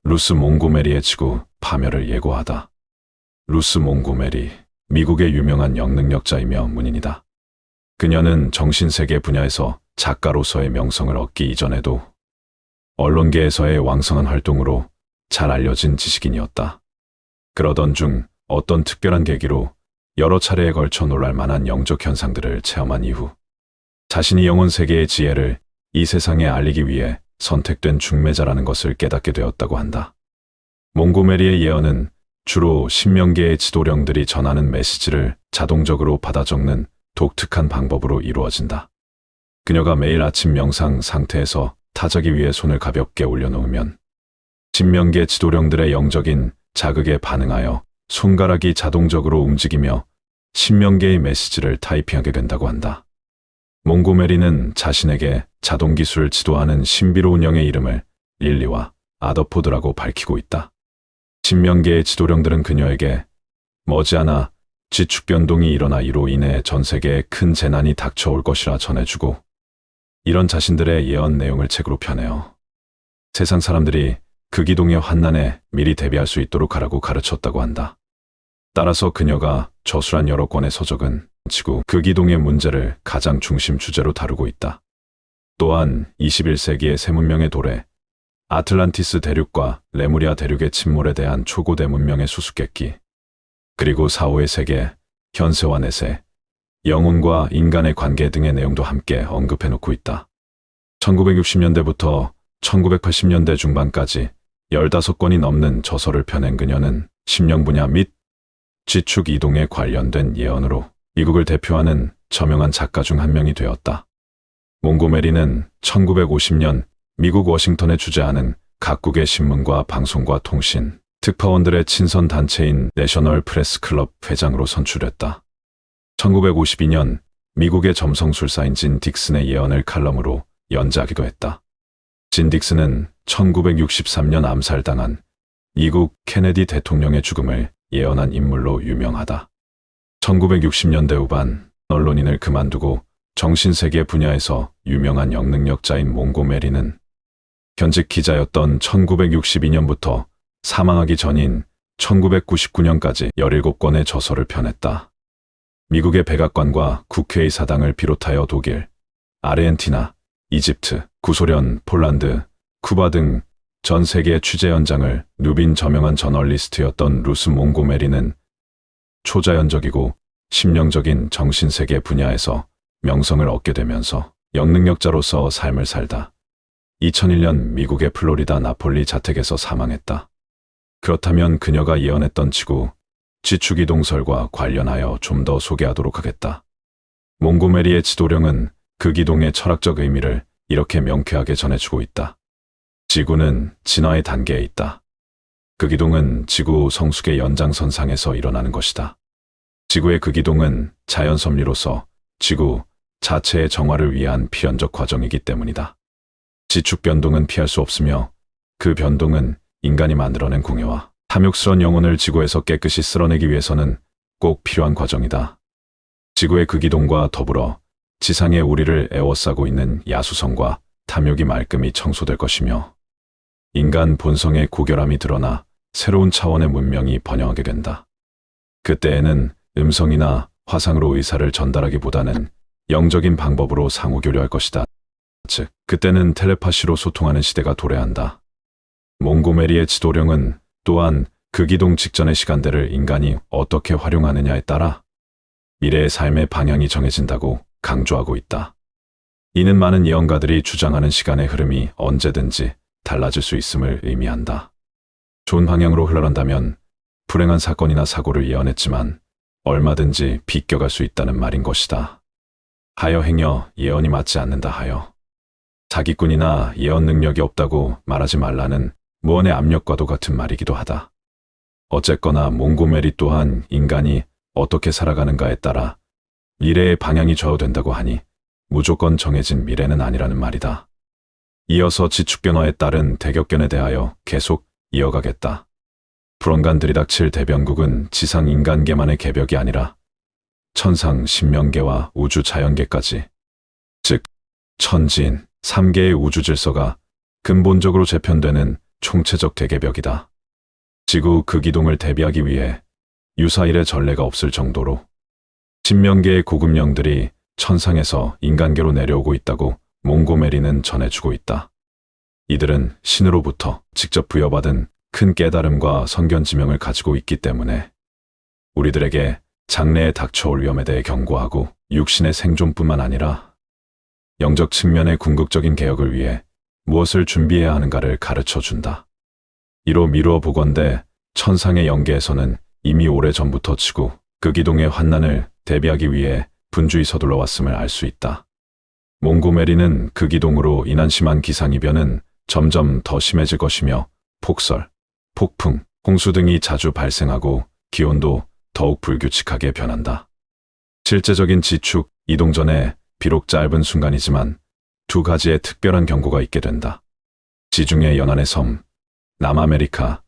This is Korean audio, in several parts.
루스 몽고메리의 지구 파멸을 예고하다. 루스 몽고메리, 미국의 유명한 영능력자이며 문인이다. 그녀는 정신세계 분야에서 작가로서의 명성을 얻기 이전에도 언론계에서의 왕성한 활동으로 잘 알려진 지식인이었다. 그러던 중 어떤 특별한 계기로 여러 차례에 걸쳐 놀랄 만한 영적 현상들을 체험한 이후 자신이 영혼 세계의 지혜를 이 세상에 알리기 위해 선택된 중매자라는 것을 깨닫게 되었다고 한다. 몽고메리의 예언은 주로 신명계의 지도령들이 전하는 메시지를 자동적으로 받아 적는 독특한 방법으로 이루어진다. 그녀가 매일 아침 명상 상태에서 타자기 위에 손을 가볍게 올려놓으면 신명계 지도령들의 영적인 자극에 반응하여 손가락이 자동적으로 움직이며 신명계의 메시지를 타이핑하게 된다고 한다. 몽고메리는 자신에게 자동기술을 지도하는 신비로운 영의 이름을 릴리와 아더포드라고 밝히고 있다. 신명계의 지도령들은 그녀에게 머지않아 지축 변동이 일어나 이로 인해 전 세계에 큰 재난이 닥쳐올 것이라 전해주고 이런 자신들의 예언 내용을 책으로 펴내어 세상 사람들이 극이동의 환난에 미리 대비할 수 있도록 하라고 가르쳤다고 한다. 따라서 그녀가 저술한 여러 권의 서적은 지구 극이동의 문제를 가장 중심 주제로 다루고 있다. 또한 21세기의 새 문명의 도래, 아틀란티스 대륙과 레무리아 대륙의 침몰에 대한 초고대 문명의 수수께끼, 그리고 4, 5의 세계, 현세와 내세, 영혼과 인간의 관계 등의 내용도 함께 언급해놓고 있다. 1960년대부터 1980년대 중반까지 15권이 넘는 저서를 펴낸 그녀는 심령 분야 및 지축 이동에 관련된 예언으로 미국을 대표하는 저명한 작가 중 한 명이 되었다. 몽고메리는 1950년 미국 워싱턴에 주재하는 각국의 신문과 방송과 통신, 특파원들의 친선 단체인 내셔널 프레스 클럽 회장으로 선출됐다. 1952년 미국의 점성술사인 진 딕슨의 예언을 칼럼으로 연재하기도 했다. 진 딕슨은 1963년 암살당한 미국 케네디 대통령의 죽음을 예언한 인물로 유명하다. 1960년대 후반 언론인을 그만두고 정신세계 분야에서 유명한 영능력자인 몽고메리는 현직 기자였던 1962년부터 사망하기 전인 1999년까지 17권의 저서를 펴냈다. 미국의 백악관과 국회의 사당을 비롯하여 독일, 아르헨티나, 이집트, 구소련, 폴란드, 쿠바 등 전 세계 취재 현장을 누빈 저명한 저널리스트였던 루스 몽고메리는 초자연적이고 심령적인 정신세계 분야에서 명성을 얻게 되면서 영능력자로서 삶을 살다 2001년 미국의 플로리다 나폴리 자택에서 사망했다. 그렇다면 그녀가 예언했던 지구 지축이동설과 관련하여 좀 더 소개하도록 하겠다. 몽고메리의 지도령은 극이동의 철학적 의미를 이렇게 명쾌하게 전해주고 있다. 지구는 진화의 단계에 있다. 극이동은 지구 성숙의 연장선상에서 일어나는 것이다. 지구의 극이동은 자연 섭리로서 지구 자체의 정화를 위한 필연적 과정이기 때문이다. 지축 변동은 피할 수 없으며 그 변동은 인간이 만들어낸 궁예와 탐욕스러운 영혼을 지구에서 깨끗이 쓸어내기 위해서는 꼭 필요한 과정이다. 지구의 극이동과 더불어 지상에 우리를 에워싸고 있는 야수성과 탐욕이 말끔히 청소될 것이며 인간 본성의 고결함이 드러나 새로운 차원의 문명이 번영하게 된다. 그때에는 음성이나 화상으로 의사를 전달하기보다는 영적인 방법으로 상호교류할 것이다. 즉, 그때는 텔레파시로 소통하는 시대가 도래한다. 몽고메리의 지도령은 또한 극이동 직전의 시간대를 인간이 어떻게 활용하느냐에 따라 미래의 삶의 방향이 정해진다고 강조하고 있다. 이는 많은 예언가들이 주장하는 시간의 흐름이 언제든지 달라질 수 있음을 의미한다. 좋은 방향으로 흘러간다면 불행한 사건이나 사고를 예언했지만 얼마든지 비껴갈 수 있다는 말인 것이다. 하여 행여 예언이 맞지 않는다 하여 사기꾼이나 예언 능력이 없다고 말하지 말라는 무언의 압력과도 같은 말이기도 하다. 어쨌거나 몽고메리 또한 인간이 어떻게 살아가는가에 따라 미래의 방향이 좌우된다고 하니 무조건 정해진 미래는 아니라는 말이다. 이어서 지축변화에 따른 대격변에 대하여 계속 이어가겠다. 불언간 들이닥칠 대변국은 지상 인간계만의 개벽이 아니라 천상 신명계와 우주 자연계까지, 즉 천지인 3개의 우주 질서가 근본적으로 재편되는 총체적 대개벽이다. 지구 극이동을 대비하기 위해 유사일의 전례가 없을 정도로 10명 개의 고급령들이 천상에서 인간계로 내려오고 있다고 몽고메리는 전해주고 있다. 이들은 신으로부터 직접 부여받은 큰 깨달음과 성견 지명을 가지고 있기 때문에 우리들에게 장래에 닥쳐올 위험에 대해 경고하고 육신의 생존뿐만 아니라 영적 측면의 궁극적인 개혁을 위해 무엇을 준비해야 하는가를 가르쳐 준다. 이로 미루어 보건대 천상의 영계에서는 이미 오래전부터 지구 극이동의 환난을 대비하기 위해 분주히 서둘러 왔음을 알 수 있다. 몽고메리는 극이동으로 인한 심한 기상이변은 점점 더 심해질 것이며 폭설, 폭풍, 홍수 등이 자주 발생하고 기온도 더욱 불규칙하게 변한다. 실제적인 지축 이동 전에 비록 짧은 순간이지만 두 가지의 특별한 경고가 있게 된다. 지중해 연안의 섬, 남아메리카,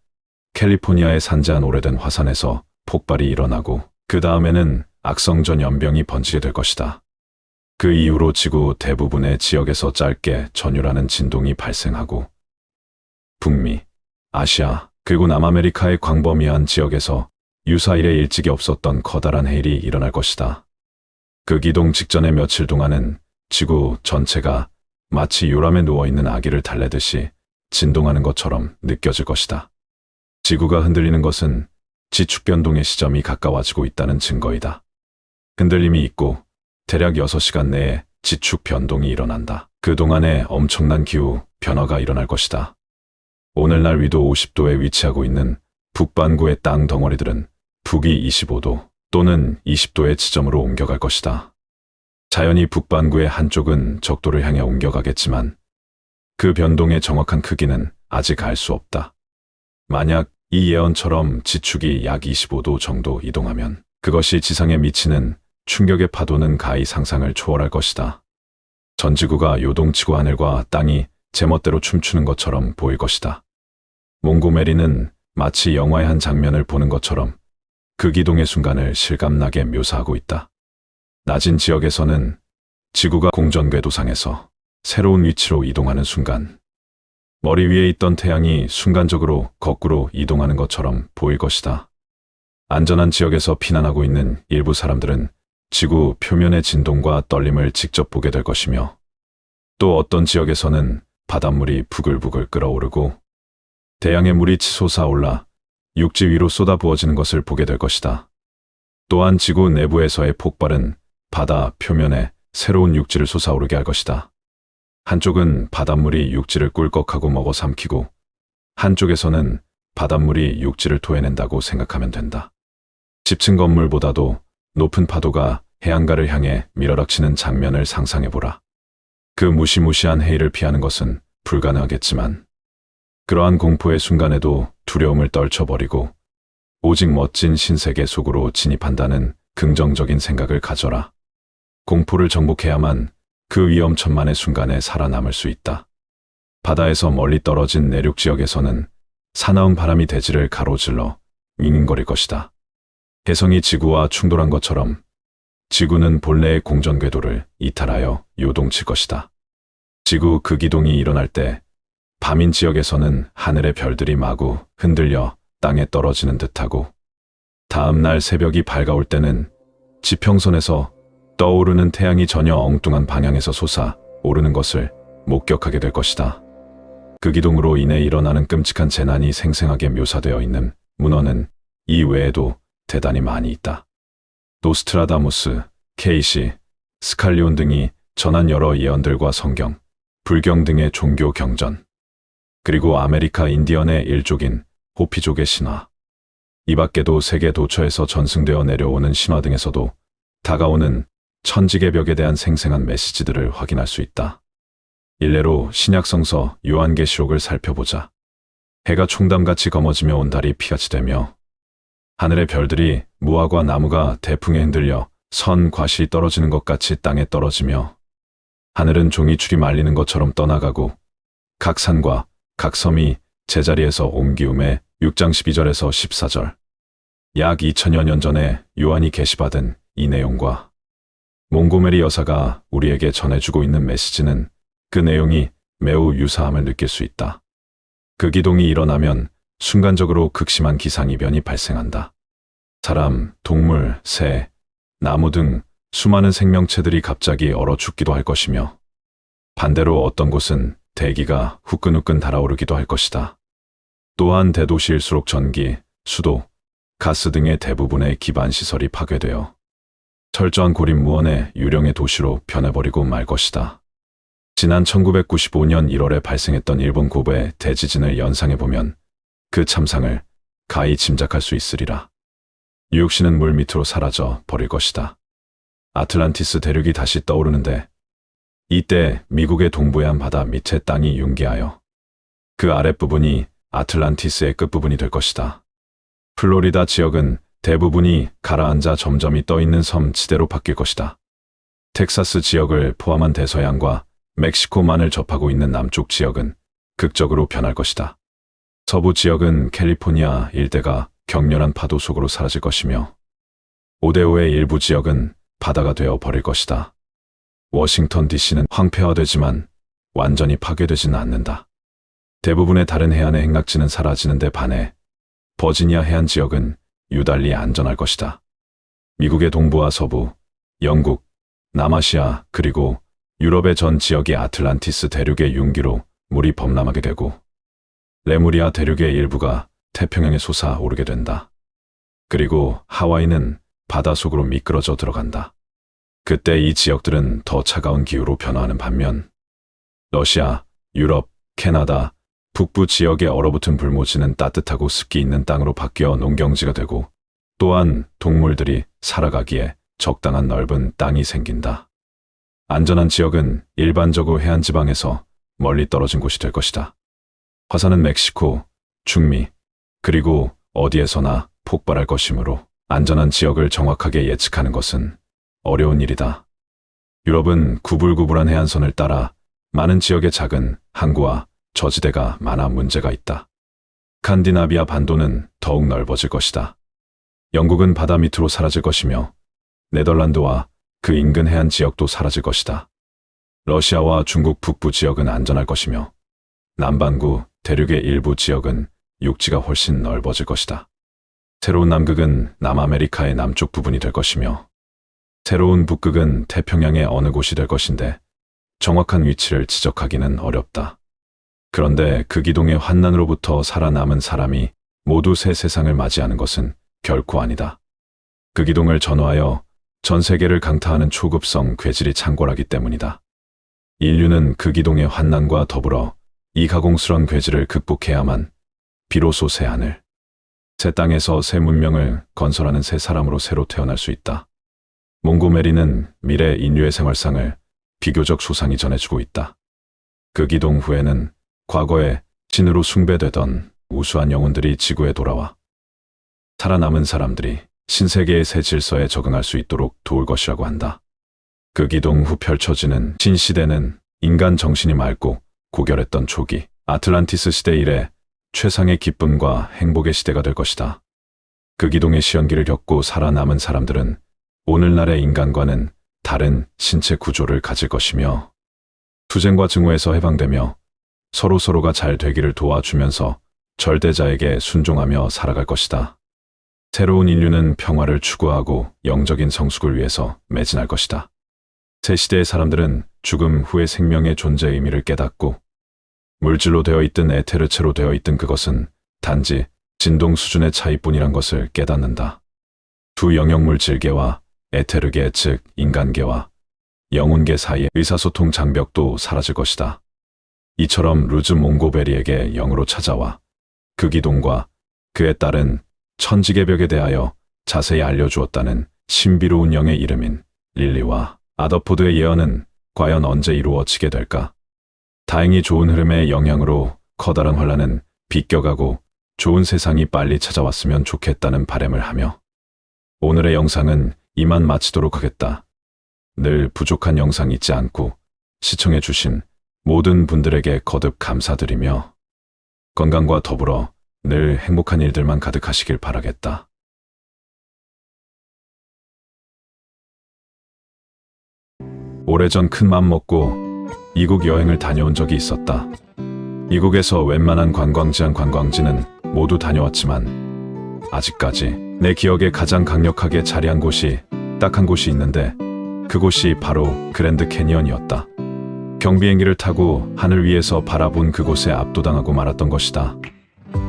캘리포니아에 산재한 오래된 화산에서 폭발이 일어나고 그 다음에는 악성전 연병이 번지게 될 것이다. 그 이후로 지구 대부분의 지역에서 짧게 전율하는 진동이 발생하고 북미, 아시아, 그리고 남아메리카의 광범위한 지역에서 유사일에 일찍이 없었던 커다란 해일이 일어날 것이다. 극이동 직전의 며칠 동안은 지구 전체가 마치 요람에 누워있는 아기를 달래듯이 진동하는 것처럼 느껴질 것이다. 지구가 흔들리는 것은 지축 변동의 시점이 가까워지고 있다는 증거이다. 흔들림이 있고 대략 6시간 내에 지축 변동이 일어난다. 그동안에 엄청난 기후 변화가 일어날 것이다. 오늘날 위도 50도에 위치하고 있는 북반구의 땅 덩어리들은 북위 25도 또는 20도의 지점으로 옮겨갈 것이다. 자연히 북반구의 한쪽은 적도를 향해 옮겨가겠지만 그 변동의 정확한 크기는 아직 알 수 없다. 만약 이 예언처럼 지축이 약 25도 정도 이동하면 그것이 지상에 미치는 충격의 파도는 가히 상상을 초월할 것이다. 전 지구가 요동치고 하늘과 땅이 제멋대로 춤추는 것처럼 보일 것이다. 몽고메리는 마치 영화의 한 장면을 보는 것처럼 극이동의 순간을 실감나게 묘사하고 있다. 낮은 지역에서는 지구가 공전궤도상에서 새로운 위치로 이동하는 순간, 머리 위에 있던 태양이 순간적으로 거꾸로 이동하는 것처럼 보일 것이다. 안전한 지역에서 피난하고 있는 일부 사람들은 지구 표면의 진동과 떨림을 직접 보게 될 것이며, 또 어떤 지역에서는 바닷물이 부글부글 끓어오르고 대양의 물이 치솟아올라 육지 위로 쏟아 부어지는 것을 보게 될 것이다. 또한 지구 내부에서의 폭발은 바다 표면에 새로운 육지를 솟아오르게 할 것이다. 한쪽은 바닷물이 육지를 꿀꺽하고 먹어 삼키고 한쪽에서는 바닷물이 육지를 토해낸다고 생각하면 된다. 집층 건물보다도 높은 파도가 해안가를 향해 밀어닥치는 장면을 상상해보라. 그 무시무시한 해일을 피하는 것은 불가능하겠지만 그러한 공포의 순간에도 두려움을 떨쳐버리고 오직 멋진 신세계 속으로 진입한다는 긍정적인 생각을 가져라. 공포를 정복해야만 그 위험천만의 순간에 살아남을 수 있다. 바다에서 멀리 떨어진 내륙 지역에서는 사나운 바람이 대지를 가로질러 윙윙거릴 것이다. 혜성이 지구와 충돌한 것처럼 지구는 본래의 공전궤도를 이탈하여 요동칠 것이다. 지구 극이동이 일어날 때 밤인 지역에서는 하늘의 별들이 마구 흔들려 땅에 떨어지는 듯하고 다음 날 새벽이 밝아올 때는 지평선에서 떠오르는 태양이 전혀 엉뚱한 방향에서 솟아오르는 것을 목격하게 될 것이다. 극이동으로 인해 일어나는 끔찍한 재난이 생생하게 묘사되어 있는 문헌은 이 외에도 대단히 많이 있다. 노스트라다무스, 케이시, 스칼리온 등이 전한 여러 예언들과 성경, 불경 등의 종교 경전, 그리고 아메리카 인디언의 일족인 호피족의 신화, 이 밖에도 세계 도처에서 전승되어 내려오는 신화 등에서도 다가오는 천지개벽에 대한 생생한 메시지들을 확인할 수 있다. 일례로 신약성서 요한계시록을 살펴보자. 해가 총담같이 검어지며 온 달이 피같이 되며 하늘의 별들이 무화과 나무가 대풍에 흔들려 선 과실이 떨어지는 것 같이 땅에 떨어지며 하늘은 종이줄이 말리는 것처럼 떠나가고 각 산과 각 섬이 제자리에서 옮기움에 6장 12절에서 14절. 약 2000여 년 전에 요한이 계시받은 이 내용과 몽고메리 여사가 우리에게 전해주고 있는 메시지는 그 내용이 매우 유사함을 느낄 수 있다. 극이동이 일어나면 순간적으로 극심한 기상이변이 발생한다. 사람, 동물, 새, 나무 등 수많은 생명체들이 갑자기 얼어 죽기도 할 것이며 반대로 어떤 곳은 대기가 후끈후끈 달아오르기도 할 것이다. 또한 대도시일수록 전기, 수도, 가스 등의 대부분의 기반 시설이 파괴되어 철저한 고립무원의 유령의 도시로 변해버리고 말 것이다. 지난 1995년 1월에 발생했던 일본 고베 대지진을 연상해보면 그 참상을 가히 짐작할 수 있으리라. 뉴욕시는 물 밑으로 사라져 버릴 것이다. 아틀란티스 대륙이 다시 떠오르는데 이때 미국의 동부의 한 바다 밑에 땅이 융기하여 그 아랫부분이 아틀란티스의 끝부분이 될 것이다. 플로리다 지역은 대부분이 가라앉아 점점이 떠있는 섬지대로 바뀔 것이다. 텍사스 지역을 포함한 대서양과 멕시코만을 접하고 있는 남쪽 지역은 극적으로 변할 것이다. 서부 지역은 캘리포니아 일대가 격렬한 파도 속으로 사라질 것이며 오데오의 일부 지역은 바다가 되어 버릴 것이다. 워싱턴 DC는 황폐화되지만 완전히 파괴되지는 않는다. 대부분의 다른 해안의 행락지는 사라지는 데 반해 버지니아 해안 지역은 유달리 안전할 것이다. 미국의 동부와 서부, 영국, 남아시아 그리고 유럽의 전 지역이 아틀란티스 대륙의 융기로 물이 범람하게 되고 레무리아 대륙의 일부가 태평양에 솟아오르게 된다. 그리고 하와이는 바다 속으로 미끄러져 들어간다. 그때 이 지역들은 더 차가운 기후로 변화하는 반면 러시아, 유럽, 캐나다, 북부 지역의 얼어붙은 불모지는 따뜻하고 습기 있는 땅으로 바뀌어 농경지가 되고 또한 동물들이 살아가기에 적당한 넓은 땅이 생긴다. 안전한 지역은 일반적으로 해안 지방에서 멀리 떨어진 곳이 될 것이다. 화산은 멕시코, 중미, 그리고 어디에서나 폭발할 것이므로 안전한 지역을 정확하게 예측하는 것은 어려운 일이다. 유럽은 구불구불한 해안선을 따라 많은 지역의 작은 항구와 저지대가 많아 문제가 있다. 스칸디나비아 반도는 더욱 넓어질 것이다. 영국은 바다 밑으로 사라질 것이며 네덜란드와 그 인근 해안 지역도 사라질 것이다. 러시아와 중국 북부 지역은 안전할 것이며 남반구 대륙의 일부 지역은 육지가 훨씬 넓어질 것이다. 새로운 남극은 남아메리카의 남쪽 부분이 될 것이며 새로운 북극은 태평양의 어느 곳이 될 것인데 정확한 위치를 지적하기는 어렵다. 그런데 극이동의 환난으로부터 살아남은 사람이 모두 새 세상을 맞이하는 것은 결코 아니다. 극이동을 전후하여 전 세계를 강타하는 초급성 괴질이 창궐하기 때문이다. 인류는 극이동의 환난과 더불어 이 가공스런 괴질을 극복해야만 비로소 새 하늘, 새 땅에서 새 문명을 건설하는 새 사람으로 새로 태어날 수 있다. 몽고메리는 미래 인류의 생활상을 비교적 소상히 전해주고 있다. 극이동 후에는 과거에 신으로 숭배되던 우수한 영혼들이 지구에 돌아와 살아남은 사람들이 신세계의 새 질서에 적응할 수 있도록 도울 것이라고 한다. 극이동 후 펼쳐지는 신시대는 인간 정신이 맑고 고결했던 초기 아틀란티스 시대 이래 최상의 기쁨과 행복의 시대가 될 것이다. 극이동의 시연기를 겪고 살아남은 사람들은 오늘날의 인간과는 다른 신체 구조를 가질 것이며 투쟁과 증오에서 해방되며 서로서로가 잘 되기를 도와주면서 절대자에게 순종하며 살아갈 것이다. 새로운 인류는 평화를 추구하고 영적인 성숙을 위해서 매진할 것이다. 새 시대의 사람들은 죽음 후의 생명의 존재의 의미를 깨닫고 물질로 되어 있든 에테르체로 되어 있든 그것은 단지 진동 수준의 차이뿐이란 것을 깨닫는다. 두 영역 물질계와 에테르계 즉 인간계와 영혼계 사이의 의사소통 장벽도 사라질 것이다. 이처럼 루즈 몽고베리에게 영으로 찾아와 극이동과 그에 따른 천지개벽에 대하여 자세히 알려주었다는 신비로운 영의 이름인 릴리와 아더포드의 예언은 과연 언제 이루어지게 될까? 다행히 좋은 흐름의 영향으로 커다란 환란은 비껴가고 좋은 세상이 빨리 찾아왔으면 좋겠다는 바람을 하며 오늘의 영상은 이만 마치도록 하겠다. 늘 부족한 영상 잊지 않고 시청해 주신 모든 분들에게 거듭 감사드리며 건강과 더불어 늘 행복한 일들만 가득하시길 바라겠다. 오래전 큰 맘 먹고 이국 여행을 다녀온 적이 있었다. 이국에서 웬만한 관광지는 모두 다녀왔지만 아직까지 내 기억에 가장 강력하게 자리한 곳이 딱 한 곳이 있는데 그곳이 바로 그랜드 캐니언이었다. 경비행기를 타고 하늘 위에서 바라본 그곳에 압도당하고 말았던 것이다.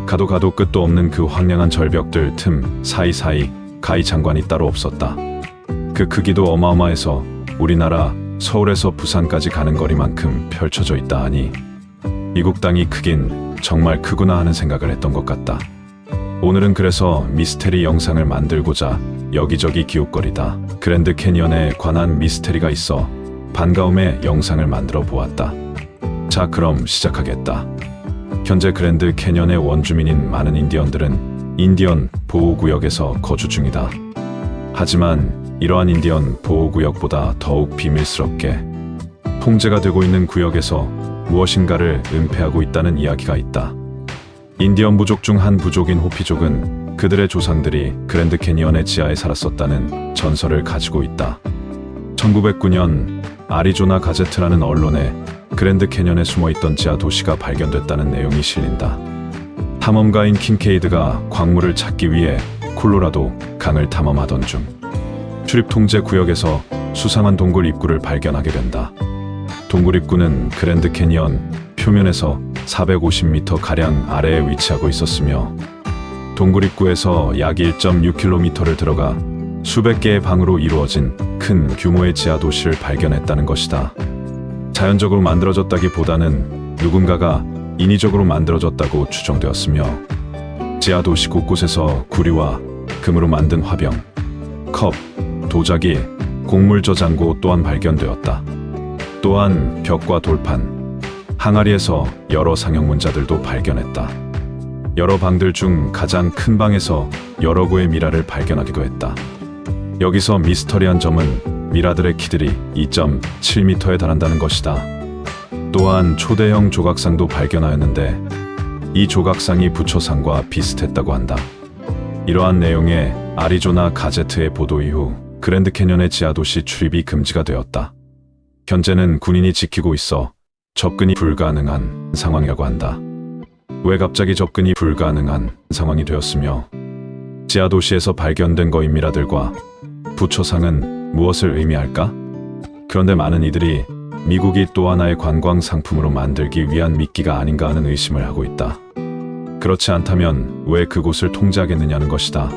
가도 끝도 없는 그 황량한 절벽들 틈 사이사이 가히 장관이 따로 없었다. 그 크기도 어마어마해서 우리나라 서울에서 부산까지 가는 거리만큼 펼쳐져 있다 하니 이국 땅이 크긴 정말 크구나 하는 생각을 했던 것 같다. 오늘은 그래서 미스테리 영상을 만들고자 여기저기 기웃거리다 그랜드 캐니언에 관한 미스테리가 있어 반가움에 영상을 만들어 보았다. 자, 그럼 시작하겠다. 현재 그랜드 캐니언의 원주민인 많은 인디언들은 인디언 보호구역에서 거주 중이다. 하지만 이러한 인디언 보호구역보다 더욱 비밀스럽게 통제가 되고 있는 구역에서 무엇인가를 은폐하고 있다는 이야기가 있다. 인디언 부족 중 한 부족인 호피족은 그들의 조상들이 그랜드 캐니언의 지하에 살았었다는 전설을 가지고 있다. 1909년 아리조나 가제트라는 언론에 그랜드 캐니언에 숨어있던 지하 도시가 발견됐다는 내용이 실린다. 탐험가인 킹케이드가 광물을 찾기 위해 콜로라도 강을 탐험하던 중 출입 통제 구역에서 수상한 동굴 입구를 발견하게 된다. 동굴 입구는 그랜드 캐니언 표면에서 450m가량 아래에 위치하고 있었으며 동굴 입구에서 약 1.6km를 들어가 수백 개의 방으로 이루어진 큰 규모의 지하 도시를 발견했다는 것이다. 자연적으로 만들어졌다기보다는 누군가가 인위적으로 만들어졌다고 추정되었으며 지하 도시 곳곳에서 구리와 금으로 만든 화병, 컵, 도자기, 곡물 저장고 또한 발견되었다. 또한 벽과 돌판, 항아리에서 여러 상형 문자들도 발견했다. 여러 방들 중 가장 큰 방에서 여러 구의 미라를 발견하기도 했다. 여기서 미스터리한 점은 미라들의 키들이 2.7m에 달한다는 것이다. 또한 초대형 조각상도 발견하였는데 이 조각상이 부처상과 비슷했다고 한다. 이러한 내용의 아리조나 가제트의 보도 이후 그랜드 캐니언의 지하도시 출입이 금지가 되었다. 현재는 군인이 지키고 있어 접근이 불가능한 상황이라고 한다. 왜 갑자기 접근이 불가능한 상황이 되었으며 지하도시에서 발견된 거인미라들과 부처상은 무엇을 의미할까? 그런데 많은 이들이 미국이 또 하나의 관광 상품으로 만들기 위한 미끼가 아닌가 하는 의심을 하고 있다. 그렇지 않다면 왜 그곳을 통제하겠느냐는 것이다.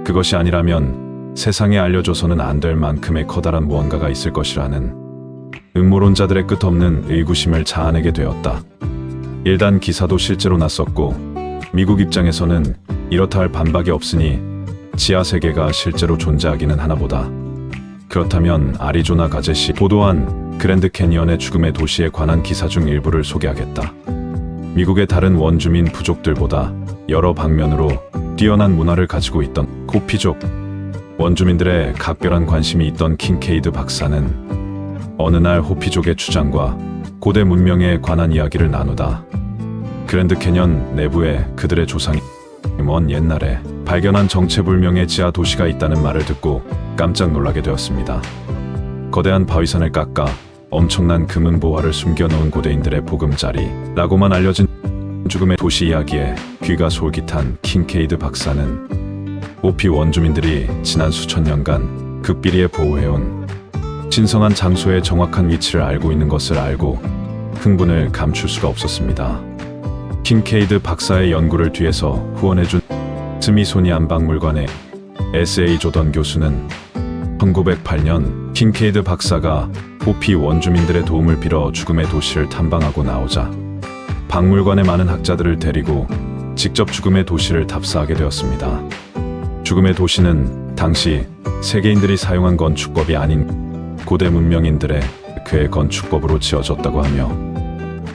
그것이 아니라면 세상에 알려줘서는 안 될 만큼의 커다란 무언가가 있을 것이라는 음모론자들의 끝없는 의구심을 자아내게 되었다. 일단 기사도 실제로 났었고 미국 입장에서는 이렇다 할 반박이 없으니 지하 세계가 실제로 존재하기는 하나보다. 그렇다면 아리조나 가제시 보도한 그랜드 캐니언의 죽음의 도시에 관한 기사 중 일부를 소개하겠다. 미국의 다른 원주민 부족들보다 여러 방면으로 뛰어난 문화를 가지고 있던 호피족 원주민들의 각별한 관심이 있던 킹케이드 박사는 어느 날 호피족의 주장과 고대 문명에 관한 이야기를 나누다 그랜드 캐니언 내부에 그들의 조상이 먼 옛날에 발견한 정체불명의 지하 도시가 있다는 말을 듣고 깜짝 놀라게 되었습니다. 거대한 바위산을 깎아 엄청난 금은보화를 숨겨놓은 고대인들의 보금자리라고만 알려진 죽음의 도시 이야기에 귀가 솔깃한 킹케이드 박사는 호피 원주민들이 지난 수천 년간 극비리에 보호해온 신성한 장소의 정확한 위치를 알고 있는 것을 알고 흥분을 감출 수가 없었습니다. 킹케이드 박사의 연구를 뒤에서 후원해준 스미소니안 박물관의 S.A. 조던 교수는 1908년 킹케이드 박사가 호피 원주민들의 도움을 빌어 죽음의 도시를 탐방하고 나오자 박물관의 많은 학자들을 데리고 직접 죽음의 도시를 탑사하게 되었습니다. 죽음의 도시는 당시 세계인들이 사용한 건축법이 아닌 고대 문명인들의 그의 건축법으로 지어졌다고 하며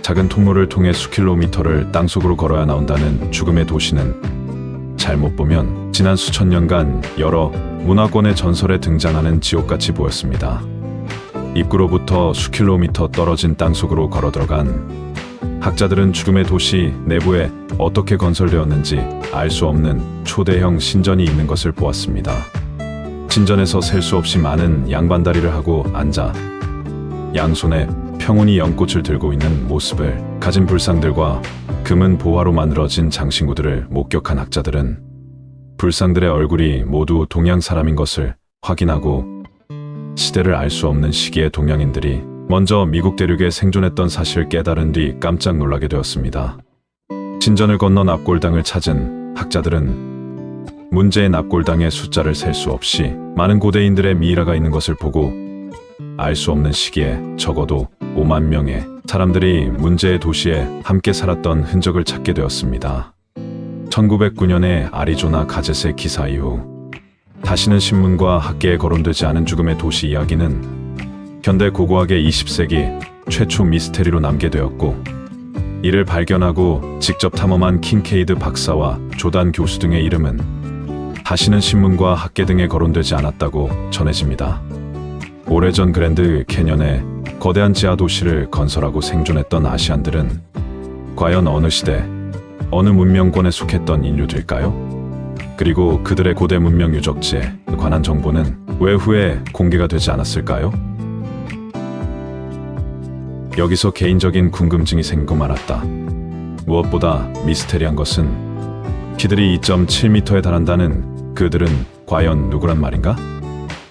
작은 통로를 통해 수킬로미터를 땅속으로 걸어야 나온다는 죽음의 도시는 잘못 보면 지난 수천 년간 여러 문화권의 전설에 등장하는 지옥같이 보였습니다. 입구로부터 수킬로미터 떨어진 땅속으로 걸어 들어간 학자들은 죽음의 도시 내부에 어떻게 건설되었는지 알 수 없는 초대형 신전이 있는 것을 보았습니다. 신전에서 셀 수 없이 많은 양반다리를 하고 앉아 양손에 평온히 연꽃을 들고 있는 모습을 가진 불상들과 금은 보화로 만들어진 장신구들을 목격한 학자들은 불상들의 얼굴이 모두 동양 사람인 것을 확인하고 시대를 알 수 없는 시기의 동양인들이 먼저 미국 대륙에 생존했던 사실을 깨달은 뒤 깜짝 놀라게 되었습니다. 신전을 건너 납골당을 찾은 학자들은 문제의 납골당의 숫자를 셀 수 없이 많은 고대인들의 미이라가 있는 것을 보고 알 수 없는 시기에 적어도 5만 명의 사람들이 문제의 도시에 함께 살았던 흔적을 찾게 되었습니다. 1909년의 아리조나 가젯의 기사 이후 다시는 신문과 학계에 거론되지 않은 죽음의 도시 이야기는 현대 고고학의 20세기 최초 미스테리로 남게 되었고, 이를 발견하고 직접 탐험한 킹케이드 박사와 조단 교수 등의 이름은 다시는 신문과 학계 등에 거론되지 않았다고 전해집니다. 오래전 그랜드 캐년에 거대한 지하 도시를 건설하고 생존했던 아시안들은 과연 어느 시대, 어느 문명권에 속했던 인류들일까요? 그리고 그들의 고대 문명 유적지에 관한 정보는 왜 후에 공개가 되지 않았을까요? 여기서 개인적인 궁금증이 생기고 말았다. 무엇보다 미스테리한 것은 키들이 2.7m에 달한다는 그들은 과연 누구란 말인가?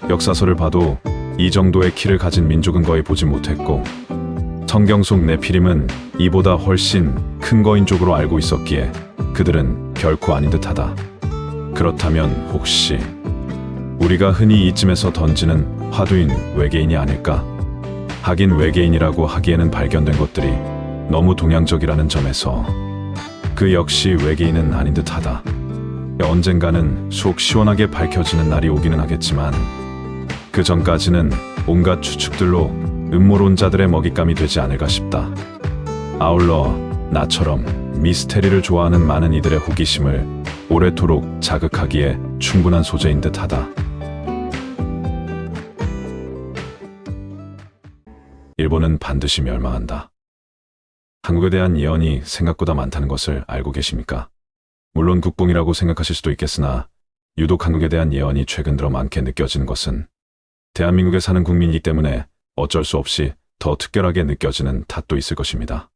역사서를 봐도 이 정도의 키를 가진 민족은 거의 보지 못했고, 성경 속 네피림은 이보다 훨씬 큰 거인 쪽으로 알고 있었기에 그들은 결코 아닌 듯하다. 그렇다면 혹시 우리가 흔히 이쯤에서 던지는 화두인 외계인이 아닐까? 하긴 외계인이라고 하기에는 발견된 것들이 너무 동양적이라는 점에서 그 역시 외계인은 아닌 듯하다. 언젠가는 속 시원하게 밝혀지는 날이 오기는 하겠지만 그 전까지는 온갖 추측들로 음모론자들의 먹잇감이 되지 않을까 싶다. 아울러 나처럼 미스테리를 좋아하는 많은 이들의 호기심을 오래도록 자극하기에 충분한 소재인 듯하다. 일본은 반드시 멸망한다. 한국에 대한 예언이 생각보다 많다는 것을 알고 계십니까? 물론 국뽕이라고 생각하실 수도 있겠으나 유독 한국에 대한 예언이 최근 들어 많게 느껴지는 것은 대한민국에 사는 국민이기 때문에 어쩔 수 없이 더 특별하게 느껴지는 탓도 있을 것입니다.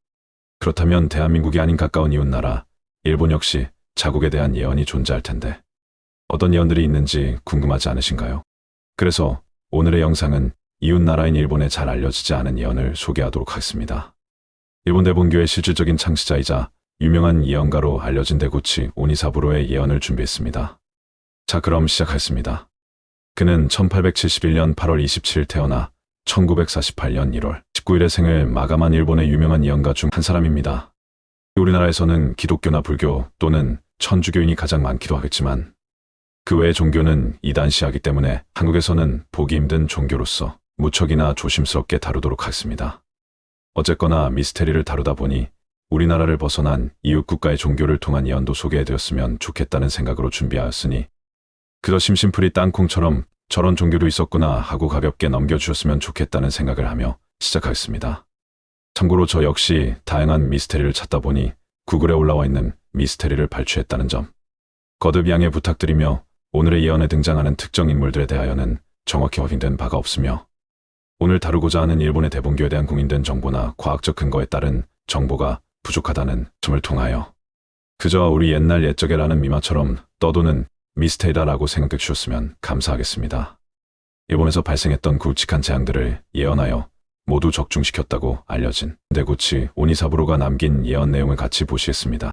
그렇다면 대한민국이 아닌 가까운 이웃나라 일본 역시 자국에 대한 예언이 존재할 텐데 어떤 예언들이 있는지 궁금하지 않으신가요? 그래서 오늘의 영상은 이웃나라인 일본에 잘 알려지지 않은 예언을 소개하도록 하겠습니다. 일본 대본교의 실질적인 창시자이자 유명한 예언가로 알려진 데구치 오니사부로의 예언을 준비했습니다. 자, 그럼 시작하겠습니다. 그는 1871년 8월 27일 태어나 1948년 1월 19일의 생을 마감한 일본의 유명한 예언가 중 한 사람입니다. 우리나라에서는 기독교나 불교 또는 천주교인이 가장 많기도 하겠지만 그 외의 종교는 이단시하기 때문에 한국에서는 보기 힘든 종교로서 무척이나 조심스럽게 다루도록 하겠습니다. 어쨌거나 미스테리를 다루다 보니 우리나라를 벗어난 이웃 국가의 종교를 통한 예언도 소개해드렸으면 좋겠다는 생각으로 준비하였으니 그저 심심풀이 땅콩처럼 저런 종교도 있었구나 하고 가볍게 넘겨주셨으면 좋겠다는 생각을 하며 시작하겠습니다. 참고로 저 역시 다양한 미스테리를 찾다 보니 구글에 올라와 있는 미스테리를 발췌했다는 점 거듭 양해 부탁드리며 오늘의 예언에 등장하는 특정 인물들에 대하여는 정확히 확인된 바가 없으며 오늘 다루고자 하는 일본의 대본교에 대한 공인된 정보나 과학적 근거에 따른 정보가 부족하다는 점을 통하여 그저 우리 옛날 옛적에라는 미마처럼 떠도는 미스테리다라고 생각해 주셨으면 감사하겠습니다. 일본에서 발생했던 굵직한 재앙들을 예언하여 모두 적중시켰다고 알려진 데구치 오니사부로가 남긴 예언 내용을 같이 보시겠습니다.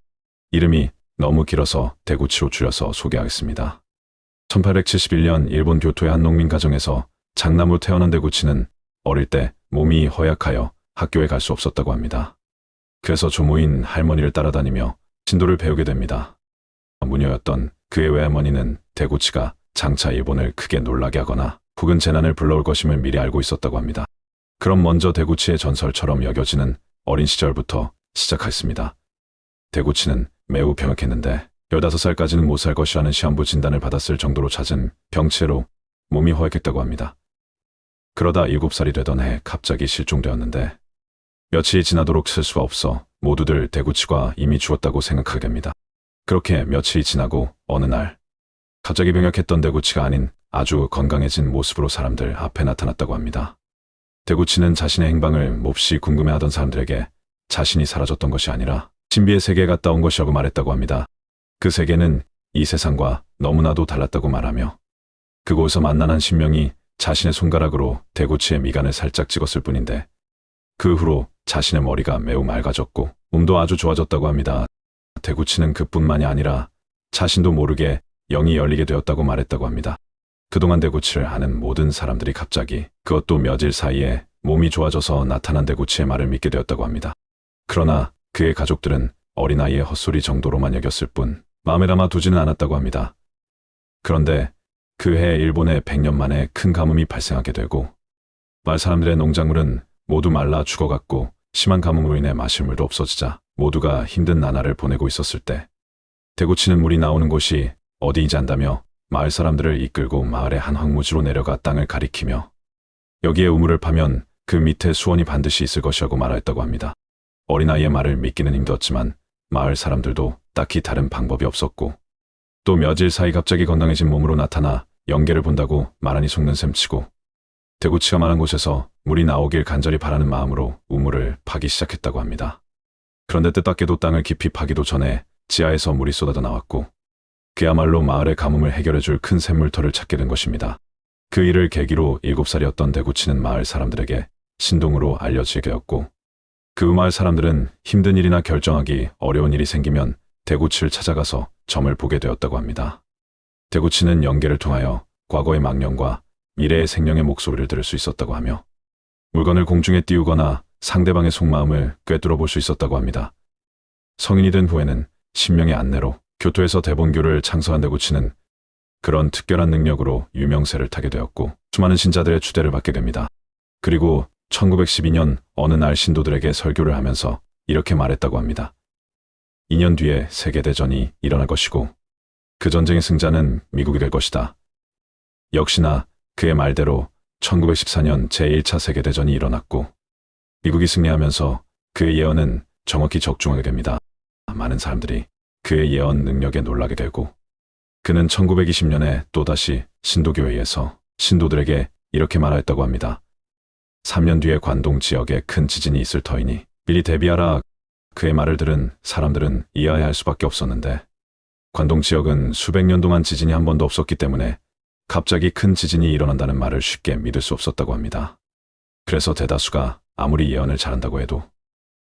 이름이 너무 길어서 데구치로 줄여서 소개하겠습니다. 1871년 일본 교토의 한 농민 가정에서 장남으로 태어난 데구치는 어릴 때 몸이 허약하여 학교에 갈 수 없었다고 합니다. 그래서 조모인 할머니를 따라다니며 진도를 배우게 됩니다. 무녀였던 그의 외할머니는 데구치가 장차 일본을 크게 놀라게 하거나 혹은 재난을 불러올 것임을 미리 알고 있었다고 합니다. 그럼 먼저 데구치의 전설처럼 여겨지는 어린 시절부터 시작하였습니다. 데구치는 매우 병약했는데 15살까지는 못 살 것이라는 시한부 진단을 받았을 정도로 잦은 병치로 몸이 허약했다고 합니다. 그러다 7살이 되던 해 갑자기 실종되었는데 며칠이 지나도록 쓸 수가 없어 모두들 데구치가 이미 죽었다고 생각하게 됩니다. 그렇게 며칠이 지나고 어느 날 갑자기 병약했던 데구치가 아닌 아주 건강해진 모습으로 사람들 앞에 나타났다고 합니다. 대구치는 자신의 행방을 몹시 궁금해하던 사람들에게 자신이 사라졌던 것이 아니라 신비의 세계에 갔다 온 것이라고 말했다고 합니다. 그 세계는 이 세상과 너무나도 달랐다고 말하며 그곳에서 만난 한 신명이 자신의 손가락으로 대구치의 미간을 살짝 찍었을 뿐인데 그 후로 자신의 머리가 매우 맑아졌고 몸도 아주 좋아졌다고 합니다. 대구치는 그뿐만이 아니라 자신도 모르게 영이 열리게 되었다고 말했다고 합니다. 그동안 대구치를 아는 모든 사람들이 갑자기 그것도 며칠 사이에 몸이 좋아져서 나타난 대구치의 말을 믿게 되었다고 합니다. 그러나 그의 가족들은 어린아이의 헛소리 정도로만 여겼을 뿐 마음에 담아 두지는 않았다고 합니다. 그런데 그해 일본에 100년 만에 큰 가뭄이 발생하게 되고 마을 사람들의 농작물은 모두 말라 죽어갔고 심한 가뭄으로 인해 마실 물도 없어지자 모두가 힘든 나날을 보내고 있었을 때 대구치는 물이 나오는 곳이 어디인지 안다며 마을 사람들을 이끌고 마을의 한 황무지로 내려가 땅을 가리키며 여기에 우물을 파면 그 밑에 수원이 반드시 있을 것이라고 말하였다고 합니다. 어린아이의 말을 믿기는 힘들었지만 마을 사람들도 딱히 다른 방법이 없었고 또 며칠 사이 갑자기 건강해진 몸으로 나타나 영계를 본다고 말하니 속는 셈치고 대구치가 말한 곳에서 물이 나오길 간절히 바라는 마음으로 우물을 파기 시작했다고 합니다. 그런데 뜻밖에도 땅을 깊이 파기도 전에 지하에서 물이 쏟아져 나왔고 그야말로 마을의 가뭄을 해결해줄 큰 샘물터를 찾게 된 것입니다. 그 일을 계기로 7살이었던 대구치는 마을 사람들에게 신동으로 알려지게 되었고 그 마을 사람들은 힘든 일이나 결정하기 어려운 일이 생기면 대구치를 찾아가서 점을 보게 되었다고 합니다. 대구치는 영계를 통하여 과거의 망령과 미래의 생명의 목소리를 들을 수 있었다고 하며 물건을 공중에 띄우거나 상대방의 속마음을 꿰뚫어 볼 수 있었다고 합니다. 성인이 된 후에는 신명의 안내로 교토에서 대본교를 창설한 대구치는 그런 특별한 능력으로 유명세를 타게 되었고 수많은 신자들의 추대를 받게 됩니다. 그리고 1912년 어느 날 신도들에게 설교를 하면서 이렇게 말했다고 합니다. 2년 뒤에 세계대전이 일어날 것이고 그 전쟁의 승자는 미국이 될 것이다. 역시나 그의 말대로 1914년 제1차 세계대전이 일어났고 미국이 승리하면서 그의 예언은 정확히 적중하게 됩니다. 많은 사람들이 그의 예언 능력에 놀라게 되고 그는 1920년에 또다시 신도교회에서 신도들에게 이렇게 말하였다고 합니다. 3년 뒤에 관동 지역에 큰 지진이 있을 터이니 미리 대비하라. 그의 말을 들은 사람들은 이해할 수밖에 없었는데 관동 지역은 수백 년 동안 지진이 한 번도 없었기 때문에 갑자기 큰 지진이 일어난다는 말을 쉽게 믿을 수 없었다고 합니다. 그래서 대다수가 아무리 예언을 잘한다고 해도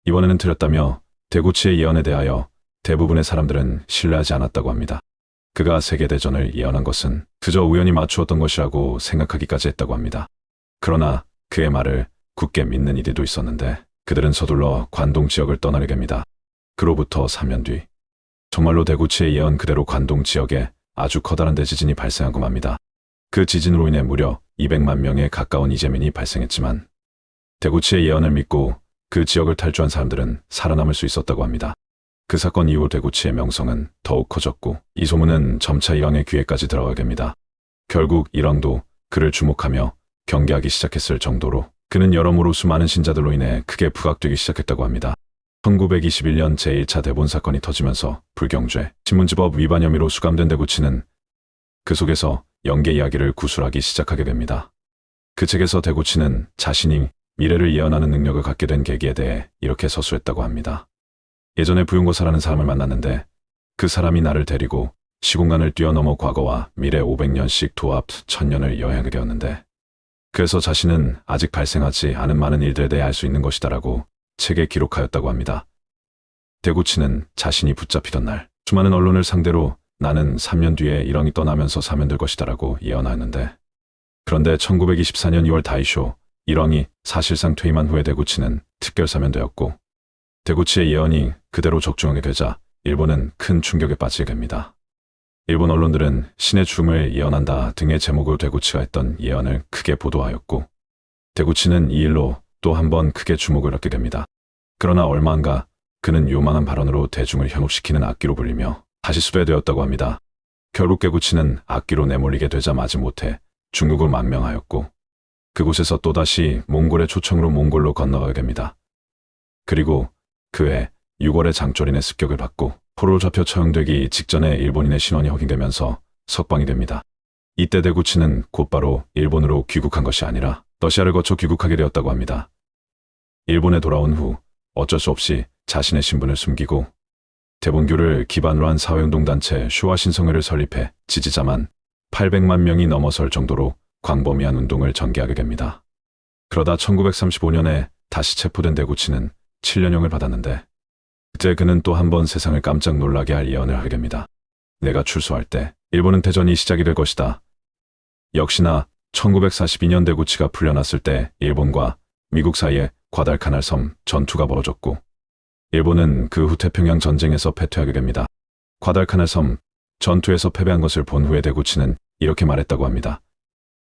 이번에는 틀렸다며 대구치의 예언에 대하여 대부분의 사람들은 신뢰하지 않았다고 합니다. 그가 세계대전을 예언한 것은 그저 우연히 맞추었던 것이라고 생각하기까지 했다고 합니다. 그러나 그의 말을 굳게 믿는 이들도 있었는데 그들은 서둘러 관동 지역을 떠나려게 합니다. 그로부터 3년 뒤 정말로 대구치의 예언 그대로 관동 지역에 아주 커다란 대지진이 발생하고 맙니다. 그 지진으로 인해 무려 200만 명에 가까운 이재민이 발생했지만 대구치의 예언을 믿고 그 지역을 탈주한 사람들은 살아남을 수 있었다고 합니다. 그 사건 이후 대구치의 명성은 더욱 커졌고 이 소문은 점차 일왕의 귀에까지 들어가게 됩니다. 결국 일왕도 그를 주목하며 경계하기 시작했을 정도로 그는 여러모로 수많은 신자들로 인해 크게 부각되기 시작했다고 합니다. 1921년 제1차 대본 사건이 터지면서 불경죄, 신문지법 위반 혐의로 수감된 대구치는 그 속에서 영계 이야기를 구술하기 시작하게 됩니다. 그 책에서 대구치는 자신이 미래를 예언하는 능력을 갖게 된 계기에 대해 이렇게 서술했다고 합니다. 예전에 부윤고사라는 사람을 만났는데 그 사람이 나를 데리고 시공간을 뛰어넘어 과거와 미래 500년씩 도합 1000년을 여행하게 되었는데 그래서 자신은 아직 발생하지 않은 많은 일들에 대해 알 수 있는 것이다라고 책에 기록하였다고 합니다. 대구치는 자신이 붙잡히던 날 수많은 언론을 상대로 나는 3년 뒤에 일왕이 떠나면서 사면될 것이다라고 예언하였는데 그런데 1924년 2월 다이쇼 일왕이 사실상 퇴임한 후에 대구치는 특별 사면되었고 대구치의 예언이 그대로 적중하게 되자 일본은 큰 충격에 빠지게 됩니다. 일본 언론들은 신의 죽음을 예언한다 등의 제목으로 대구치가 했던 예언을 크게 보도하였고 대구치는 이 일로 또 한 번 크게 주목을 얻게 됩니다. 그러나 얼마 안가 그는 요망한 발언으로 대중을 현혹시키는 악기로 불리며 다시 수배되었다고 합니다. 결국 대구치는 악기로 내몰리게 되자 마지못해 중국을 망명하였고 그곳에서 또다시 몽골의 초청으로 몽골로 건너가게 됩니다. 그리고 그해 6월에 장조린의 습격을 받고 포로로 잡혀 처형되기 직전에 일본인의 신원이 확인되면서 석방이 됩니다. 이때 대구치는 곧바로 일본으로 귀국한 것이 아니라 러시아를 거쳐 귀국하게 되었다고 합니다. 일본에 돌아온 후 어쩔 수 없이 자신의 신분을 숨기고 대본교를 기반으로 한 사회운동단체 슈와신성회를 설립해 지지자만 800만 명이 넘어설 정도로 광범위한 운동을 전개하게 됩니다. 그러다 1935년에 다시 체포된 대구치는 7년형을 받았는데 그때 그는 또 한 번 세상을 깜짝 놀라게 할 예언을 하게 됩니다. 내가 출소할 때 일본은 대전이 시작이 될 것이다. 역시나 1942년 대구치가 풀려났을 때 일본과 미국 사이에 과달카날 섬 전투가 벌어졌고 일본은 그 후 태평양 전쟁에서 패퇴하게 됩니다. 과달카날 섬 전투에서 패배한 것을 본 후에 대구치는 이렇게 말했다고 합니다.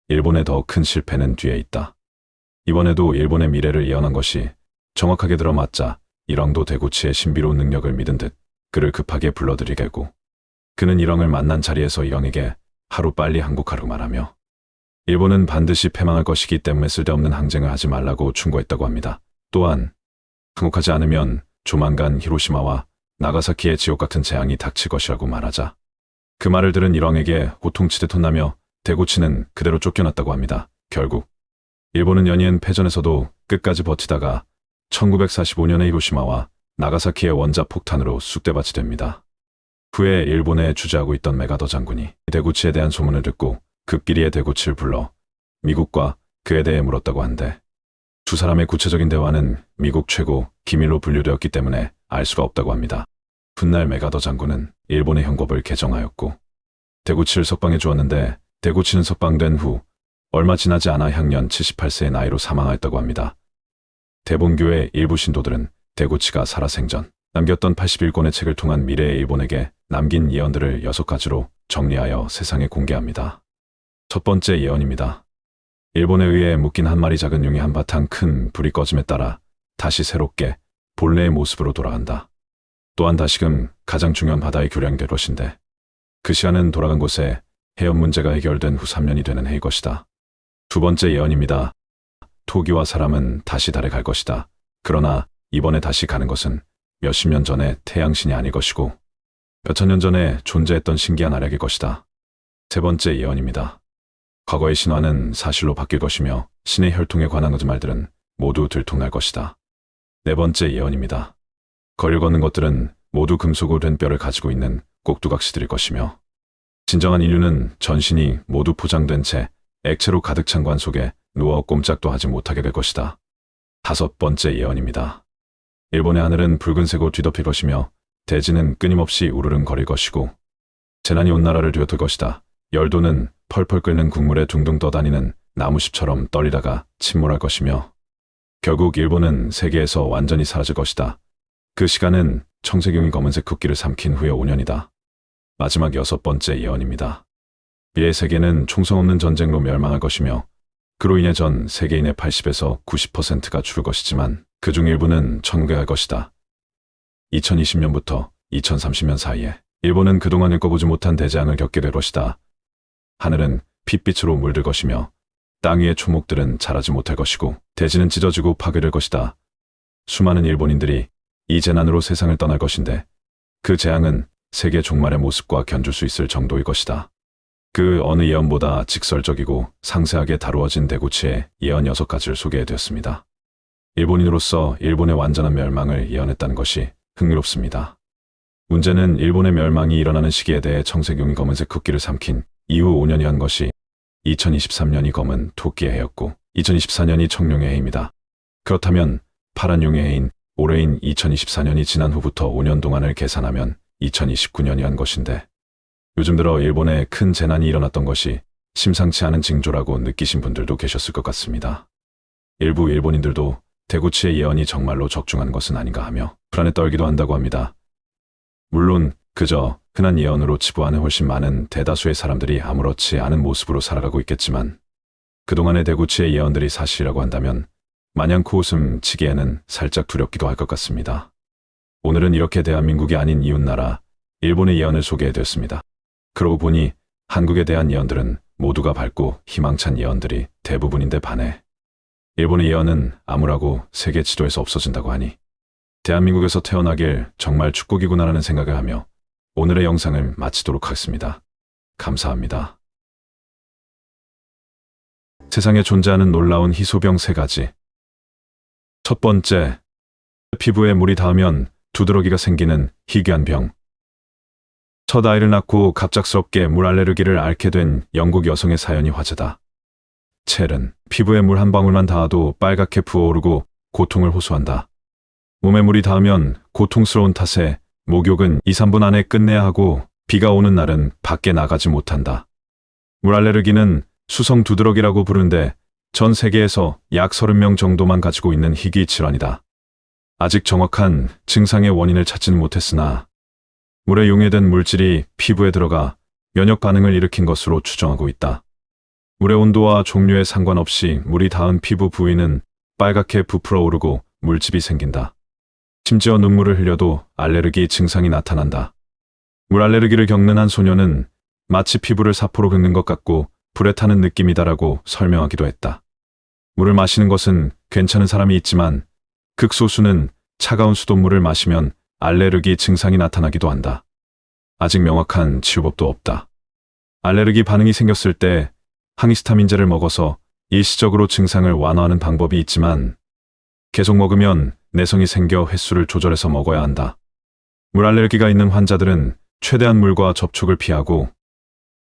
일본의 더 큰 실패는 뒤에 있다. 이번에도 일본의 미래를 예언한 것이 정확하게 들어맞자 일왕도 대구치의 신비로운 능력을 믿은 듯 그를 급하게 불러들이게고 그는 일왕을 만난 자리에서 일왕에게 하루빨리 항복하라고 말하며 일본은 반드시 패망할 것이기 때문에 쓸데없는 항쟁을 하지 말라고 충고했다고 합니다. 또한 항복하지 않으면 조만간 히로시마와 나가사키의 지옥 같은 재앙이 닥칠 것이라고 말하자 그 말을 들은 일왕에게 호통치듯 혼나며 대구치는 그대로 쫓겨났다고 합니다. 결국 일본은 연이은 패전에서도 끝까지 버티다가 1945년에 히로시마와 나가사키의 원자 폭탄으로 쑥대밭이 됩니다. 후에 일본에 주재하고 있던 메가더 장군이 대구치에 대한 소문을 듣고 급기리에 대구치를 불러 미국과 그에 대해 물었다고 한데 두 사람의 구체적인 대화는 미국 최고 기밀로 분류되었기 때문에 알 수가 없다고 합니다. 훗날 메가더 장군은 일본의 형법을 개정하였고 대구치를 석방해 주었는데 대구치는 석방된 후 얼마 지나지 않아 향년 78세의 나이로 사망하였다고 합니다. 대본교의 일부 신도들은 대구치가 살아생전 남겼던 81권의 책을 통한 미래의 일본에게 남긴 예언들을 6가지로 정리하여 세상에 공개합니다. 첫 번째 예언입니다. 일본에 의해 묶인 한 마리 작은 용이 한바탕 큰 불이 꺼짐에 따라 다시 새롭게 본래의 모습으로 돌아간다. 또한 다시금 가장 중요한 바다의 교량이 될 것인데 그 시간은 돌아간 곳에 해협 문제가 해결된 후 3년이 되는 해일 것이다. 두 번째 예언입니다. 토기와 사람은 다시 달에 갈 것이다. 그러나 이번에 다시 가는 것은 몇십 년 전의 태양신이 아닐 것이고 몇천 년 전에 존재했던 신기한 알약일 것이다. 세 번째 예언입니다. 과거의 신화는 사실로 바뀔 것이며 신의 혈통에 관한 거짓말들은 모두 들통날 것이다. 네 번째 예언입니다. 거리를 걷는 것들은 모두 금속으로 된 뼈를 가지고 있는 꼭두각시들일 것이며 진정한 인류는 전신이 모두 포장된 채 액체로 가득 찬 관 속에 누워 꼼짝도 하지 못하게 될 것이다. 다섯 번째 예언입니다. 일본의 하늘은 붉은색으로 뒤덮일 것이며 대지는 끊임없이 우르릉거릴 것이고 재난이 온 나라를 뒤덮을 것이다. 열도는 펄펄 끓는 국물에 둥둥 떠다니는 나무잎처럼 떨리다가 침몰할 것이며 결국 일본은 세계에서 완전히 사라질 것이다. 그 시간은 청세경이 검은색 국기를 삼킨 후에 5년이다. 마지막 여섯 번째 예언입니다. 미래 세계는 총성 없는 전쟁으로 멸망할 것이며 그로 인해 전 세계인의 80에서 90%가 죽을 것이지만 그중 일부는 천국에 갈 것이다. 2020년부터 2030년 사이에 일본은 그동안 겪어보지 못한 대재앙을 겪게 될 것이다. 하늘은 핏빛으로 물들 것이며 땅 위의 초목들은 자라지 못할 것이고 대지는 찢어지고 파괴될 것이다. 수많은 일본인들이 이 재난으로 세상을 떠날 것인데 그 재앙은 세계 종말의 모습과 견줄 수 있을 정도일 것이다. 그 어느 예언보다 직설적이고 상세하게 다루어진 대구치의 예언 6가지를 소개해드렸습니다. 일본인으로서 일본의 완전한 멸망을 예언했다는 것이 흥미롭습니다. 문제는 일본의 멸망이 일어나는 시기에 대해 청세경이 검은색 국기를 삼킨 이후 5년이 한 것이 2023년이 검은 토끼의 해였고 2024년이 청룡의 해입니다. 그렇다면 파란 용의 해인 올해인 2024년이 지난 후부터 5년 동안을 계산하면 2029년이 한 것인데 요즘 들어 일본에 큰 재난이 일어났던 것이 심상치 않은 징조라고 느끼신 분들도 계셨을 것 같습니다. 일부 일본인들도 대구치의 예언이 정말로 적중한 것은 아닌가 하며 불안에 떨기도 한다고 합니다. 물론 그저 흔한 예언으로 치부하는 훨씬 많은 대다수의 사람들이 아무렇지 않은 모습으로 살아가고 있겠지만 그동안의 대구치의 예언들이 사실이라고 한다면 마냥 코웃음 치기에는 살짝 두렵기도 할 것 같습니다. 오늘은 이렇게 대한민국이 아닌 이웃나라 일본의 예언을 소개해드렸습니다. 그러고 보니 한국에 대한 예언들은 모두가 밝고 희망찬 예언들이 대부분인데 반해 일본의 예언은 암울하고 세계 지도에서 없어진다고 하니 대한민국에서 태어나길 정말 축복이구나라는 생각을 하며 오늘의 영상을 마치도록 하겠습니다. 감사합니다. 세상에 존재하는 놀라운 희소병 3가지. 첫 번째, 피부에 물이 닿으면 두드러기가 생기는 희귀한 병. 첫 아이를 낳고 갑작스럽게 물 알레르기를 앓게 된 영국 여성의 사연이 화제다. 첼은 피부에 물 한 방울만 닿아도 빨갛게 부어오르고 고통을 호소한다. 몸에 물이 닿으면 고통스러운 탓에 목욕은 2, 3분 안에 끝내야 하고 비가 오는 날은 밖에 나가지 못한다. 물 알레르기는 수성 두드러기라고 부르는데 전 세계에서 약 30명 정도만 가지고 있는 희귀 질환이다. 아직 정확한 증상의 원인을 찾지는 못했으나 물에 용해된 물질이 피부에 들어가 면역 반응을 일으킨 것으로 추정하고 있다. 물의 온도와 종류에 상관없이 물이 닿은 피부 부위는 빨갛게 부풀어 오르고 물집이 생긴다. 심지어 눈물을 흘려도 알레르기 증상이 나타난다. 물 알레르기를 겪는 한 소녀는 마치 피부를 사포로 긁는 것 같고 불에 타는 느낌이다라고 설명하기도 했다. 물을 마시는 것은 괜찮은 사람이 있지만 극소수는 차가운 수돗물을 마시면 알레르기 증상이 나타나기도 한다. 아직 명확한 치료법도 없다. 알레르기 반응이 생겼을 때 항히스타민제를 먹어서 일시적으로 증상을 완화하는 방법이 있지만 계속 먹으면 내성이 생겨 횟수를 조절해서 먹어야 한다. 물 알레르기가 있는 환자들은 최대한 물과 접촉을 피하고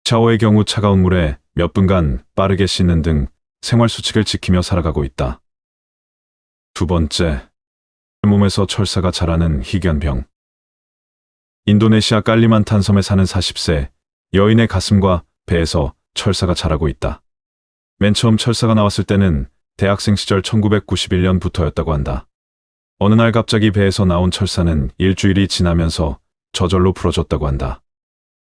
샤워의 경우 차가운 물에 몇 분간 빠르게 씻는 등 생활 수칙을 지키며 살아가고 있다. 두 번째, 몸에서 철사가 자라는 희귀한 병. 인도네시아 깔리만탄 섬에 사는 40세 여인의 가슴과 배에서 철사가 자라고 있다. 맨 처음 철사가 나왔을 때는 대학생 시절 1991년부터였다고 한다. 어느 날 갑자기 배에서 나온 철사는 일주일이 지나면서 저절로 풀어졌다고 한다.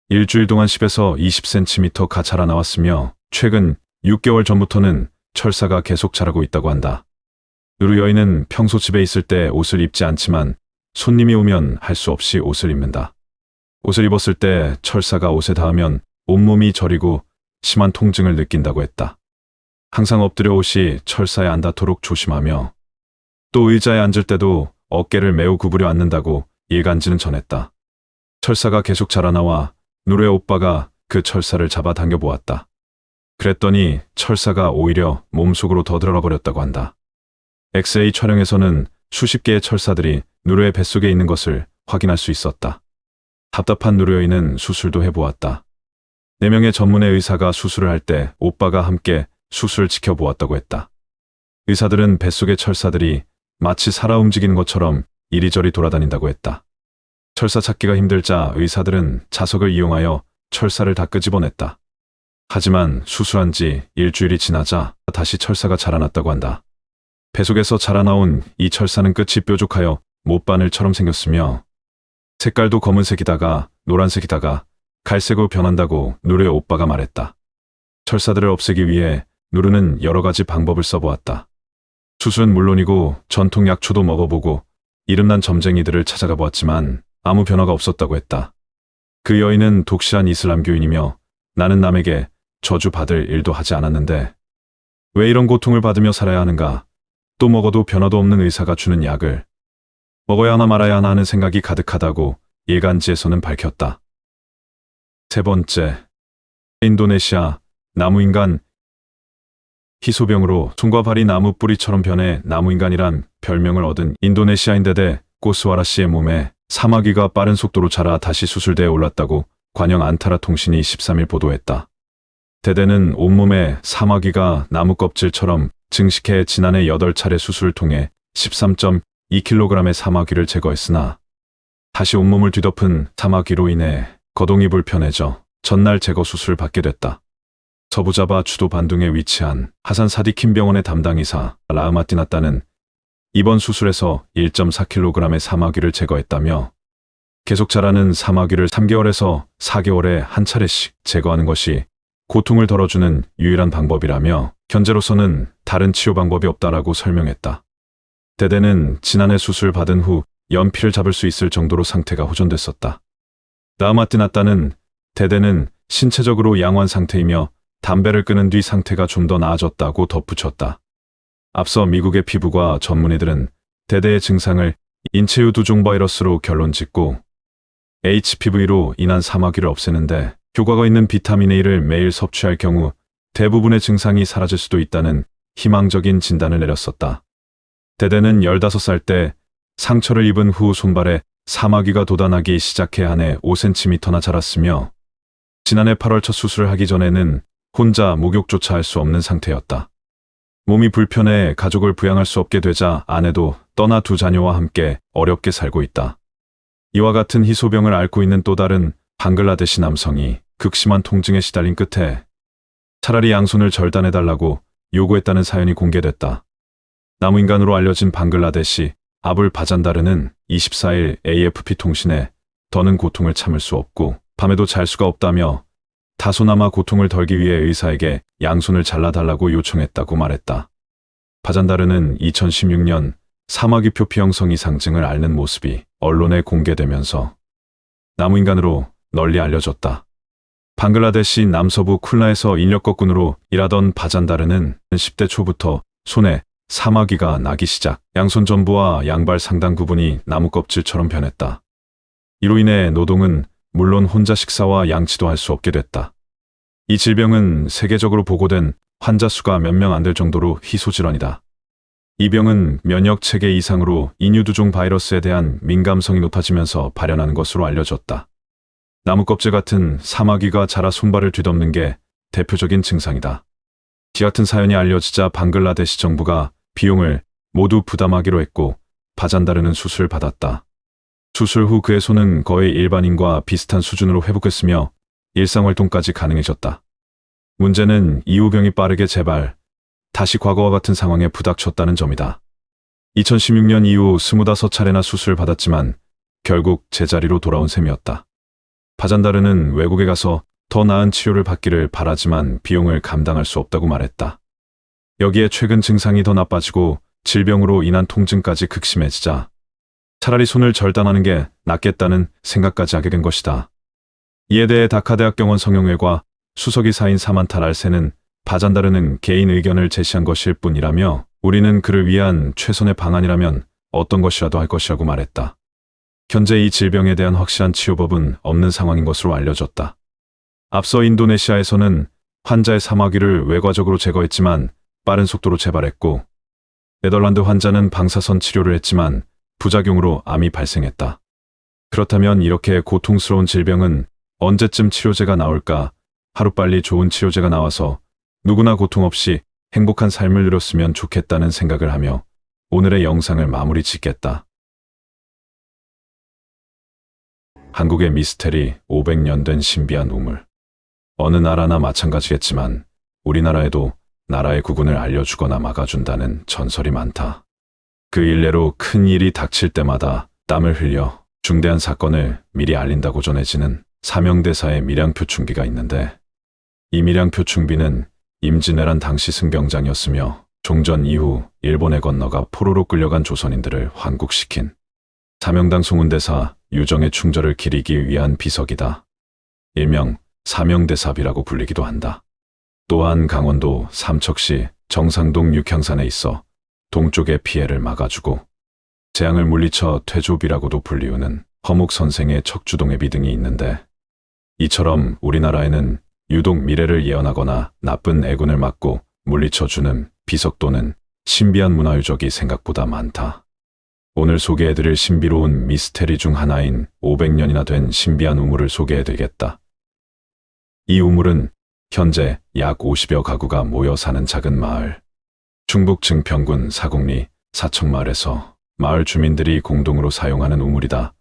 일주일 동안 10에서 20cm가 자라 나왔으며 최근 6개월 전부터는 철사가 계속 자라고 있다고 한다. 누르 여인은 평소 집에 있을 때 옷을 입지 않지만 손님이 오면 할 수 없이 옷을 입는다. 옷을 입었을 때 철사가 옷에 닿으면 온몸이 저리고 심한 통증을 느낀다고 했다. 항상 엎드려 옷이 철사에 안 닿도록 조심하며 또 의자에 앉을 때도 어깨를 매우 구부려 앉는다고 일간지는 전했다. 철사가 계속 자라나와 누르의 오빠가 그 철사를 잡아 당겨보았다. 그랬더니 철사가 오히려 몸속으로 더 들어가 버렸다고 한다. 엑스레이 촬영에서는 수십 개의 철사들이 누르의 뱃속에 있는 것을 확인할 수 있었다. 답답한 누르 여인은 수술도 해보았다. 4명의 전문의 의사가 수술을 할 때 오빠가 함께 수술을 지켜보았다고 했다. 의사들은 뱃속의 철사들이 마치 살아 움직이는 것처럼 이리저리 돌아다닌다고 했다. 철사 찾기가 힘들자 의사들은 자석을 이용하여 철사를 다 끄집어냈다. 하지만 수술한 지 일주일이 지나자 다시 철사가 자라났다고 한다. 뱃속에서 자라나온 이 철사는 끝이 뾰족하여 못바늘처럼 생겼으며 색깔도 검은색이다가 노란색이다가 갈색으로 변한다고 누르의 오빠가 말했다. 철사들을 없애기 위해 누르는 여러 가지 방법을 써보았다. 수술은 물론이고 전통 약초도 먹어보고 이름난 점쟁이들을 찾아가 보았지만 아무 변화가 없었다고 했다. 그 여인은 독실한 이슬람교인이며 나는 남에게 저주받을 일도 하지 않았는데 왜 이런 고통을 받으며 살아야 하는가? 또 먹어도 변화도 없는 의사가 주는 약을 먹어야 하나 말아야 하나 하는 생각이 가득하다고 일간지에서는 밝혔다. 세 번째, 인도네시아 나무인간. 희소병으로 손과 발이 나무 뿌리처럼 변해 나무인간이란 별명을 얻은 인도네시아인 데데 꼬스와라 씨의 몸에 사마귀가 빠른 속도로 자라 다시 수술대에 올랐다고 관영 안타라 통신이 13일 보도했다. 데데는 온몸에 사마귀가 나무 껍질처럼 증식해 지난해 8차례 수술을 통해 13.2kg의 사마귀를 제거했으나 다시 온몸을 뒤덮은 사마귀로 인해 거동이 불편해져 전날 제거 수술을 받게 됐다. 서부자바 주도 반둥에 위치한 하산 사디킴 병원의 담당의사 라흐마티나따는 이번 수술에서 1.4kg의 사마귀를 제거했다며 계속 자라는 사마귀를 3개월에서 4개월에 한 차례씩 제거하는 것이 고통을 덜어주는 유일한 방법이라며 현재로서는 다른 치료 방법이 없다라고 설명했다. 데데는 지난해 수술 받은 후 연피를 잡을 수 있을 정도로 상태가 호전됐었다. 라흐마티나따는 데데는 신체적으로 양호한 상태이며 담배를 끊은 뒤 상태가 좀 더 나아졌다고 덧붙였다. 앞서 미국의 피부과 전문의들은 데데의 증상을 인체유 두종 바이러스로 결론 짓고 HPV로 인한 사마귀를 없애는데 효과가 있는 비타민 A를 매일 섭취할 경우 대부분의 증상이 사라질 수도 있다는 희망적인 진단을 내렸었다. 대대는 15살 때 상처를 입은 후 손발에 사마귀가 돋아나기 시작해 한 해 5cm나 자랐으며 지난해 8월 첫 수술을 하기 전에는 혼자 목욕조차 할 수 없는 상태였다. 몸이 불편해 가족을 부양할 수 없게 되자 아내도 떠나 두 자녀와 함께 어렵게 살고 있다. 이와 같은 희소병을 앓고 있는 또 다른 방글라데시 남성이 극심한 통증에 시달린 끝에 차라리 양손을 절단해달라고 요구했다는 사연이 공개됐다. 나무인간으로 알려진 방글라데시 아불 바잔다르는 24일 AFP 통신에 더는 고통을 참을 수 없고 밤에도 잘 수가 없다며 다소나마 고통을 덜기 위해 의사에게 양손을 잘라달라고 요청했다고 말했다. 바잔다르는 2016년 사마귀 표피 형성 이상 증을 앓는 모습이 언론에 공개되면서 나무인간으로 널리 알려졌다. 방글라데시 남서부 쿨라에서 인력거꾼으로 일하던 바잔다르는 10대 초부터 손에 사마귀가 나기 시작, 양손 전부와 양발 상당 부분이 나무 껍질처럼 변했다. 이로 인해 노동은 물론 혼자 식사와 양치도 할 수 없게 됐다. 이 질병은 세계적으로 보고된 환자 수가 몇 명 안 될 정도로 희소질환이다. 이 병은 면역 체계 이상으로 인유두종 바이러스에 대한 민감성이 높아지면서 발현하는 것으로 알려졌다. 나무 껍질 같은 사마귀가 자라 손발을 뒤덮는 게 대표적인 증상이다. 이 같은 사연이 알려지자 방글라데시 정부가 비용을 모두 부담하기로 했고 바잔다르는 수술을 받았다. 수술 후 그의 손은 거의 일반인과 비슷한 수준으로 회복했으며 일상활동까지 가능해졌다. 문제는 이후 병이 빠르게 재발, 다시 과거와 같은 상황에 부닥쳤다는 점이다. 2016년 이후 25차례나 수술을 받았지만 결국 제자리로 돌아온 셈이었다. 바잔다르는 외국에 가서 더 나은 치료를 받기를 바라지만 비용을 감당할 수 없다고 말했다. 여기에 최근 증상이 더 나빠지고 질병으로 인한 통증까지 극심해지자 차라리 손을 절단하는 게 낫겠다는 생각까지 하게 된 것이다. 이에 대해 다카대학병원 성형외과 수석의사인 사만타 랄세는 바잔다르는 개인 의견을 제시한 것일 뿐이라며 우리는 그를 위한 최선의 방안이라면 어떤 것이라도 할 것이라고 말했다. 현재 이 질병에 대한 확실한 치료법은 없는 상황인 것으로 알려졌다. 앞서 인도네시아에서는 환자의 사마귀를 외과적으로 제거했지만 빠른 속도로 재발했고 네덜란드 환자는 방사선 치료를 했지만 부작용으로 암이 발생했다. 그렇다면 이렇게 고통스러운 질병은 언제쯤 치료제가 나올까? 하루빨리 좋은 치료제가 나와서 누구나 고통 없이 행복한 삶을 누렸으면 좋겠다는 생각을 하며 오늘의 영상을 마무리 짓겠다. 한국의 미스테리 500년 된 신비한 우물. 어느 나라나 마찬가지겠지만 우리나라에도 나라의 구군을 알려주거나 막아준다는 전설이 많다. 그 일례로 큰 일이 닥칠 때마다 땀을 흘려 중대한 사건을 미리 알린다고 전해지는 사명대사의 밀양표충비가 있는데 이 밀양표충비는 임진왜란 당시 승병장이었으며 종전 이후 일본에 건너가 포로로 끌려간 조선인들을 환국시킨 사명당 송은대사 유정의 충절을 기리기 위한 비석이다. 일명 사명대사비라고 불리기도 한다. 또한 강원도 삼척시 정상동 육향산에 있어 동쪽의 피해를 막아주고 재앙을 물리쳐 퇴조비라고도 불리우는 허묵선생의 척주동해비 등이 있는데 이처럼 우리나라에는 유독 미래를 예언하거나 나쁜 애군을 막고 물리쳐주는 비석 또는 신비한 문화유적이 생각보다 많다. 오늘 소개해드릴 신비로운 미스테리 중 하나인 500년이나 된 신비한 우물을 소개해드리겠다. 이 우물은 현재 약 50여 가구가 모여 사는 작은 마을, 충북 증평군 사곡리 사척마을에서 마을 주민들이 공동으로 사용하는 우물이다.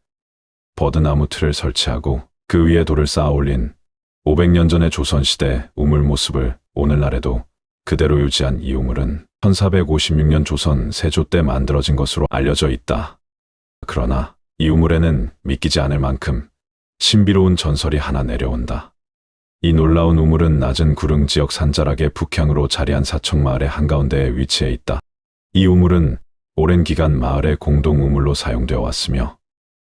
버드나무 틀을 설치하고 그 위에 돌을 쌓아 올린 500년 전의 조선시대 우물 모습을 오늘날에도 그대로 유지한 이 우물은 1456년 조선 세조 때 만들어진 것으로 알려져 있다. 그러나 이 우물에는 믿기지 않을 만큼 신비로운 전설이 하나 내려온다. 이 놀라운 우물은 낮은 구릉 지역 산자락의 북향으로 자리한 사척마을의 한가운데에 위치해 있다. 이 우물은 오랜 기간 마을의 공동 우물로 사용되어 왔으며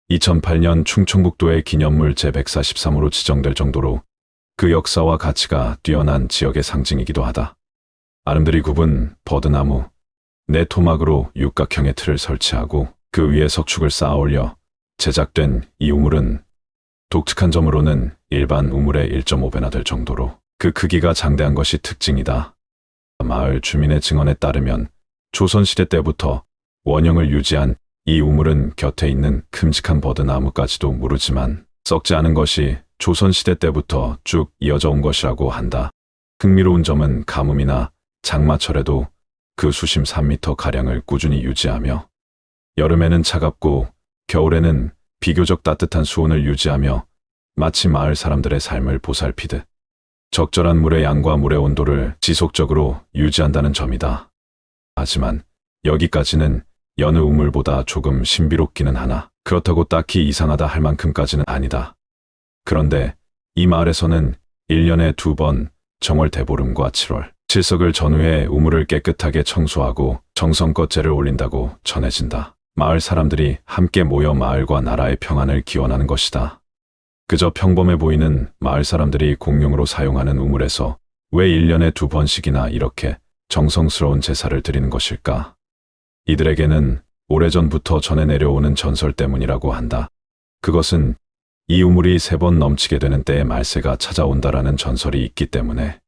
2008년 충청북도의 기념물 제143호로 지정될 정도로 그 역사와 가치가 뛰어난 지역의 상징이기도 하다. 아름드리 굽은 버드나무, 네 토막으로 육각형의 틀을 설치하고 그 위에 석축을 쌓아 올려 제작된 이 우물은 독특한 점으로는 일반 우물의 1.5배나 될 정도로 그 크기가 장대한 것이 특징이다. 마을 주민의 증언에 따르면 조선시대 때부터 원형을 유지한 이 우물은 곁에 있는 큼직한 버드나무까지도 무르지만 썩지 않은 것이 조선시대 때부터 쭉 이어져 온 것이라고 한다. 흥미로운 점은 가뭄이나 장마철에도 그 수심 3m가량을 꾸준히 유지하며 여름에는 차갑고 겨울에는 비교적 따뜻한 수온을 유지하며 마치 마을 사람들의 삶을 보살피듯 적절한 물의 양과 물의 온도를 지속적으로 유지한다는 점이다. 하지만 여기까지는 여느 우물보다 조금 신비롭기는 하나 그렇다고 딱히 이상하다 할 만큼까지는 아니다. 그런데 이 마을에서는 1년에 2번 정월 대보름과 7월 칠석을 전후에 우물을 깨끗하게 청소하고 정성껏 제를 올린다고 전해진다. 마을 사람들이 함께 모여 마을과 나라의 평안을 기원하는 것이다. 그저 평범해 보이는 마을 사람들이 공용으로 사용하는 우물에서 왜 1년에 2번씩이나 이렇게 정성스러운 제사를 드리는 것일까? 이들에게는 오래전부터 전해 내려오는 전설 때문이라고 한다. 그것은 이 우물이 3번 넘치게 되는 때에 말세가 찾아온다라는 전설이 있기 때문에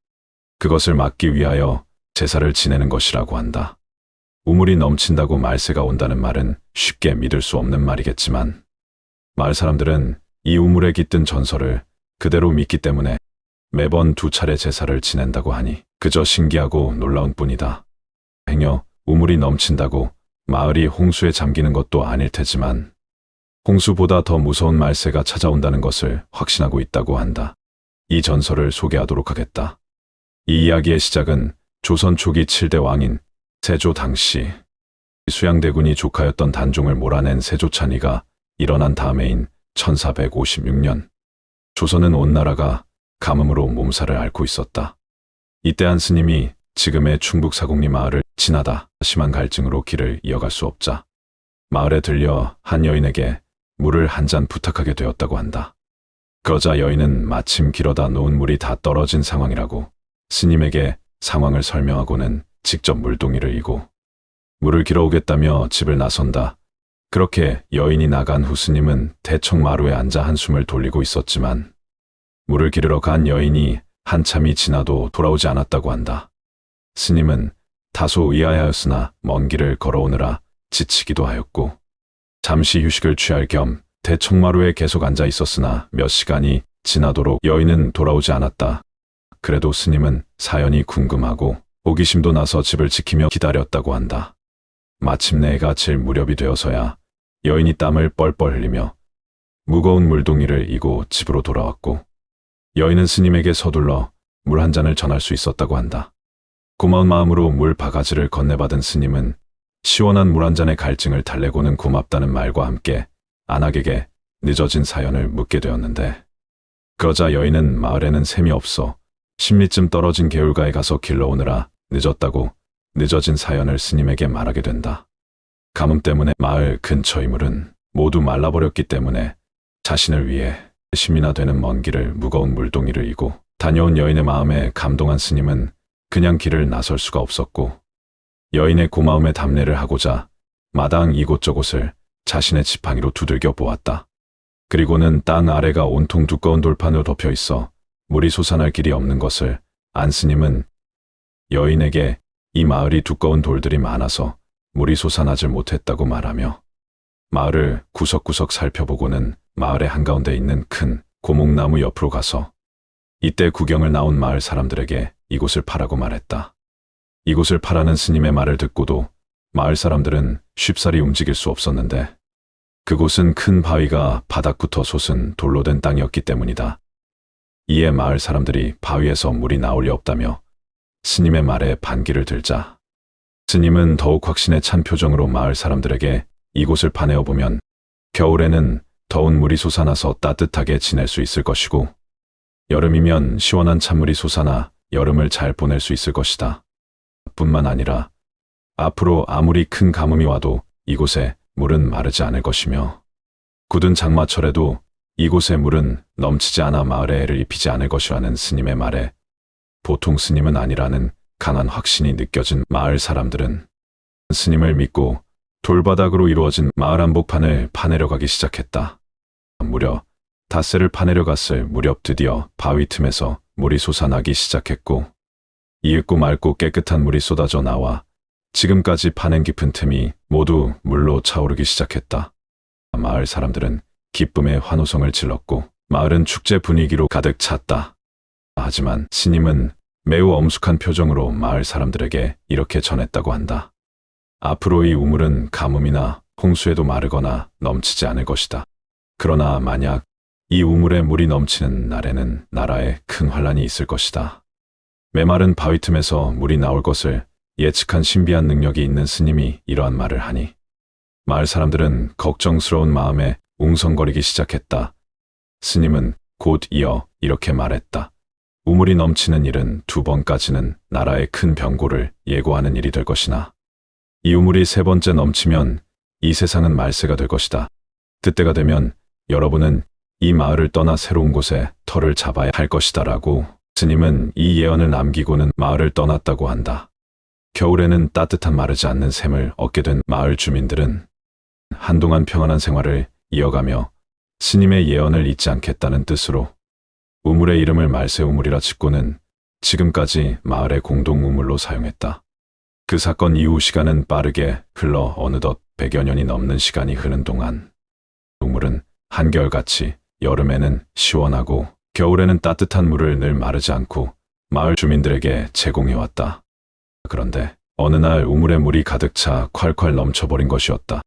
그것을 막기 위하여 제사를 지내는 것이라고 한다. 우물이 넘친다고 말세가 온다는 말은 쉽게 믿을 수 없는 말이겠지만 마을 사람들은 이 우물에 깃든 전설을 그대로 믿기 때문에 매번 2차례 제사를 지낸다고 하니 그저 신기하고 놀라운 뿐이다. 행여 우물이 넘친다고 마을이 홍수에 잠기는 것도 아닐 테지만 홍수보다 더 무서운 말세가 찾아온다는 것을 확신하고 있다고 한다. 이 전설을 소개하도록 하겠다. 이 이야기의 시작은 조선 초기 7대 왕인 세조 당시 수양대군이 조카였던 단종을 몰아낸 세조찬이가 일어난 다음해인 1456년 조선은 온 나라가 가뭄으로 몸살을 앓고 있었다. 이때 한 스님이 지금의 충북 사곡리 마을을 지나다 심한 갈증으로 길을 이어갈 수 없자 마을에 들려 한 여인에게 물을 한 잔 부탁하게 되었다고 한다. 그러자 여인은 마침 길어다 놓은 물이 다 떨어진 상황이라고 스님에게 상황을 설명하고는 직접 물동이를 이고 물을 길어오겠다며 집을 나선다. 그렇게 여인이 나간 후 스님은 대청 마루에 앉아 한숨을 돌리고 있었지만 물을 기르러 간 여인이 한참이 지나도 돌아오지 않았다고 한다. 스님은 다소 의아해하였으나 먼 길을 걸어오느라 지치기도 하였고 잠시 휴식을 취할 겸 대청마루에 계속 앉아 있었으나 몇 시간이 지나도록 여인은 돌아오지 않았다. 그래도 스님은 사연이 궁금하고 호기심도 나서 집을 지키며 기다렸다고 한다. 마침내 해가 질 무렵이 되어서야 여인이 땀을 뻘뻘 흘리며 무거운 물동이를 이고 집으로 돌아왔고 여인은 스님에게 서둘러 물 한 잔을 전할 수 있었다고 한다. 고마운 마음으로 물 바가지를 건네받은 스님은 시원한 물 한 잔의 갈증을 달래고는 고맙다는 말과 함께 안악에게 늦어진 사연을 묻게 되었는데 그러자 여인은 마을에는 샘이 없어 10리쯤 떨어진 개울가에 가서 길러오느라 늦었다고 늦어진 사연을 스님에게 말하게 된다. 가뭄 때문에 마을 근처의 물은 모두 말라버렸기 때문에 자신을 위해 심이나 되는 먼 길을 무거운 물동이를 이고 다녀온 여인의 마음에 감동한 스님은 그냥 길을 나설 수가 없었고 여인의 고마움에 답례를 하고자 마당 이곳저곳을 자신의 지팡이로 두들겨 보았다. 그리고는 땅 아래가 온통 두꺼운 돌판으로 덮여 있어 물이 솟아날 길이 없는 것을 안 스님은 여인에게 이 마을이 두꺼운 돌들이 많아서 물이 솟아나질 못했다고 말하며 마을을 구석구석 살펴보고는 마을의 한가운데 있는 큰 고목나무 옆으로 가서 이때 구경을 나온 마을 사람들에게 이곳을 파라고 말했다. 이곳을 파라는 스님의 말을 듣고도 마을 사람들은 쉽사리 움직일 수 없었는데 그곳은 큰 바위가 바닥부터 솟은 돌로 된 땅이었기 때문이다. 이에 마을 사람들이 바위에서 물이 나올 리 없다며 스님의 말에 반기를 들자 스님은 더욱 확신에 찬 표정으로 마을 사람들에게 이곳을 파내어 보면 겨울에는 더운 물이 솟아나서 따뜻하게 지낼 수 있을 것이고 여름이면 시원한 찬물이 솟아나 여름을 잘 보낼 수 있을 것이다. 뿐만 아니라 앞으로 아무리 큰 가뭄이 와도 이곳에 물은 마르지 않을 것이며 굳은 장마철에도 이곳의 물은 넘치지 않아 마을에 해를 입히지 않을 것이라는 스님의 말에 보통 스님은 아니라는 강한 확신이 느껴진 마을 사람들은 스님을 믿고 돌바닥으로 이루어진 마을 한복판을 파내려 가기 시작했다. 무려 닷새를 파내려 갔을 무렵 드디어 바위 틈에서 물이 솟아나기 시작했고 이윽고 맑고 깨끗한 물이 쏟아져 나와 지금까지 파낸 깊은 틈이 모두 물로 차오르기 시작했다. 마을 사람들은 기쁨의 환호성을 질렀고 마을은 축제 분위기로 가득 찼다. 하지만 스님은 매우 엄숙한 표정으로 마을 사람들에게 이렇게 전했다고 한다. 앞으로 이 우물은 가뭄이나 홍수에도 마르거나 넘치지 않을 것이다. 그러나 만약 이 우물에 물이 넘치는 날에는 나라에 큰 환란이 있을 것이다. 메마른 바위 틈에서 물이 나올 것을 예측한 신비한 능력이 있는 스님이 이러한 말을 하니 마을 사람들은 걱정스러운 마음에 웅성거리기 시작했다. 스님은 곧 이어 이렇게 말했다. 우물이 넘치는 일은 2번까지는 나라의 큰 병고를 예고하는 일이 될 것이나 이 우물이 3번째 넘치면 이 세상은 말세가 될 것이다. 그때가 되면 여러분은 이 마을을 떠나 새로운 곳에 터를 잡아야 할 것이다 라고 스님은 이 예언을 남기고는 마을을 떠났다고 한다. 겨울에는 따뜻한 마르지 않는 샘을 얻게 된 마을 주민들은 한동안 평안한 생활을 이어가며 스님의 예언을 잊지 않겠다는 뜻으로 우물의 이름을 말세우물이라 짓고는 지금까지 마을의 공동 우물로 사용했다. 그 사건 이후 시간은 빠르게 흘러 어느덧 100여 년이 넘는 시간이 흐른 동안 우물은 한결같이 여름에는 시원하고 겨울에는 따뜻한 물을 늘 마르지 않고 마을 주민들에게 제공해왔다. 그런데 어느 날 우물에 물이 가득 차 콸콸 넘쳐버린 것이었다.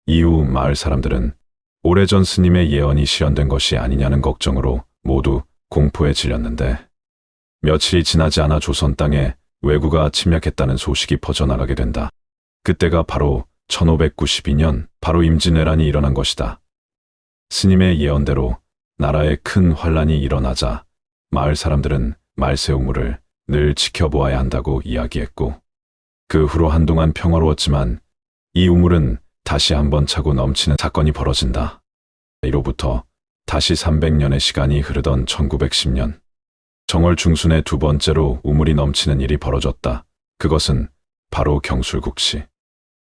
이후 마을 사람들은 오래전 스님의 예언이 실현된 것이 아니냐는 걱정으로 모두 공포에 질렸는데 며칠이 지나지 않아 조선 땅에 왜구가 침략했다는 소식이 퍼져나가게 된다. 그때가 바로 1592년 바로 임진왜란이 일어난 것이다. 스님의 예언대로 나라에 큰 환란이 일어나자 마을 사람들은 말세우물을 늘 지켜보아야 한다고 이야기했고 그 후로 한동안 평화로웠지만 이 우물은 다시 한번 차고 넘치는 사건이 벌어진다. 이로부터 다시 300년의 시간이 흐르던 1910년 정월 중순에 2번째로 우물이 넘치는 일이 벌어졌다. 그것은 바로 경술국시.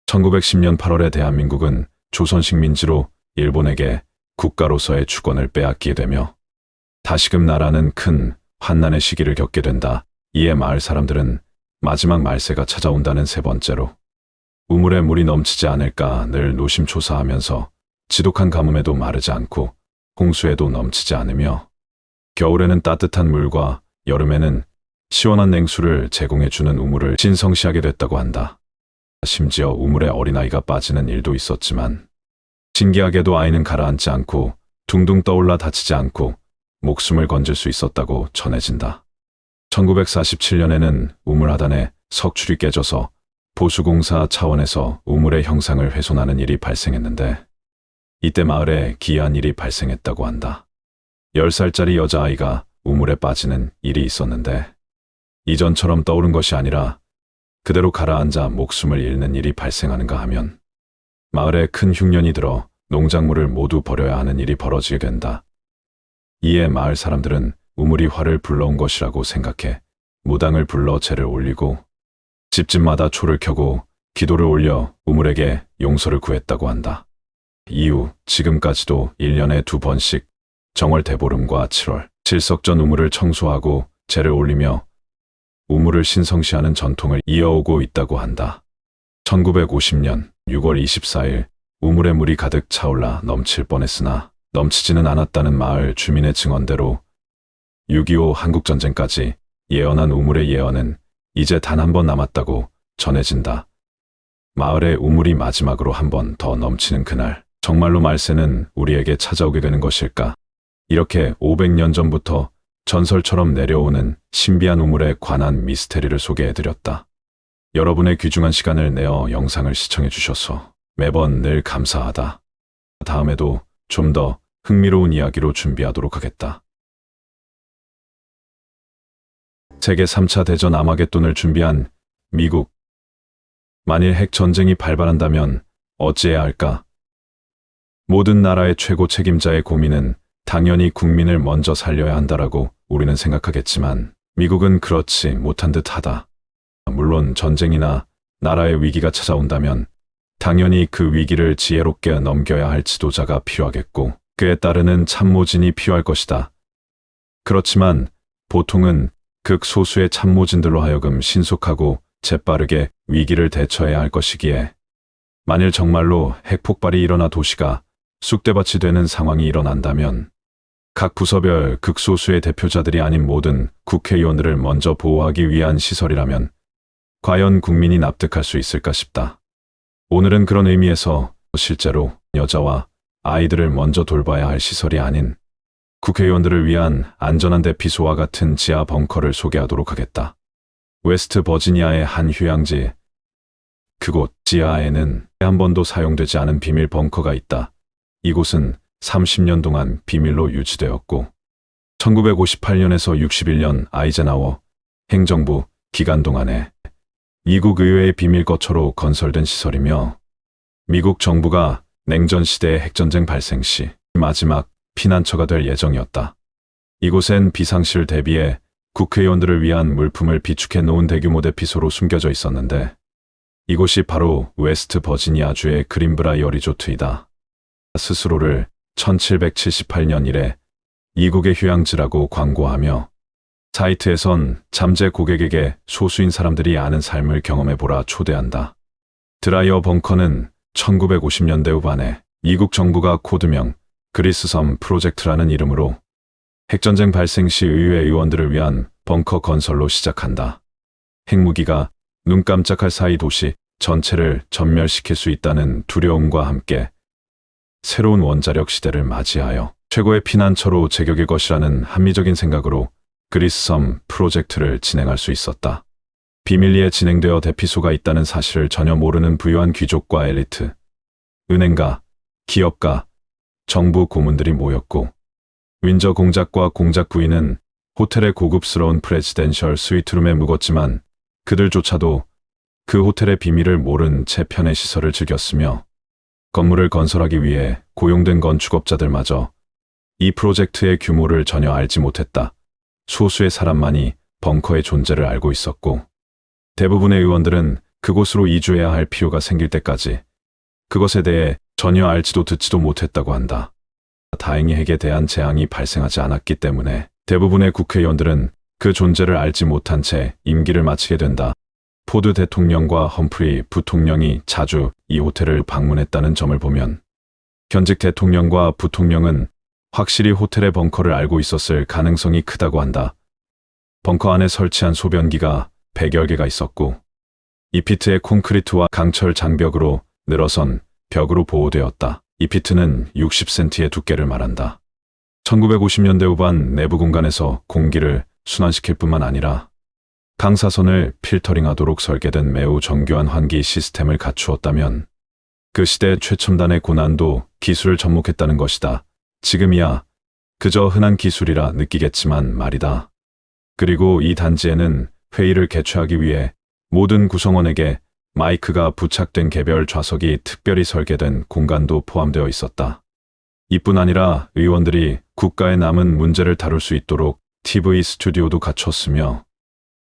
1910년 8월에 대한민국은 조선 식민지로 일본에게 국가로서의 주권을 빼앗기게 되며 다시금 나라는 큰 환난의 시기를 겪게 된다. 이에 마을 사람들은 마지막 말세가 찾아온다는 3번째로 우물에 물이 넘치지 않을까 늘 노심초사하면서 지독한 가뭄에도 마르지 않고 홍수에도 넘치지 않으며 겨울에는 따뜻한 물과 여름에는 시원한 냉수를 제공해주는 우물을 신성시하게 됐다고 한다. 심지어 우물에 어린아이가 빠지는 일도 있었지만 신기하게도 아이는 가라앉지 않고 둥둥 떠올라 다치지 않고 목숨을 건질 수 있었다고 전해진다. 1947년에는 우물 하단에 석출이 깨져서 보수공사 차원에서 우물의 형상을 훼손하는 일이 발생했는데 이때 마을에 기이한 일이 발생했다고 한다. 10살짜리 여자아이가 우물에 빠지는 일이 있었는데 이전처럼 떠오른 것이 아니라 그대로 가라앉아 목숨을 잃는 일이 발생하는가 하면 마을에 큰 흉년이 들어 농작물을 모두 버려야 하는 일이 벌어지게 된다. 이에 마을 사람들은 우물이 화를 불러온 것이라고 생각해 무당을 불러 제를 올리고 집집마다 초를 켜고 기도를 올려 우물에게 용서를 구했다고 한다. 이후 지금까지도 1년에 2번씩 정월 대보름과 7월 칠석전 우물을 청소하고 제를 올리며 우물을 신성시하는 전통을 이어오고 있다고 한다. 1950년 6월 24일 우물에 물이 가득 차올라 넘칠 뻔했으나 넘치지는 않았다는 마을 주민의 증언대로 6.25 한국전쟁까지 예언한 우물의 예언은 이제 단 한 번 남았다고 전해진다. 마을의 우물이 마지막으로 한 번 더 넘치는 그날, 정말로 말세는 우리에게 찾아오게 되는 것일까? 이렇게 500년 전부터 전설처럼 내려오는 신비한 우물에 관한 미스테리를 소개해드렸다. 여러분의 귀중한 시간을 내어 영상을 시청해 주셔서 매번 늘 감사하다. 다음에도 좀 더 흥미로운 이야기로 준비하도록 하겠다. 세계 3차 대전 아마겟돈을 준비한 미국. 만일 핵전쟁이 발발한다면 어찌해야 할까? 모든 나라의 최고 책임자의 고민은 당연히 국민을 먼저 살려야 한다라고 우리는 생각하겠지만 미국은 그렇지 못한 듯하다. 물론 전쟁이나 나라의 위기가 찾아온다면 당연히 그 위기를 지혜롭게 넘겨야 할 지도자가 필요하겠고 그에 따르는 참모진이 필요할 것이다. 그렇지만 보통은 극소수의 참모진들로 하여금 신속하고 재빠르게 위기를 대처해야 할 것이기에 만일 정말로 핵폭발이 일어나 도시가 쑥대밭이 되는 상황이 일어난다면 각 부서별 극소수의 대표자들이 아닌 모든 국회의원들을 먼저 보호하기 위한 시설이라면 과연 국민이 납득할 수 있을까 싶다. 오늘은 그런 의미에서 실제로 여자와 아이들을 먼저 돌봐야 할 시설이 아닌 국회의원들을 위한 안전한 대피소와 같은 지하 벙커를 소개하도록 하겠다. 웨스트 버지니아의 한 휴양지, 그곳 지하에는 한 번도 사용되지 않은 비밀 벙커가 있다. 이곳은 30년 동안 비밀로 유지되었고 1958년에서 61년 아이젠하워 행정부 기간 동안에 미국 의회의 비밀 거처로 건설된 시설이며 미국 정부가 냉전 시대의 핵전쟁 발생 시 마지막 피난처가 될 예정이었다. 이곳엔 비상시를 대비해 국회의원들을 위한 물품을 비축해 놓은 대규모 대피소로 숨겨져 있었는데 이곳이 바로 웨스트 버지니아주의 그린브라이어 리조트이다. 스스로를 1778년 이래 이국의 휴양지라고 광고하며 사이트에선 잠재 고객에게 소수인 사람들이 아는 삶을 경험해보라 초대한다. 드라이어 벙커는 1950년대 후반에 미국 정부가 코드명 그리스섬 프로젝트라는 이름으로 핵전쟁 발생 시 의회 의원들을 위한 벙커 건설로 시작한다. 핵무기가 눈 깜짝할 사이 도시 전체를 전멸시킬 수 있다는 두려움과 함께 새로운 원자력 시대를 맞이하여 최고의 피난처로 제격일 것이라는 합리적인 생각으로 그리스섬 프로젝트를 진행할 수 있었다. 비밀리에 진행되어 대피소가 있다는 사실을 전혀 모르는 부유한 귀족과 엘리트, 은행가, 기업가, 정부 고문들이 모였고 윈저 공작과 공작 부인은 호텔의 고급스러운 프레지덴셜 스위트룸에 묵었지만 그들조차도 그 호텔의 비밀을 모른 채 편의 시설을 즐겼으며 건물을 건설하기 위해 고용된 건축업자들마저 이 프로젝트의 규모를 전혀 알지 못했다. 소수의 사람만이 벙커의 존재를 알고 있었고 대부분의 의원들은 그곳으로 이주해야 할 필요가 생길 때까지 그것에 대해 전혀 알지도 듣지도 못했다고 한다. 다행히 핵에 대한 재앙이 발생하지 않았기 때문에 대부분의 국회의원들은 그 존재를 알지 못한 채 임기를 마치게 된다. 포드 대통령과 험프리 부통령이 자주 이 호텔을 방문했다는 점을 보면 현직 대통령과 부통령은 확실히 호텔의 벙커를 알고 있었을 가능성이 크다고 한다. 벙커 안에 설치한 소변기가 100여 개가 있었고 이 피트의 콘크리트와 강철 장벽으로 늘어선 벽으로 보호되었다. 이 피트는 60cm의 두께를 말한다. 1950년대 후반 내부 공간에서 공기를 순환시킬 뿐만 아니라 강사선을 필터링하도록 설계된 매우 정교한 환기 시스템을 갖추었다면 그 시대 최첨단의 고난도 기술을 접목했다는 것이다. 지금이야 그저 흔한 기술이라 느끼겠지만 말이다. 그리고 이 단지에는 회의를 개최하기 위해 모든 구성원에게 마이크가 부착된 개별 좌석이 특별히 설계된 공간도 포함되어 있었다. 이뿐 아니라 의원들이 국가의 남은 문제를 다룰 수 있도록 TV 스튜디오도 갖췄으며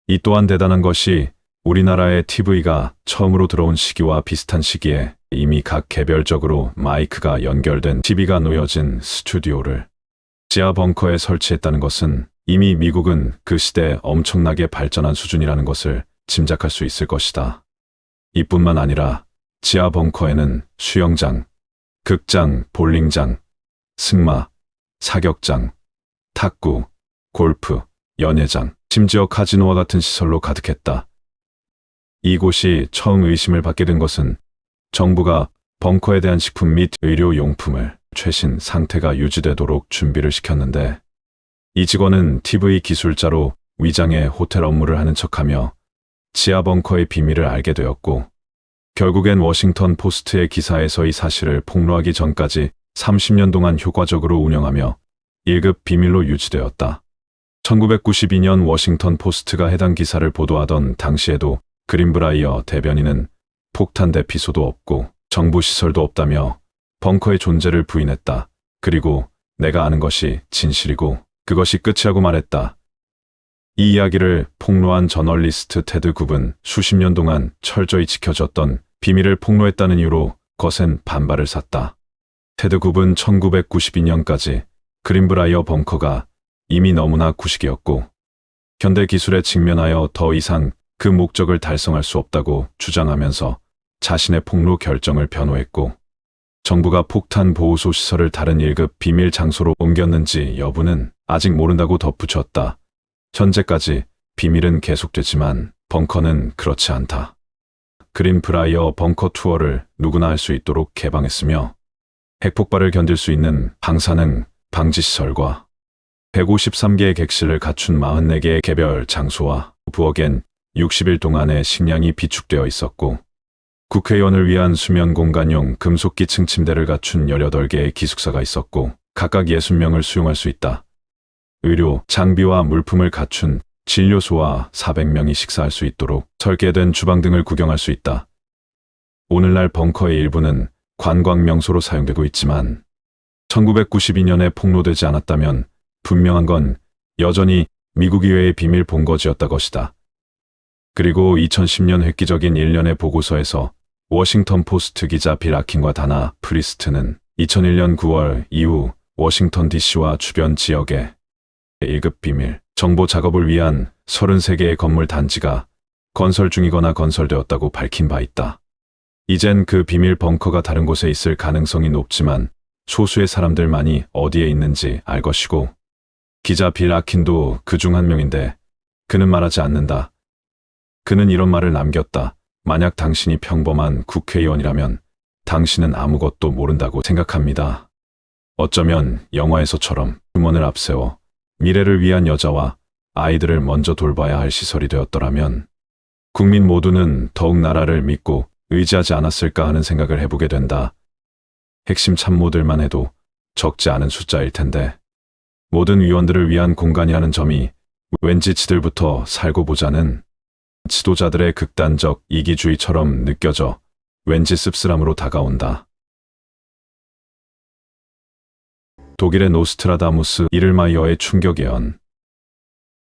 이 또한 대단한 것이 우리나라의 TV가 처음으로 들어온 시기와 비슷한 시기에 이미 각 개별적으로 마이크가 연결된 TV가 놓여진 스튜디오를 지하 벙커에 설치했다는 것은 이미 미국은 그 시대에 엄청나게 발전한 수준이라는 것을 짐작할 수 있을 것이다. 이뿐만 아니라 지하 벙커에는 수영장, 극장, 볼링장, 승마, 사격장, 탁구, 골프, 연회장, 심지어 카지노와 같은 시설로 가득했다. 이곳이 처음 의심을 받게 된 것은 정부가 벙커에 대한 식품 및 의료용품을 최신 상태가 유지되도록 준비를 시켰는데 이 직원은 TV 기술자로 위장해 호텔 업무를 하는 척하며 지하 벙커의 비밀을 알게 되었고 결국엔 워싱턴 포스트의 기사에서 이 사실을 폭로하기 전까지 30년 동안 효과적으로 운영하며 1급 비밀로 유지되었다. 1992년 워싱턴 포스트가 해당 기사를 보도하던 당시에도 그린브라이어 대변인은 폭탄 대피소도 없고 정부 시설도 없다며 벙커의 존재를 부인했다. 그리고 내가 아는 것이 진실이고 그것이 끝이라고 말했다. 이 이야기를 폭로한 저널리스트 테드 굽은 수십 년 동안 철저히 지켜졌던 비밀을 폭로했다는 이유로 거센 반발을 샀다. 테드 굽은 1992년까지 그린브라이어 벙커가 이미 너무나 구식이었고 현대 기술에 직면하여 더 이상 그 목적을 달성할 수 없다고 주장하면서 자신의 폭로 결정을 변호했고, 정부가 폭탄 보호소 시설을 다른 1급 비밀 장소로 옮겼는지 여부는 아직 모른다고 덧붙였다. 현재까지 비밀은 계속되지만 벙커는 그렇지 않다. 그린프라이어 벙커 투어를 누구나 할 수 있도록 개방했으며, 핵폭발을 견딜 수 있는 방사능 방지시설과 153개의 객실을 갖춘 44개의 개별 장소와 부엌엔 60일 동안의 식량이 비축되어 있었고, 국회의원을 위한 수면 공간용 금속기층 침대를 갖춘 18개의 기숙사가 있었고, 각각 60명을 수용할 수 있다. 의료, 장비와 물품을 갖춘 진료소와 400명이 식사할 수 있도록 설계된 주방 등을 구경할 수 있다. 오늘날 벙커의 일부는 관광 명소로 사용되고 있지만 1992년에 폭로되지 않았다면 분명한 건 여전히 미국 의회의 비밀 본거지였다 것이다. 그리고 2010년 획기적인 일련의 보고서에서 워싱턴 포스트 기자 빌 아킨과 다나 프리스트는 2001년 9월 이후 워싱턴 DC와 주변 지역에 1급 비밀 정보 작업을 위한 33개의 건물 단지가 건설 중이거나 건설되었다고 밝힌 바 있다. 이젠 그 비밀 벙커가 다른 곳에 있을 가능성이 높지만 소수의 사람들만이 어디에 있는지 알 것이고, 기자 빌 아킨도 그 중 한 명인데 그는 말하지 않는다. 그는 이런 말을 남겼다. 만약 당신이 평범한 국회의원이라면 당신은 아무것도 모른다고 생각합니다. 어쩌면 영화에서처럼 휴먼을 앞세워 미래를 위한 여자와 아이들을 먼저 돌봐야 할 시설이 되었더라면 국민 모두는 더욱 나라를 믿고 의지하지 않았을까 하는 생각을 해보게 된다. 핵심 참모들만 해도 적지 않은 숫자일 텐데 모든 위원들을 위한 공간이라는 점이 왠지 지들부터 살고 보자는 지도자들의 극단적 이기주의처럼 느껴져 왠지 씁쓸함으로 다가온다. 독일의 노스트라다무스 이를마이어의 충격 예언.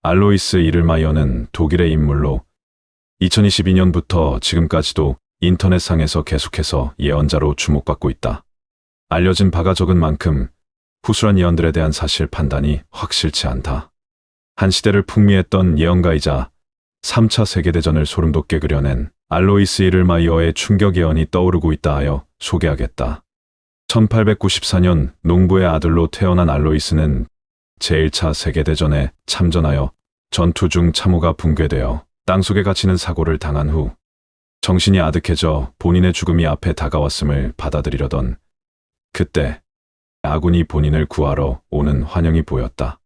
알로이스 이를마이어는 독일의 인물로 2022년부터 지금까지도 인터넷상에서 계속해서 예언자로 주목받고 있다. 알려진 바가 적은 만큼 후술한 예언들에 대한 사실 판단이 확실치 않다. 한 시대를 풍미했던 예언가이자 3차 세계대전을 소름돋게 그려낸 알로이스 이를마이어의 충격 예언이 떠오르고 있다 하여 소개하겠다. 1894년 농부의 아들로 태어난 알로이스는 제1차 세계대전에 참전하여 전투 중 참호가 붕괴되어 땅속에 갇히는 사고를 당한 후 정신이 아득해져 본인의 죽음이 앞에 다가왔음을 받아들이려던 그때 아군이 본인을 구하러 오는 환영이 보였다.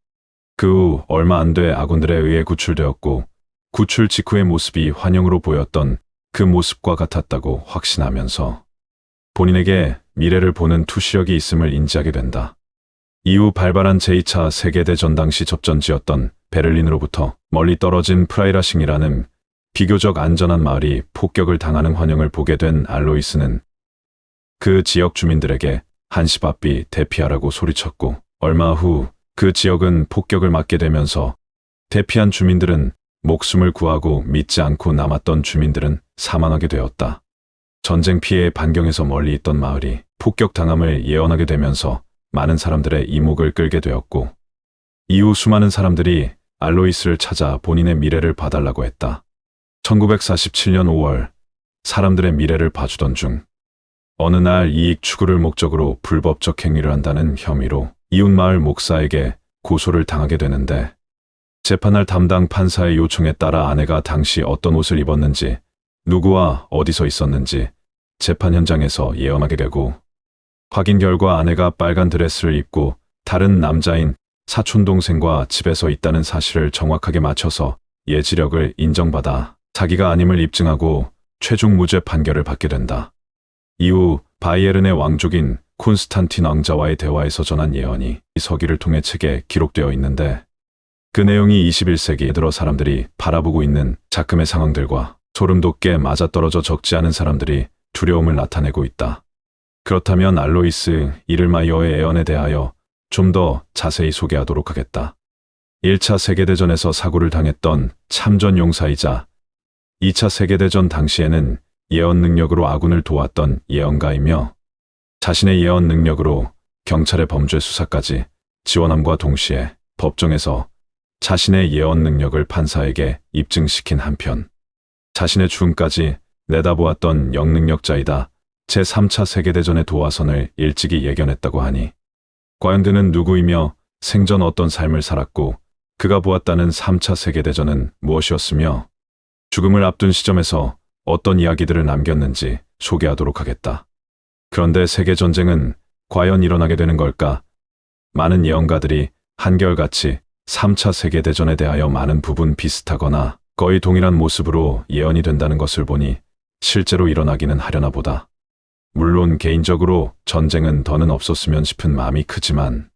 그 후 얼마 안 돼 아군들에 의해 구출되었고, 구출 직후의 모습이 환영으로 보였던 그 모습과 같았다고 확신하면서 본인에게 미래를 보는 투시력이 있음을 인지하게 된다. 이후 발발한 제2차 세계대전 당시 접전지였던 베를린으로부터 멀리 떨어진 프라이라싱이라는 비교적 안전한 마을이 폭격을 당하는 환영을 보게 된 알로이스는 그 지역 주민들에게 한시바삐 대피하라고 소리쳤고, 얼마 후 그 지역은 폭격을 맞게 되면서 대피한 주민들은 목숨을 구하고 믿지 않고 남았던 주민들은 사망하게 되었다. 전쟁 피해의 반경에서 멀리 있던 마을이 폭격당함을 예언하게 되면서 많은 사람들의 이목을 끌게 되었고, 이후 수많은 사람들이 알로이스를 찾아 본인의 미래를 봐달라고 했다. 1947년 5월 사람들의 미래를 봐주던 중 어느 날 이익 추구를 목적으로 불법적 행위를 한다는 혐의로 이웃마을 목사에게 고소를 당하게 되는데, 재판할 담당 판사의 요청에 따라 아내가 당시 어떤 옷을 입었는지, 누구와 어디서 있었는지 재판 현장에서 예언하게 되고, 확인 결과 아내가 빨간 드레스를 입고 다른 남자인 사촌동생과 집에서 있다는 사실을 정확하게 맞춰서 예지력을 인정받아 자기가 아님을 입증하고 최종 무죄 판결을 받게 된다. 이후 바이에른의 왕족인 콘스탄틴 왕자와의 대화에서 전한 예언이 이 서기를 통해 책에 기록되어 있는데, 그 내용이 21세기에 들어 사람들이 바라보고 있는 작금의 상황들과 소름돋게 맞아떨어져 적지 않은 사람들이 두려움을 나타내고 있다. 그렇다면 알로이스 이를마이어의 예언에 대하여 좀 더 자세히 소개하도록 하겠다. 1차 세계대전에서 사고를 당했던 참전 용사이자 2차 세계대전 당시에는 예언 능력으로 아군을 도왔던 예언가이며, 자신의 예언 능력으로 경찰의 범죄 수사까지 지원함과 동시에 법정에서 자신의 예언 능력을 판사에게 입증시킨 한편 자신의 죽음까지 내다보았던 영능력자이다. 제3차 세계대전의 도화선을 일찍이 예견했다고 하니 과연 그는 누구이며 생전 어떤 삶을 살았고 그가 보았다는 3차 세계대전은 무엇이었으며 죽음을 앞둔 시점에서 어떤 이야기들을 남겼는지 소개하도록 하겠다. 그런데 세계전쟁은 과연 일어나게 되는 걸까? 많은 예언가들이 한결같이 3차 세계대전에 대하여 많은 부분 비슷하거나 거의 동일한 모습으로 예언이 된다는 것을 보니 실제로 일어나기는 하려나 보다. 물론 개인적으로 전쟁은 더는 없었으면 싶은 마음이 크지만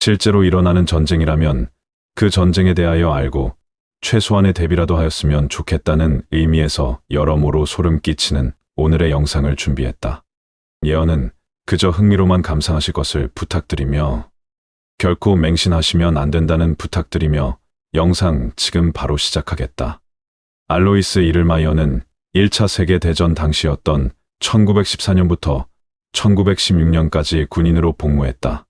실제로 일어나는 전쟁이라면 그 전쟁에 대하여 알고 최소한의 대비라도 하였으면 좋겠다는 의미에서 여러모로 소름 끼치는 오늘의 영상을 준비했다. 예언은 그저 흥미로만 감상하실 것을 부탁드리며 결코 맹신하시면 안 된다는 부탁드리며 영상 지금 바로 시작하겠다. 알로이스 이를마이어는 1차 세계대전 당시였던 1914년부터 1916년까지 군인으로 복무했다.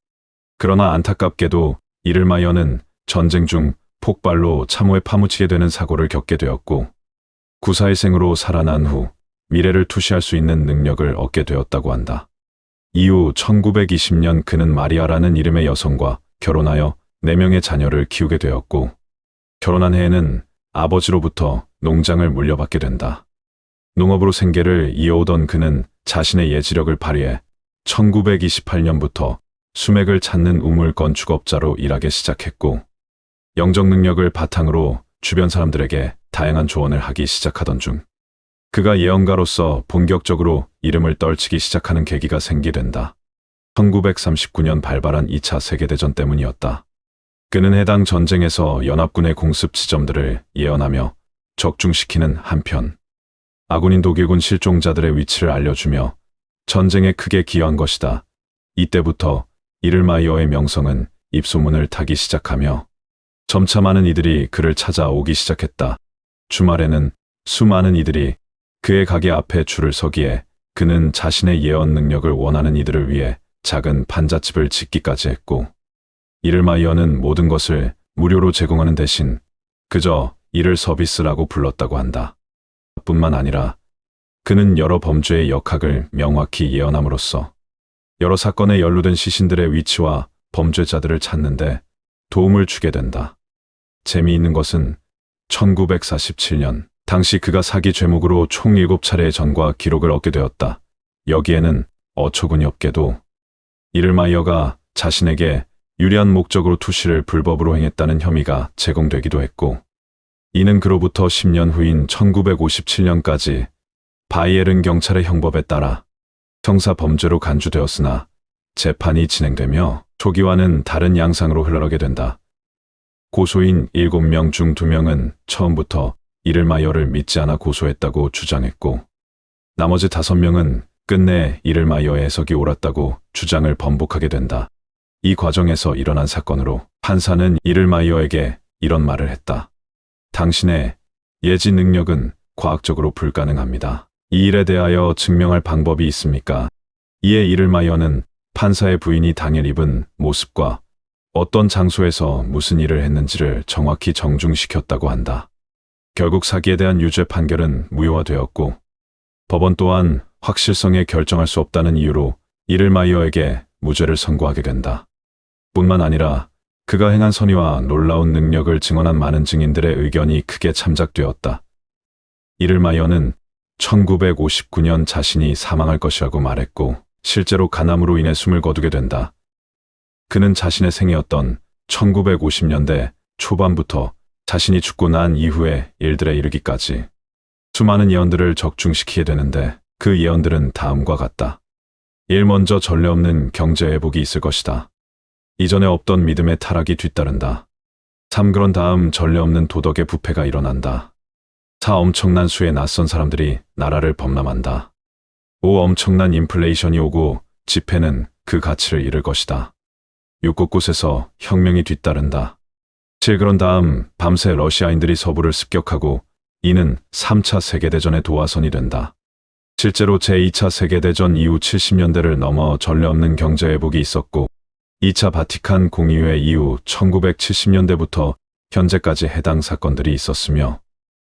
그러나 안타깝게도 이를마이어는 전쟁 중 폭발로 참호에 파묻히게 되는 사고를 겪게 되었고 구사일생으로 살아난 후 미래를 투시할 수 있는 능력을 얻게 되었다고 한다. 이후 1920년 그는 마리아라는 이름의 여성과 결혼하여 4명의 자녀를 키우게 되었고 결혼한 해에는 아버지로부터 농장을 물려받게 된다. 농업으로 생계를 이어오던 그는 자신의 예지력을 발휘해 1928년부터 수맥을 찾는 우물 건축업자로 일하기 시작했고 영적 능력을 바탕으로 주변 사람들에게 다양한 조언을 하기 시작하던 중 그가 예언가로서 본격적으로 이름을 떨치기 시작하는 계기가 생기된다. 1939년 발발한 2차 세계대전 때문이었다. 그는 해당 전쟁에서 연합군의 공습 지점들을 예언하며 적중시키는 한편 아군인 독일군 실종자들의 위치를 알려주며 전쟁에 크게 기여한 것이다. 이때부터 이를마이어의 명성은 입소문을 타기 시작하며 점차 많은 이들이 그를 찾아오기 시작했다. 주말에는 수많은 이들이 그의 가게 앞에 줄을 서기에 그는 자신의 예언 능력을 원하는 이들을 위해 작은 판잣집을 짓기까지 했고 이를마이어는 모든 것을 무료로 제공하는 대신 그저 이를 서비스라고 불렀다고 한다. 뿐만 아니라 그는 여러 범죄의 역학을 명확히 예언함으로써 여러 사건에 연루된 시신들의 위치와 범죄자들을 찾는데 도움을 주게 된다. 재미있는 것은 1947년 당시 그가 사기 죄목으로 총 7차례의 전과 기록을 얻게 되었다. 여기에는 어처구니 없게도 이를마이어가 자신에게 유리한 목적으로 투시를 불법으로 행했다는 혐의가 제공되기도 했고 이는 그로부터 10년 후인 1957년까지 바이에른 경찰의 형법에 따라 형사 범죄로 간주되었으나 재판이 진행되며 초기와는 다른 양상으로 흘러가게 된다. 고소인 7명 중 2명은 처음부터 이를마이어를 믿지 않아 고소했다고 주장했고 나머지 5명은 끝내 이를마이어의 해석이 옳았다고 주장을 번복하게 된다. 이 과정에서 일어난 사건으로 판사는 이를마이어에게 이런 말을 했다. 당신의 예지 능력은 과학적으로 불가능합니다. 이 일에 대하여 증명할 방법이 있습니까? 이에 이를마이어는 판사의 부인이 당일 입은 모습과 어떤 장소에서 무슨 일을 했는지를 정확히 정중시켰다고 한다. 결국 사기에 대한 유죄 판결은 무효화되었고 법원 또한 확실성에 결정할 수 없다는 이유로 이를마이어에게 무죄를 선고하게 된다. 뿐만 아니라 그가 행한 선의와 놀라운 능력을 증언한 많은 증인들의 의견이 크게 참작되었다. 이를마이어는 1959년 자신이 사망할 것이라고 말했고 실제로 간암으로 인해 숨을 거두게 된다. 그는 자신의 생애였던 1950년대 초반부터 자신이 죽고 난 이후의 일들에 이르기까지 수많은 예언들을 적중시키게 되는데 그 예언들은 다음과 같다. 1. 먼저 전례 없는 경제 회복이 있을 것이다. 이전에 없던 믿음의 타락이 뒤따른다. 3. 그런 다음 전례 없는 도덕의 부패가 일어난다. 4. 엄청난 수의 낯선 사람들이 나라를 범람한다. 5. 엄청난 인플레이션이 오고 지폐는 그 가치를 잃을 것이다. 6. 곳곳에서 혁명이 뒤따른다. 7. 그런 다음 밤새 러시아인들이 서부를 습격하고 이는 3차 세계대전의 도화선이 된다. 실제로 제2차 세계대전 이후 70년대를 넘어 전례 없는 경제 회복이 있었고 2차 바티칸 공의회 이후 1970년대부터 현재까지 해당 사건들이 있었으며,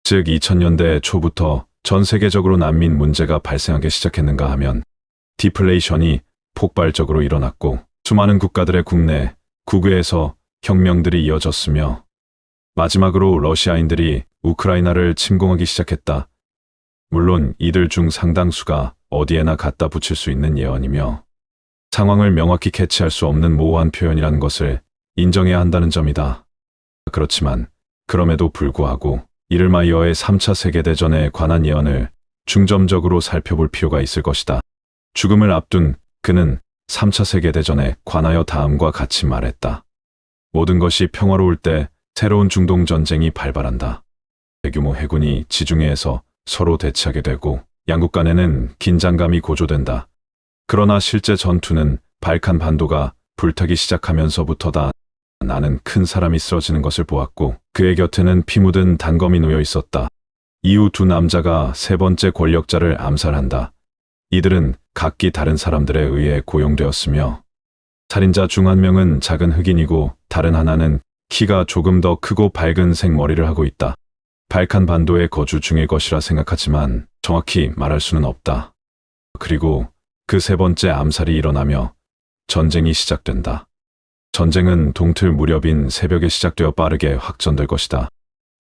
즉 2000년대 초부터 전 세계적으로 난민 문제가 발생하기 시작했는가 하면 디플레이션이 폭발적으로 일어났고 수많은 국가들의 국내, 국외에서 혁명들이 이어졌으며 마지막으로 러시아인들이 우크라이나를 침공하기 시작했다. 물론 이들 중 상당수가 어디에나 갖다 붙일 수 있는 예언이며 상황을 명확히 캐치할 수 없는 모호한 표현이라는 것을 인정해야 한다는 점이다. 그렇지만 그럼에도 불구하고 이를마이어의 3차 세계대전에 관한 예언을 중점적으로 살펴볼 필요가 있을 것이다. 죽음을 앞둔 그는 3차 세계대전에 관하여 다음과 같이 말했다. 모든 것이 평화로울 때 새로운 중동 전쟁이 발발한다. 대규모 해군이 지중해에서 서로 대치하게 되고 양국 간에는 긴장감이 고조된다. 그러나 실제 전투는 발칸 반도가 불타기 시작하면서부터다. 나는 큰 사람이 쓰러지는 것을 보았고 그의 곁에는 피 묻은 단검이 놓여 있었다. 이후 두 남자가 세 번째 권력자를 암살한다. 이들은 각기 다른 사람들에 의해 고용되었으며 살인자 중 한 명은 작은 흑인이고 다른 하나는 키가 조금 더 크고 밝은 생머리를 하고 있다. 발칸 반도의 거주 중일 것이라 생각하지만 정확히 말할 수는 없다. 그리고 그 세 번째 암살이 일어나며 전쟁이 시작된다. 전쟁은 동틀 무렵인 새벽에 시작되어 빠르게 확전될 것이다.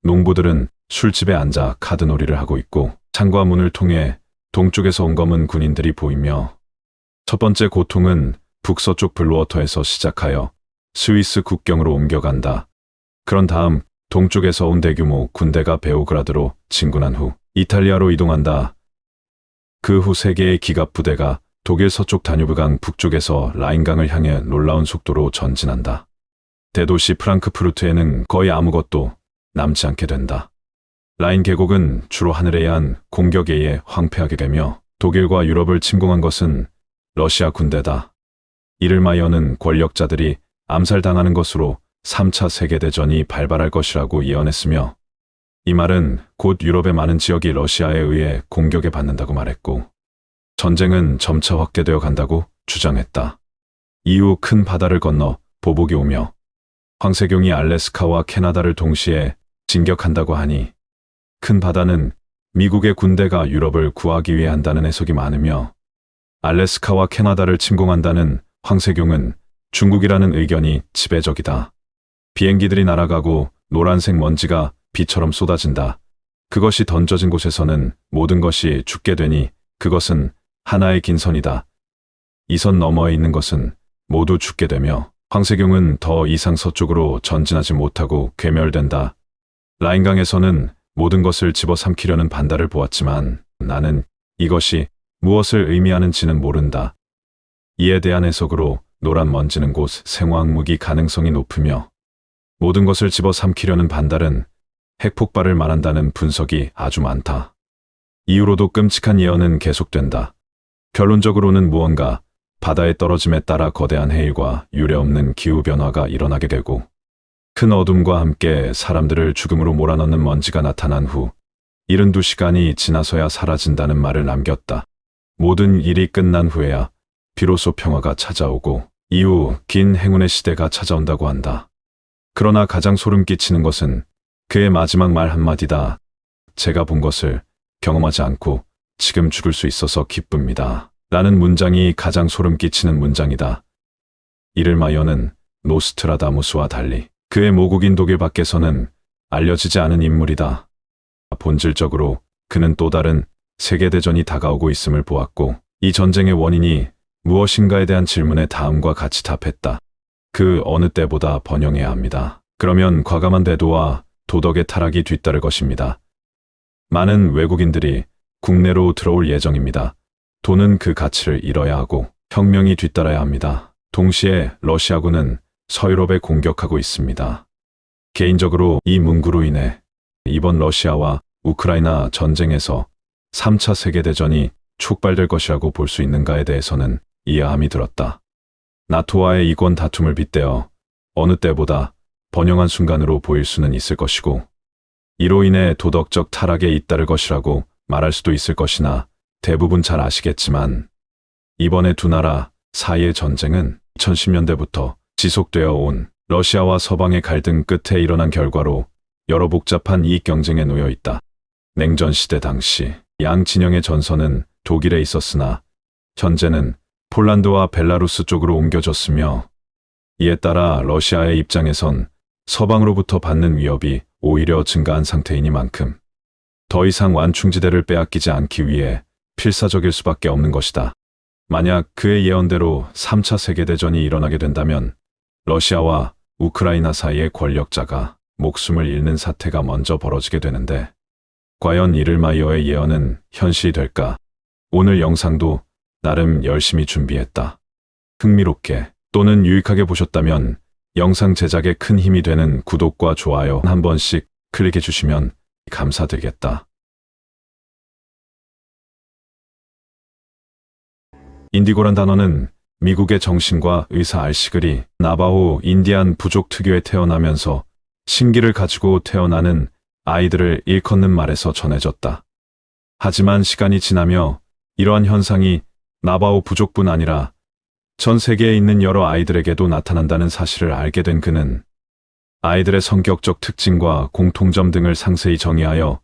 농부들은 술집에 앉아 카드놀이를 하고 있고 창과 문을 통해 동쪽에서 온 검은 군인들이 보이며 첫 번째 고통은 북서쪽 블루워터에서 시작하여 스위스 국경으로 옮겨간다. 그런 다음 동쪽에서 온 대규모 군대가 베오그라드로 진군한 후 이탈리아로 이동한다. 그 후 세 개의 기갑 부대가 독일 서쪽 다뉴브강 북쪽에서 라인강을 향해 놀라운 속도로 전진한다. 대도시 프랑크푸르트에는 거의 아무것도 남지 않게 된다. 라인 계곡은 주로 하늘에 의한 공격에 의해 황폐하게 되며 독일과 유럽을 침공한 것은 러시아 군대다. 이를마이어는 권력자들이 암살당하는 것으로 3차 세계대전이 발발할 것이라고 예언했으며 이 말은 곧 유럽의 많은 지역이 러시아에 의해 공격에 받는다고 말했고 전쟁은 점차 확대되어 간다고 주장했다. 이후 큰 바다를 건너 보복이 오며 황세경이 알래스카와 캐나다를 동시에 진격한다고 하니 큰 바다는 미국의 군대가 유럽을 구하기 위해 한다는 해석이 많으며 알래스카와 캐나다를 침공한다는 황세경은 중국이라는 의견이 지배적이다. 비행기들이 날아가고 노란색 먼지가 비처럼 쏟아진다. 그것이 던져진 곳에서는 모든 것이 죽게 되니 그것은 하나의 긴 선이다. 이 선 너머에 있는 것은 모두 죽게 되며 황세경은 더 이상 서쪽으로 전진하지 못하고 괴멸된다. 라인강에서는 모든 것을 집어삼키려는 반달을 보았지만 나는 이것이 무엇을 의미하는지는 모른다. 이에 대한 해석으로 노란 먼지는 곧 생화학무기 가능성이 높으며 모든 것을 집어삼키려는 반달은 핵폭발을 말한다는 분석이 아주 많다. 이후로도 끔찍한 예언은 계속된다. 결론적으로는 무언가 바다의 떨어짐에 따라 거대한 해일과 유례없는 기후변화가 일어나게 되고 큰 어둠과 함께 사람들을 죽음으로 몰아넣는 먼지가 나타난 후 72시간이 지나서야 사라진다는 말을 남겼다. 모든 일이 끝난 후에야 비로소 평화가 찾아오고 이후 긴 행운의 시대가 찾아온다고 한다. 그러나 가장 소름 끼치는 것은 그의 마지막 말 한마디다. 제가 본 것을 경험하지 않고 지금 죽을 수 있어서 기쁩니다. 라는 문장이 가장 소름 끼치는 문장이다. 이를마이어는 노스트라다무스와 달리 그의 모국인 독일 밖에서는 알려지지 않은 인물이다. 본질적으로 그는 또 다른 세계대전이 다가오고 있음을 보았고 이 전쟁의 원인이 무엇인가에 대한 질문에 다음과 같이 답했다. 그 어느 때보다 번영해야 합니다. 그러면 과감한 대도와 도덕의 타락이 뒤따를 것입니다. 많은 외국인들이 국내로 들어올 예정입니다. 돈은 그 가치를 잃어야 하고 혁명이 뒤따라야 합니다. 동시에 러시아군은 서유럽에 공격하고 있습니다. 개인적으로 이 문구로 인해 이번 러시아와 우크라이나 전쟁에서 3차 세계대전이 촉발될 것이라고 볼 수 있는가에 대해서는 이해함이 들었다. 나토와의 이권 다툼을 빗대어 어느 때보다 번영한 순간으로 보일 수는 있을 것이고 이로 인해 도덕적 타락에 잇따를 것이라고 말할 수도 있을 것이나 대부분 잘 아시겠지만 이번에 두 나라 사이의 전쟁은 2010년대부터 지속되어 온 러시아와 서방의 갈등 끝에 일어난 결과로 여러 복잡한 이익 경쟁에 놓여 있다. 냉전 시대 당시 양 진영의 전선은 독일에 있었으나 현재는 폴란드와 벨라루스 쪽으로 옮겨졌으며, 이에 따라 러시아의 입장에선 서방으로부터 받는 위협이 오히려 증가한 상태이니만큼 더 이상 완충지대를 빼앗기지 않기 위해 필사적일 수밖에 없는 것이다. 만약 그의 예언대로 3차 세계대전이 일어나게 된다면 러시아와 우크라이나 사이의 권력자가 목숨을 잃는 사태가 먼저 벌어지게 되는데, 과연 이를마이어의 예언은 현실이 될까? 오늘 영상도 나름 열심히 준비했다. 흥미롭게 또는 유익하게 보셨다면 영상 제작에 큰 힘이 되는 구독과 좋아요 한 번씩 클릭해 주시면 감사드리겠다. 인디고란 단어는 미국의 정신과 의사 알시글이 나바호 인디안 부족 특유의 태어나면서 신기를 가지고 태어나는 아이들을 일컫는 말에서 전해졌다. 하지만 시간이 지나며 이러한 현상이 나바호 부족뿐 아니라 전 세계에 있는 여러 아이들에게도 나타난다는 사실을 알게 된 그는 아이들의 성격적 특징과 공통점 등을 상세히 정의하여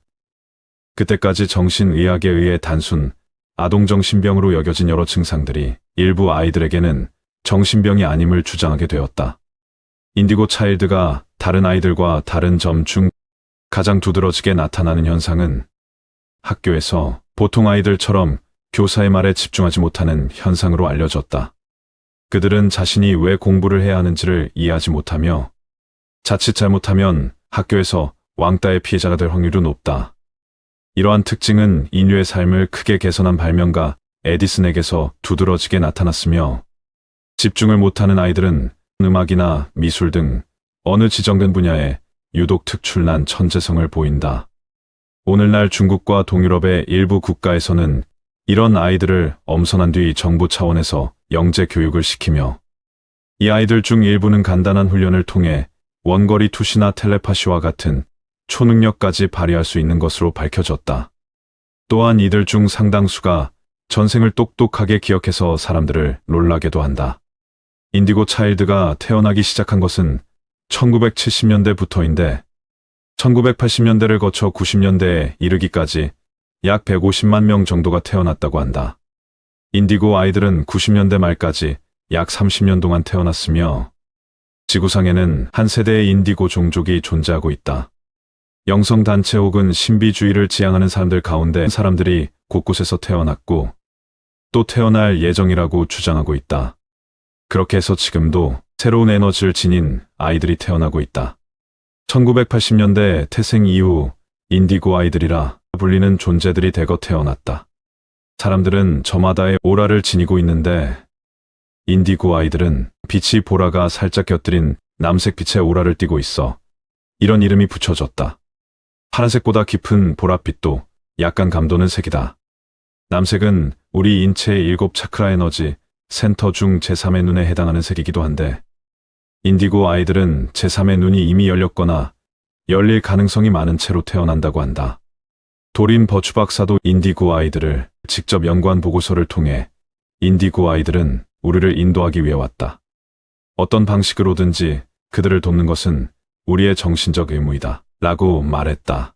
그때까지 정신의학에 의해 단순 아동정신병으로 여겨진 여러 증상들이 일부 아이들에게는 정신병이 아님을 주장하게 되었다. 인디고 차일드가 다른 아이들과 다른 점 중 가장 두드러지게 나타나는 현상은 학교에서 보통 아이들처럼 교사의 말에 집중하지 못하는 현상으로 알려졌다. 그들은 자신이 왜 공부를 해야 하는지를 이해하지 못하며 자칫 잘못하면 학교에서 왕따의 피해자가 될 확률도 높다. 이러한 특징은 인류의 삶을 크게 개선한 발명가 에디슨에게서 두드러지게 나타났으며, 집중을 못하는 아이들은 음악이나 미술 등 어느 지정된 분야에 유독 특출난 천재성을 보인다. 오늘날 중국과 동유럽의 일부 국가에서는 이런 아이들을 엄선한 뒤 정부 차원에서 영재 교육을 시키며, 이 아이들 중 일부는 간단한 훈련을 통해 원거리 투시나 텔레파시와 같은 초능력까지 발휘할 수 있는 것으로 밝혀졌다. 또한 이들 중 상당수가 전생을 똑똑하게 기억해서 사람들을 놀라게도 한다. 인디고 차일드가 태어나기 시작한 것은 1970년대부터인데 1980년대를 거쳐 90년대에 이르기까지 약 150만 명 정도가 태어났다고 한다. 인디고 아이들은 90년대 말까지 약 30년 동안 태어났으며, 지구상에는 한 세대의 인디고 종족이 존재하고 있다. 영성단체 혹은 신비주의를 지향하는 사람들 가운데 사람들이 곳곳에서 태어났고 또 태어날 예정이라고 주장하고 있다. 그렇게 해서 지금도 새로운 에너지를 지닌 아이들이 태어나고 있다. 1980년대 태생 이후 인디고 아이들이라 불리는 존재들이 대거 태어났다. 사람들은 저마다의 오라를 지니고 있는데, 인디고 아이들은 빛이 보라가 살짝 곁들인 남색 빛의 오라를 띠고 있어 이런 이름이 붙여졌다. 파란색보다 깊은 보랏빛도 약간 감도는 색이다. 남색은 우리 인체의 7 차크라 에너지 센터 중 제3의 눈에 해당하는 색이기도 한데, 인디고 아이들은 제3의 눈이 이미 열렸거나 열릴 가능성이 많은 채로 태어난다고 한다. 도린 버추 박사도 인디고 아이들을 직접 연구한 보고서를 통해 인디고 아이들은 우리를 인도하기 위해 왔다. 어떤 방식으로든지 그들을 돕는 것은 우리의 정신적 의무이다 라고 말했다.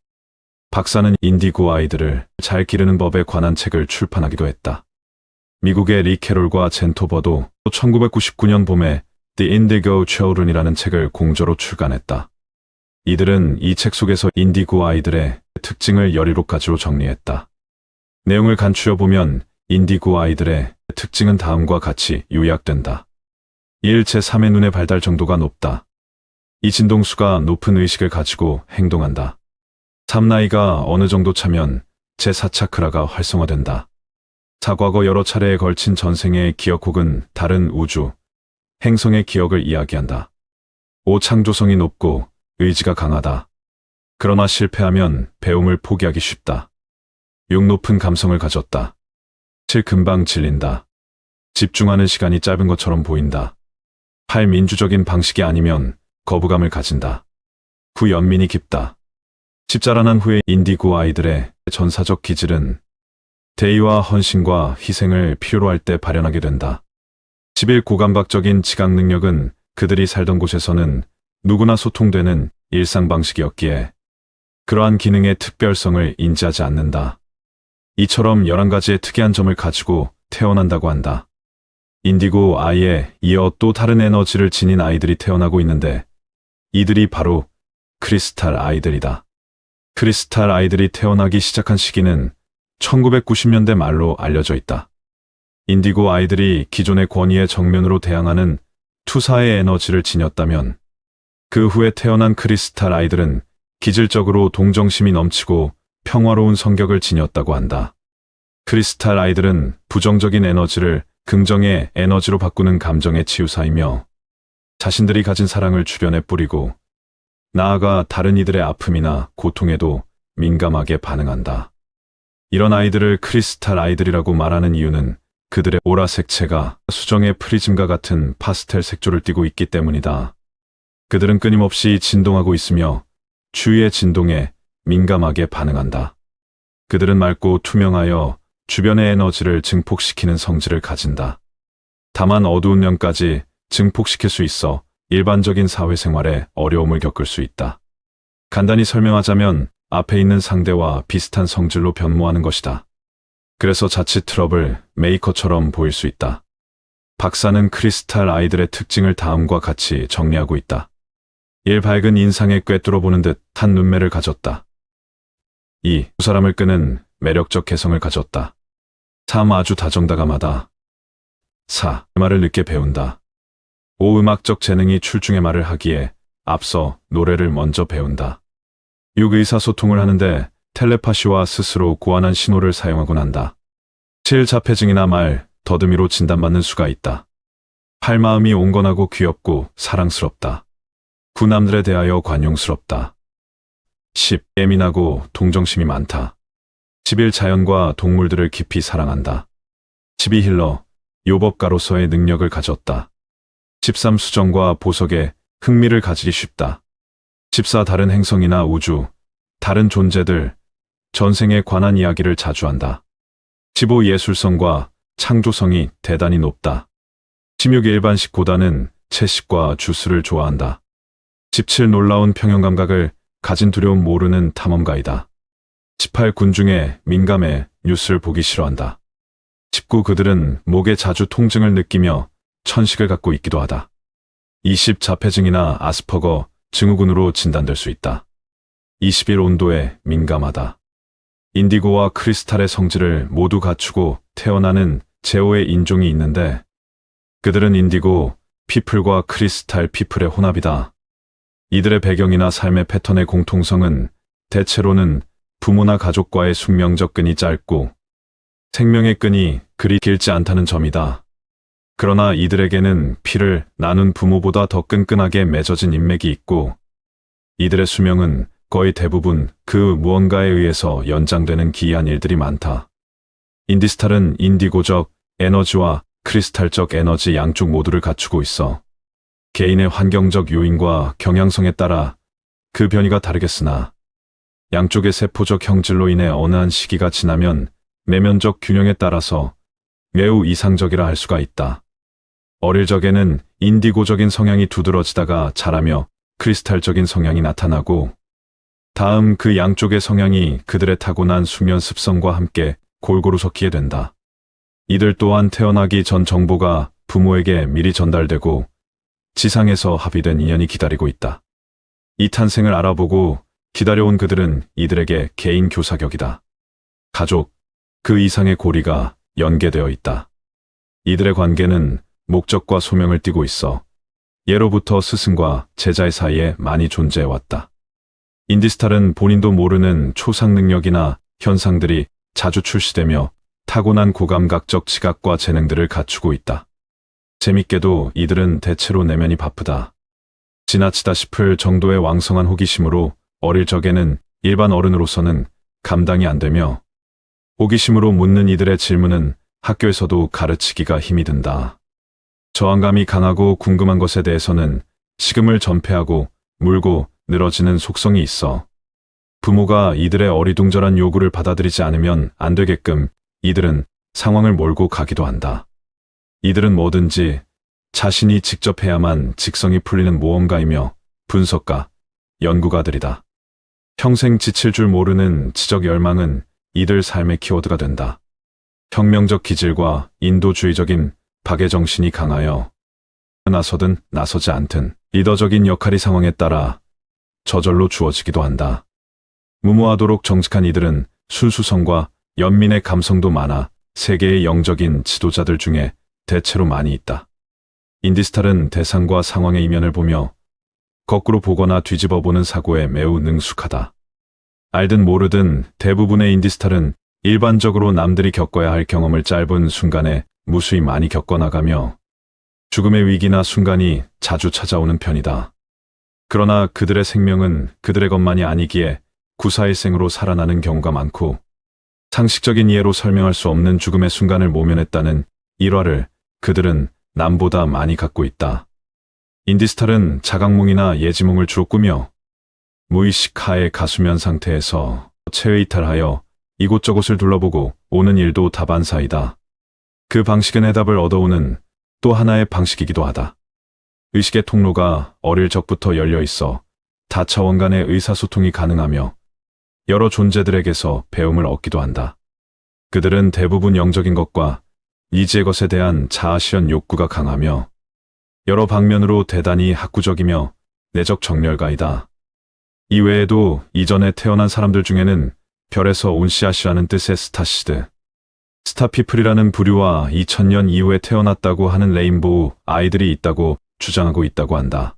박사는 인디고 아이들을 잘 기르는 법에 관한 책을 출판하기도 했다. 미국의 리 캐롤과 젠 토버도 1999년 봄에 The Indigo Children이라는 책을 공저로 출간했다. 이들은 이 책 속에서 인디고 아이들의 특징을 17가지로 정리했다. 내용을 간추려 보면 인디고 아이들의 특징은 다음과 같이 요약된다. 1. 제3의 눈의 발달 정도가 높다. 이 진동수가 높은 의식을 가지고 행동한다. 3. 나이가 어느 정도 차면 제4 차크라가 활성화된다. 4. 과거 여러 차례에 걸친 전생의 기억 혹은 다른 우주, 행성의 기억을 이야기한다. 5. 창조성이 높고 의지가 강하다. 그러나 실패하면 배움을 포기하기 쉽다. 6. 높은 감성을 가졌다. 7. 금방 질린다. 집중하는 시간이 짧은 것처럼 보인다. 8. 민주적인 방식이 아니면 거부감을 가진다. 9. 연민이 깊다. 10. 자라난 후에 인디고 아이들의 전사적 기질은 대의와 헌신과 희생을 필요로 할 때 발현하게 된다. 11. 고감각적인 지각 능력은 그들이 살던 곳에서는 누구나 소통되는 일상 방식이었기에 그러한 기능의 특별성을 인지하지 않는다. 이처럼 11가지의 특이한 점을 가지고 태어난다고 한다. 인디고 아이에 이어 또 다른 에너지를 지닌 아이들이 태어나고 있는데 이들이 바로 크리스탈 아이들이다. 크리스탈 아이들이 태어나기 시작한 시기는 1990년대 말로 알려져 있다. 인디고 아이들이 기존의 권위의 정면으로 대항하는 투사의 에너지를 지녔다면 그 후에 태어난 크리스탈 아이들은 기질적으로 동정심이 넘치고 평화로운 성격을 지녔다고 한다. 크리스탈 아이들은 부정적인 에너지를 긍정의 에너지로 바꾸는 감정의 치유사이며 자신들이 가진 사랑을 주변에 뿌리고 나아가 다른 이들의 아픔이나 고통에도 민감하게 반응한다. 이런 아이들을 크리스탈 아이들이라고 말하는 이유는 그들의 오라 색채가 수정의 프리즘과 같은 파스텔 색조를 띠고 있기 때문이다. 그들은 끊임없이 진동하고 있으며 주위의 진동에 민감하게 반응한다. 그들은 맑고 투명하여 주변의 에너지를 증폭시키는 성질을 가진다. 다만 어두운 면까지 증폭시킬 수 있어 일반적인 사회생활에 어려움을 겪을 수 있다. 간단히 설명하자면 앞에 있는 상대와 비슷한 성질로 변모하는 것이다. 그래서 자칫 트러블 메이커처럼 보일 수 있다. 박사는 크리스탈 아이들의 특징을 다음과 같이 정리하고 있다. 1. 밝은 인상에 꿰뚫어보는 듯한 눈매를 가졌다. 2. 두 사람을 끄는 매력적 개성을 가졌다. 3. 아주 다정다감하다. 4. 말을 늦게 배운다. 5. 음악적 재능이 출중의 말을 하기에 앞서 노래를 먼저 배운다. 6. 의사소통을 하는데 텔레파시와 스스로 고안한 신호를 사용하곤 한다. 7. 자폐증이나 말, 더듬이로 진단받는 수가 있다. 8. 마음이 온건하고 귀엽고 사랑스럽다. 9. 남들에 대하여 관용스럽다. 10. 예민하고 동정심이 많다. 11. 자연과 동물들을 깊이 사랑한다. 12. 힐러, 요법가로서의 능력을 가졌다. 13. 수정과 보석에 흥미를 가지기 쉽다. 14. 다른 행성이나 우주, 다른 존재들, 전생에 관한 이야기를 자주 한다. 15. 예술성과 창조성이 대단히 높다. 16. 일반식 고다는 채식과 주스를 좋아한다. 17. 놀라운 평형감각을 가진 두려움 모르는 탐험가이다. 18. 군중에 민감해 뉴스를 보기 싫어한다. 19. 그들은 목에 자주 통증을 느끼며 천식을 갖고 있기도 하다. 20. 자폐증이나 아스퍼거 증후군으로 진단될 수 있다. 21. 온도에 민감하다. 인디고와 크리스탈의 성질을 모두 갖추고 태어나는 제5의 인종이 있는데 그들은 인디고 피플과 크리스탈 피플의 혼합이다. 이들의 배경이나 삶의 패턴의 공통성은 대체로는 부모나 가족과의 숙명적 끈이 짧고 생명의 끈이 그리 길지 않다는 점이다. 그러나 이들에게는 피를 나눈 부모보다 더 끈끈하게 맺어진 인맥이 있고 이들의 수명은 거의 대부분 그 무언가에 의해서 연장되는 기이한 일들이 많다. 인디스탈은 인디고적 에너지와 크리스탈적 에너지 양쪽 모두를 갖추고 있어 개인의 환경적 요인과 경향성에 따라 그 변이가 다르겠으나 양쪽의 세포적 형질로 인해 어느 한 시기가 지나면 내면적 균형에 따라서 매우 이상적이라 할 수가 있다. 어릴 적에는 인디고적인 성향이 두드러지다가 자라며 크리스탈적인 성향이 나타나고 다음 그 양쪽의 성향이 그들의 타고난 수면 습성과 함께 골고루 섞이게 된다. 이들 또한 태어나기 전 정보가 부모에게 미리 전달되고 지상에서 합의된 인연이 기다리고 있다. 이 탄생을 알아보고 기다려온 그들은 이들에게 개인 교사격이다. 가족, 그 이상의 고리가 연계되어 있다. 이들의 관계는 목적과 소명을 띠고 있어 예로부터 스승과 제자의 사이에 많이 존재해왔다. 인디스탈은 본인도 모르는 초상 능력이나 현상들이 자주 출시되며 타고난 고감각적 지각과 재능들을 갖추고 있다. 재밌게도 이들은 대체로 내면이 바쁘다. 지나치다 싶을 정도의 왕성한 호기심으로 어릴 적에는 일반 어른으로서는 감당이 안 되며 호기심으로 묻는 이들의 질문은 학교에서도 가르치기가 힘이 든다. 저항감이 강하고 궁금한 것에 대해서는 식음을 전폐하고 물고 늘어지는 속성이 있어 부모가 이들의 어리둥절한 요구를 받아들이지 않으면 안 되게끔 이들은 상황을 몰고 가기도 한다. 이들은 뭐든지 자신이 직접 해야만 직성이 풀리는 모험가이며 분석가, 연구가들이다. 평생 지칠 줄 모르는 지적 열망은 이들 삶의 키워드가 된다. 혁명적 기질과 인도주의적인 박애 정신이 강하여 나서든 나서지 않든 리더적인 역할이 상황에 따라 저절로 주어지기도 한다. 무모하도록 정직한 이들은 순수성과 연민의 감성도 많아 세계의 영적인 지도자들 중에 대체로 많이 있다. 인디스탈은 대상과 상황의 이면을 보며 거꾸로 보거나 뒤집어 보는 사고에 매우 능숙하다. 알든 모르든 대부분의 인디스탈은 일반적으로 남들이 겪어야 할 경험을 짧은 순간에 무수히 많이 겪어나가며 죽음의 위기나 순간이 자주 찾아오는 편이다. 그러나 그들의 생명은 그들의 것만이 아니기에 구사일생으로 살아나는 경우가 많고 상식적인 이해로 설명할 수 없는 죽음의 순간을 모면했다는 일화를 그들은 남보다 많이 갖고 있다. 인디스탈은 자각몽이나 예지몽을 주로 꾸며 무의식 하에 가수면 상태에서 체외이탈하여 이곳저곳을 둘러보고 오는 일도 다반사이다. 그 방식은 해답을 얻어오는 또 하나의 방식이기도 하다. 의식의 통로가 어릴 적부터 열려 있어 다차원 간의 의사소통이 가능하며 여러 존재들에게서 배움을 얻기도 한다. 그들은 대부분 영적인 것과 이지의 것에 대한 자아실현 욕구가 강하며 여러 방면으로 대단히 학구적이며 내적 정열가이다. 이외에도 이전에 태어난 사람들 중에는 별에서 온 씨앗이라는 뜻의 스타시드, 스타피플이라는 부류와 2000년 이후에 태어났다고 하는 레인보우 아이들이 있다고 주장하고 있다고 한다.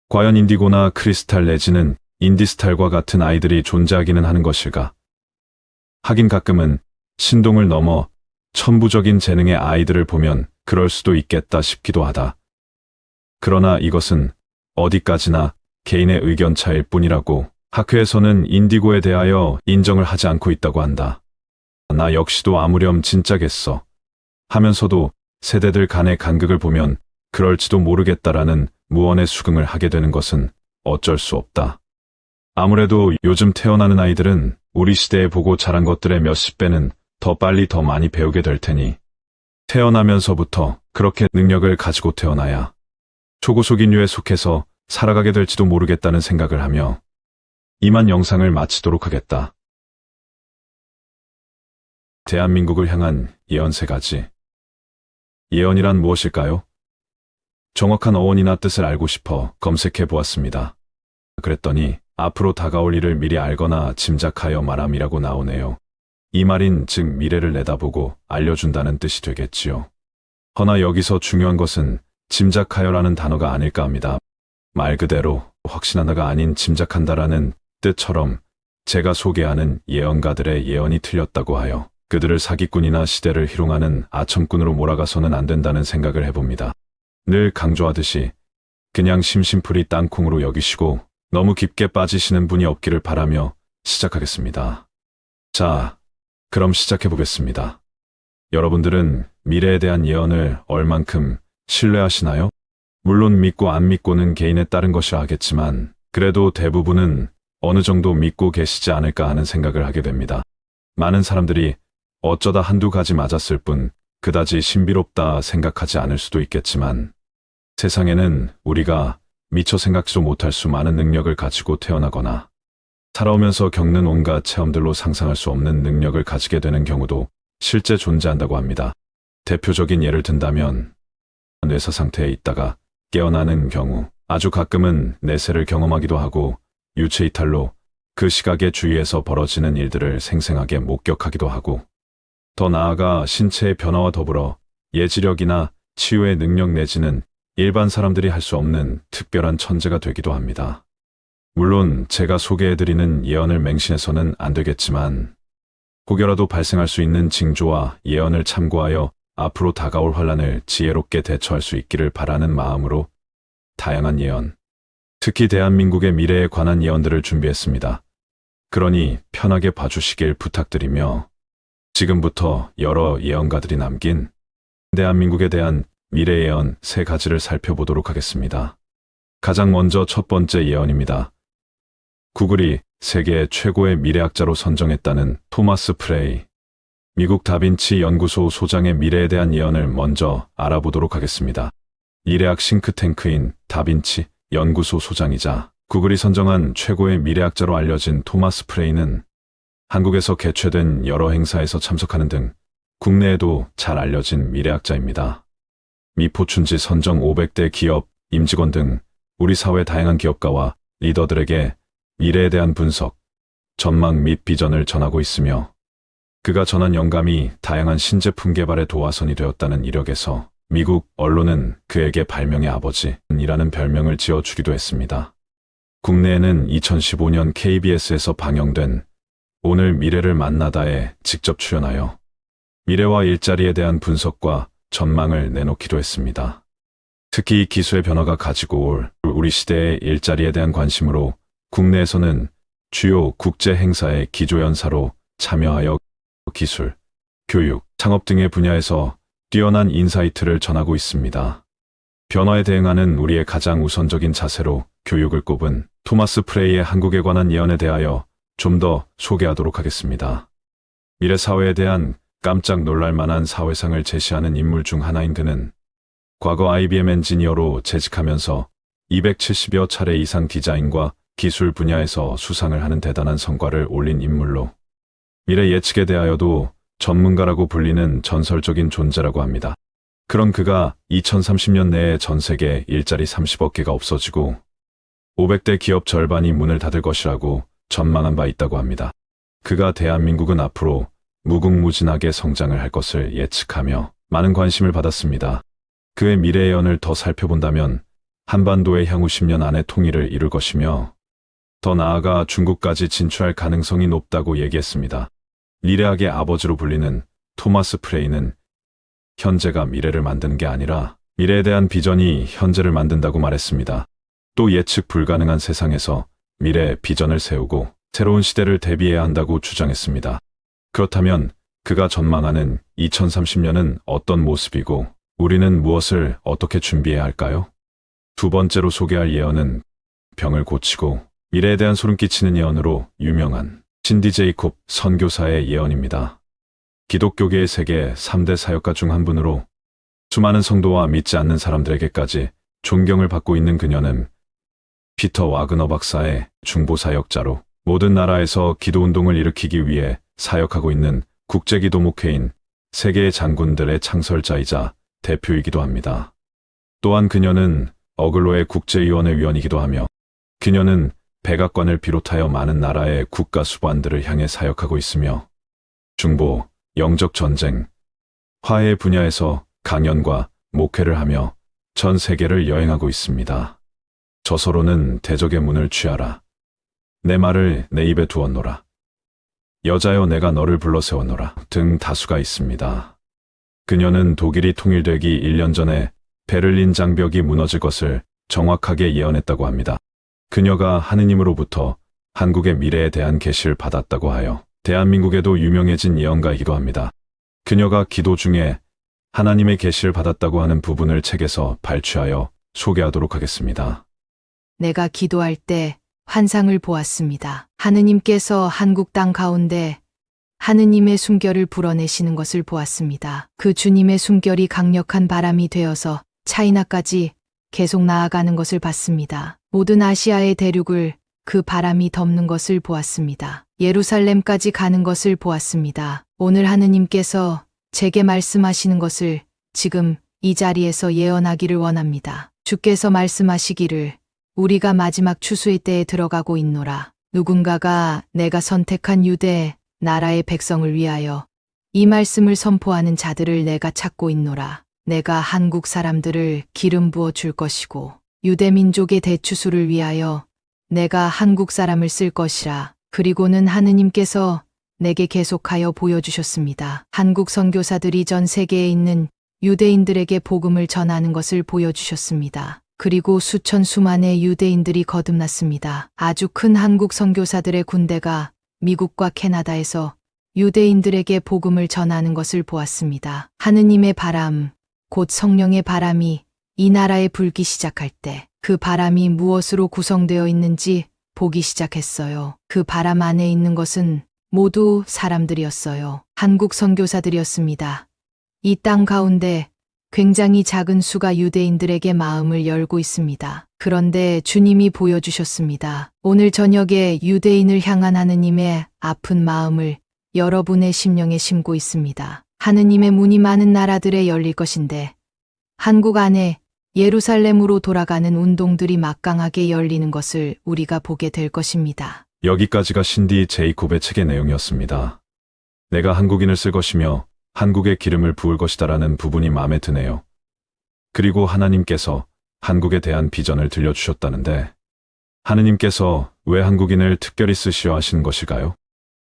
과연 인디고나 크리스탈 내지는 인디스탈과 같은 아이들이 존재하기는 하는 것일까? 하긴 가끔은 신동을 넘어 천부적인 재능의 아이들을 보면 그럴 수도 있겠다 싶기도 하다. 그러나 이것은 어디까지나 개인의 의견 차일 뿐이라고 학회에서는 인디고에 대하여 인정을 하지 않고 있다고 한다. 나 역시도 아무렴 진짜겠어 하면서도 세대들 간의 간극을 보면 그럴지도 모르겠다라는 무언의 수긍을 하게 되는 것은 어쩔 수 없다. 아무래도 요즘 태어나는 아이들은 우리 시대에 보고 자란 것들의 몇십 배는 더 빨리 더 많이 배우게 될 테니 태어나면서부터 그렇게 능력을 가지고 태어나야 초고속 인류에 속해서 살아가게 될지도 모르겠다는 생각을 하며 이만 영상을 마치도록 하겠다. 대한민국을 향한 예언 3가지. 예언이란 무엇일까요? 정확한 어원이나 뜻을 알고 싶어 검색해 보았습니다. 그랬더니 앞으로 다가올 일을 미리 알거나 짐작하여 말함이라고 나오네요. 이 말인 즉 미래를 내다보고 알려준다는 뜻이 되겠지요. 허나 여기서 중요한 것은 짐작하여라는 단어가 아닐까 합니다. 말 그대로 확신하다가 아닌 짐작한다라는 뜻처럼 제가 소개하는 예언가들의 예언이 틀렸다고 하여 그들을 사기꾼이나 시대를 희롱하는 아첨꾼으로 몰아가서는 안 된다는 생각을 해봅니다. 늘 강조하듯이 그냥 심심풀이 땅콩으로 여기시고 너무 깊게 빠지시는 분이 없기를 바라며 시작하겠습니다. 자, 그럼 시작해보겠습니다. 여러분들은 미래에 대한 예언을 얼만큼 신뢰하시나요? 물론 믿고 안 믿고는 개인에 따른 것이라 하겠지만 그래도 대부분은 어느 정도 믿고 계시지 않을까 하는 생각을 하게 됩니다. 많은 사람들이 어쩌다 한두 가지 맞았을 뿐 그다지 신비롭다 생각하지 않을 수도 있겠지만 세상에는 우리가 미처 생각지도 못할 수많은 능력을 가지고 태어나거나 살아오면서 겪는 온갖 체험들로 상상할 수 없는 능력을 가지게 되는 경우도 실제 존재한다고 합니다. 대표적인 예를 든다면 뇌사 상태에 있다가 깨어나는 경우, 아주 가끔은 내세를 경험하기도 하고 유체 이탈로 그 시각의 주위에서 벌어지는 일들을 생생하게 목격하기도 하고 더 나아가 신체의 변화와 더불어 예지력이나 치유의 능력 내지는 일반 사람들이 할 수 없는 특별한 천재가 되기도 합니다. 물론 제가 소개해드리는 예언을 맹신해서는 안 되겠지만 혹여라도 발생할 수 있는 징조와 예언을 참고하여 앞으로 다가올 환란을 지혜롭게 대처할 수 있기를 바라는 마음으로 다양한 예언, 특히 대한민국의 미래에 관한 예언들을 준비했습니다. 그러니 편하게 봐주시길 부탁드리며 지금부터 여러 예언가들이 남긴 대한민국에 대한 미래 예언 3가지를 살펴보도록 하겠습니다. 가장 먼저 첫 번째 예언입니다. 구글이 세계 최고의 미래학자로 선정했다는 토마스 프레이. 미국 다빈치 연구소 소장의 미래에 대한 예언을 먼저 알아보도록 하겠습니다. 미래학 싱크탱크인 다빈치 연구소 소장이자 구글이 선정한 최고의 미래학자로 알려진 토마스 프레이는 한국에서 개최된 여러 행사에서 참석하는 등 국내에도 잘 알려진 미래학자입니다. 미포춘지 선정 500대 기업, 임직원 등 우리 사회 다양한 기업가와 리더들에게 미래에 대한 분석, 전망 및 비전을 전하고 있으며 그가 전한 영감이 다양한 신제품 개발의 도화선이 되었다는 이력에서 미국 언론은 그에게 발명의 아버지이라는 별명을 지어주기도 했습니다. 국내에는 2015년 KBS에서 방영된 오늘 미래를 만나다에 직접 출연하여 미래와 일자리에 대한 분석과 전망을 내놓기도 했습니다. 특히 이 기술의 변화가 가지고 올 우리 시대의 일자리에 대한 관심으로 국내에서는 주요 국제 행사의 기조연사로 참여하여 기술, 교육, 창업 등의 분야에서 뛰어난 인사이트를 전하고 있습니다. 변화에 대응하는 우리의 가장 우선적인 자세로 교육을 꼽은 토마스 프레이의 한국에 관한 예언에 대하여 좀 더 소개하도록 하겠습니다. 미래 사회에 대한 깜짝 놀랄 만한 사회상을 제시하는 인물 중 하나인 그는 과거 IBM 엔지니어로 재직하면서 270여 차례 이상 디자인과 기술 분야에서 수상을 하는 대단한 성과를 올린 인물로 미래 예측에 대하여도 전문가라고 불리는 전설적인 존재라고 합니다. 그런 그가 2030년 내에 전 세계 일자리 30억 개가 없어지고 500대 기업 절반이 문을 닫을 것이라고 전망한 바 있다고 합니다. 그가 대한민국은 앞으로 무궁무진하게 성장을 할 것을 예측하며 많은 관심을 받았습니다. 그의 미래 예언을 더 살펴본다면 한반도의 향후 10년 안에 통일을 이룰 것이며 더 나아가 중국까지 진출할 가능성이 높다고 얘기했습니다. 미래학의 아버지로 불리는 토마스 프레이는 현재가 미래를 만드는 게 아니라 미래에 대한 비전이 현재를 만든다고 말했습니다. 또 예측 불가능한 세상에서 미래의 비전을 세우고 새로운 시대를 대비해야 한다고 주장했습니다. 그렇다면 그가 전망하는 2030년은 어떤 모습이고 우리는 무엇을 어떻게 준비해야 할까요? 두 번째로 소개할 예언은 병을 고치고 미래에 대한 소름 끼치는 예언으로 유명한 신디 제이콥 선교사의 예언입니다. 기독교계의 세계 3대 사역가 중 한 분으로 수많은 성도와 믿지 않는 사람들에게까지 존경을 받고 있는 그녀는 피터 와그너 박사의 중보사역자로 모든 나라에서 기도운동을 일으키기 위해 사역하고 있는 국제기도목회인 세계의 장군들의 창설자이자 대표이기도 합니다. 또한 그녀는 어글로의 국제위원회 위원이기도 하며 그녀는 백악관을 비롯하여 많은 나라의 국가 수반들을 향해 사역하고 있으며 중보, 영적 전쟁, 화해 분야에서 강연과 목회를 하며 전 세계를 여행하고 있습니다. 저서로는 대적의 문을 취하라. 내 말을 내 입에 두었노라. 여자여 내가 너를 불러 세웠노라 등 다수가 있습니다. 그녀는 독일이 통일되기 1년 전에 베를린 장벽이 무너질 것을 정확하게 예언했다고 합니다. 그녀가 하느님으로부터 한국의 미래에 대한 계시를 받았다고 하여 대한민국에도 유명해진 예언가이기도 합니다. 그녀가 기도 중에 하나님의 계시를 받았다고 하는 부분을 책에서 발췌하여 소개하도록 하겠습니다. 내가 기도할 때 환상을 보았습니다. 하느님께서 한국 땅 가운데 하느님의 숨결을 불어내시는 것을 보았습니다. 그 주님의 숨결이 강력한 바람이 되어서 차이나까지 계속 나아가는 것을 봤습니다. 모든 아시아의 대륙을 그 바람이 덮는 것을 보았습니다. 예루살렘까지 가는 것을 보았습니다. 오늘 하느님께서 제게 말씀하시는 것을 지금 이 자리에서 예언하기를 원합니다. 주께서 말씀하시기를 우리가 마지막 추수의 때에 들어가고 있노라. 누군가가 내가 선택한 유대 나라의 백성을 위하여 이 말씀을 선포하는 자들을 내가 찾고 있노라. 내가 한국 사람들을 기름 부어 줄 것이고 유대 민족의 대추수를 위하여 내가 한국 사람을 쓸 것이라. 그리고는 하느님께서 내게 계속하여 보여주셨습니다. 한국 선교사들이 전 세계에 있는 유대인들에게 복음을 전하는 것을 보여주셨습니다. 그리고 수천 수만의 유대인들이 거듭났습니다. 아주 큰 한국 선교사들의 군대가 미국과 캐나다에서 유대인들에게 복음을 전하는 것을 보았습니다. 하느님의 바람, 곧 성령의 바람이 이 나라에 불기 시작할 때 그 바람이 무엇으로 구성되어 있는지 보기 시작했어요. 그 바람 안에 있는 것은 모두 사람들이었어요. 한국 선교사들이었습니다. 이 땅 가운데 굉장히 작은 수가 유대인들에게 마음을 열고 있습니다. 그런데 주님이 보여주셨습니다. 오늘 저녁에 유대인을 향한 하느님의 아픈 마음을 여러분의 심령에 심고 있습니다. 하느님의 문이 많은 나라들에 열릴 것인데 한국 안에 예루살렘으로 돌아가는 운동들이 막강하게 열리는 것을 우리가 보게 될 것입니다. 여기까지가 신디 제이콥의 책의 내용이었습니다. 내가 한국인을 쓸 것이며 한국에 기름을 부을 것이다라는 부분이 마음에 드네요. 그리고 하나님께서 한국에 대한 비전을 들려주셨다는데 하느님께서 왜 한국인을 특별히 쓰시려 하시는 것일까요?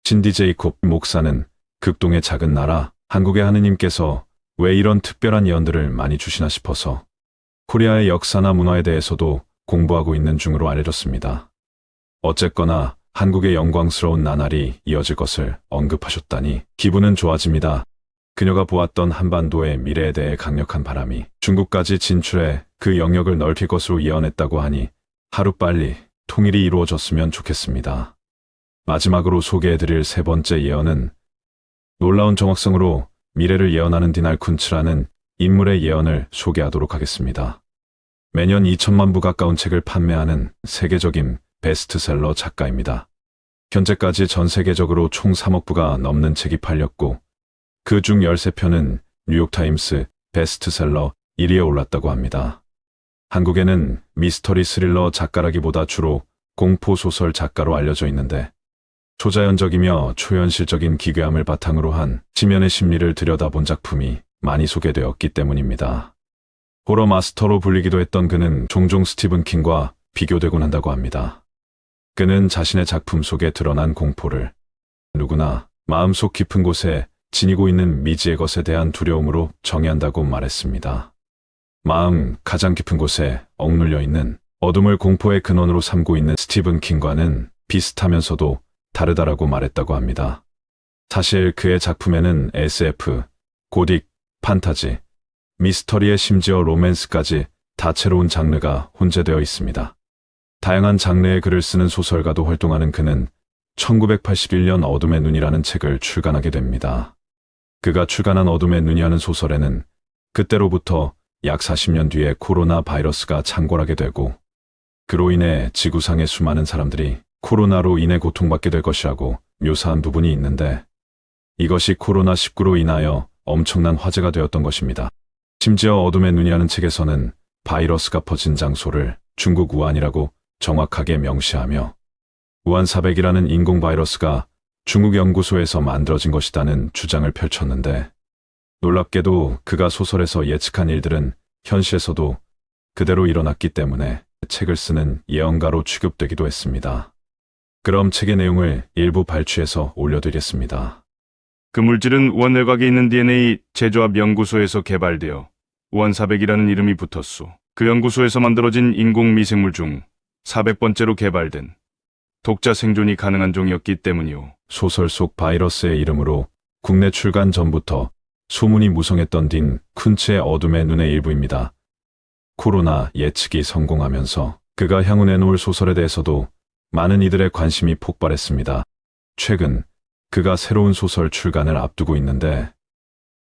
신디 제이콥 목사는 극동의 작은 나라 한국의 하느님께서 왜 이런 특별한 예언들을 많이 주시나 싶어서 코리아의 역사나 문화에 대해서도 공부하고 있는 중으로 알려졌습니다. 어쨌거나 한국의 영광스러운 나날이 이어질 것을 언급하셨다니 기분은 좋아집니다. 그녀가 보았던 한반도의 미래에 대해 강력한 바람이 중국까지 진출해 그 영역을 넓힐 것으로 예언했다고 하니 하루빨리 통일이 이루어졌으면 좋겠습니다. 마지막으로 소개해드릴 세 번째 예언은 놀라운 정확성으로 미래를 예언하는 디날 쿤츠라는 인물의 예언을 소개하도록 하겠습니다. 매년 2천만 부 가까운 책을 판매하는 세계적인 베스트셀러 작가입니다. 현재까지 전 세계적으로 총 3억 부가 넘는 책이 팔렸고 그중 13편은 뉴욕타임스 베스트셀러 1위에 올랐다고 합니다. 한국에는 미스터리 스릴러 작가라기보다 주로 공포소설 작가로 알려져 있는데 초자연적이며 초현실적인 기괴함을 바탕으로 한 지면의 심리를 들여다본 작품이 많이 소개되었기 때문입니다. 호러 마스터로 불리기도 했던 그는 종종 스티븐 킹과 비교되곤 한다고 합니다. 그는 자신의 작품 속에 드러난 공포를 누구나 마음속 깊은 곳에 지니고 있는 미지의 것에 대한 두려움으로 정의한다고 말했습니다. 마음 가장 깊은 곳에 억눌려 있는 어둠을 공포의 근원으로 삼고 있는 스티븐 킹과는 비슷하면서도 다르다라고 말했다고 합니다. 사실 그의 작품에는 SF, 고딕, 판타지, 미스터리에 심지어 로맨스까지 다채로운 장르가 혼재되어 있습니다. 다양한 장르의 글을 쓰는 소설가도 활동하는 그는 1981년 어둠의 눈이라는 책을 출간하게 됩니다. 그가 출간한 어둠의 눈이라는 소설에는 그때로부터 약 40년 뒤에 코로나 바이러스가 창궐하게 되고 그로 인해 지구상의 수많은 사람들이 코로나로 인해 고통받게 될 것이라고 묘사한 부분이 있는데 이것이 코로나19로 인하여 엄청난 화제가 되었던 것입니다. 심지어 어둠의 눈이라는 책에서는 바이러스가 퍼진 장소를 중국 우한이라고 정확하게 명시하며 우한 400이라는 인공 바이러스가 중국 연구소에서 만들어진 것이라는 주장을 펼쳤는데 놀랍게도 그가 소설에서 예측한 일들은 현실에서도 그대로 일어났기 때문에 책을 쓰는 예언가로 취급되기도 했습니다. 그럼 책의 내용을 일부 발췌해서 올려드리겠습니다. 그 물질은 우한 내곽에 있는 DNA 제조합 연구소에서 개발되어 우한400이라는 이름이 붙었소. 그 연구소에서 만들어진 인공 미생물 중 400번째로 개발된 독자 생존이 가능한 종이었기 때문이오. 소설 속 바이러스의 이름으로 국내 출간 전부터 소문이 무성했던 딘 쿤츠의 어둠의 눈의 일부입니다. 코로나 예측이 성공하면서 그가 향후 내놓을 소설에 대해서도 많은 이들의 관심이 폭발했습니다. 최근 그가 새로운 소설 출간을 앞두고 있는데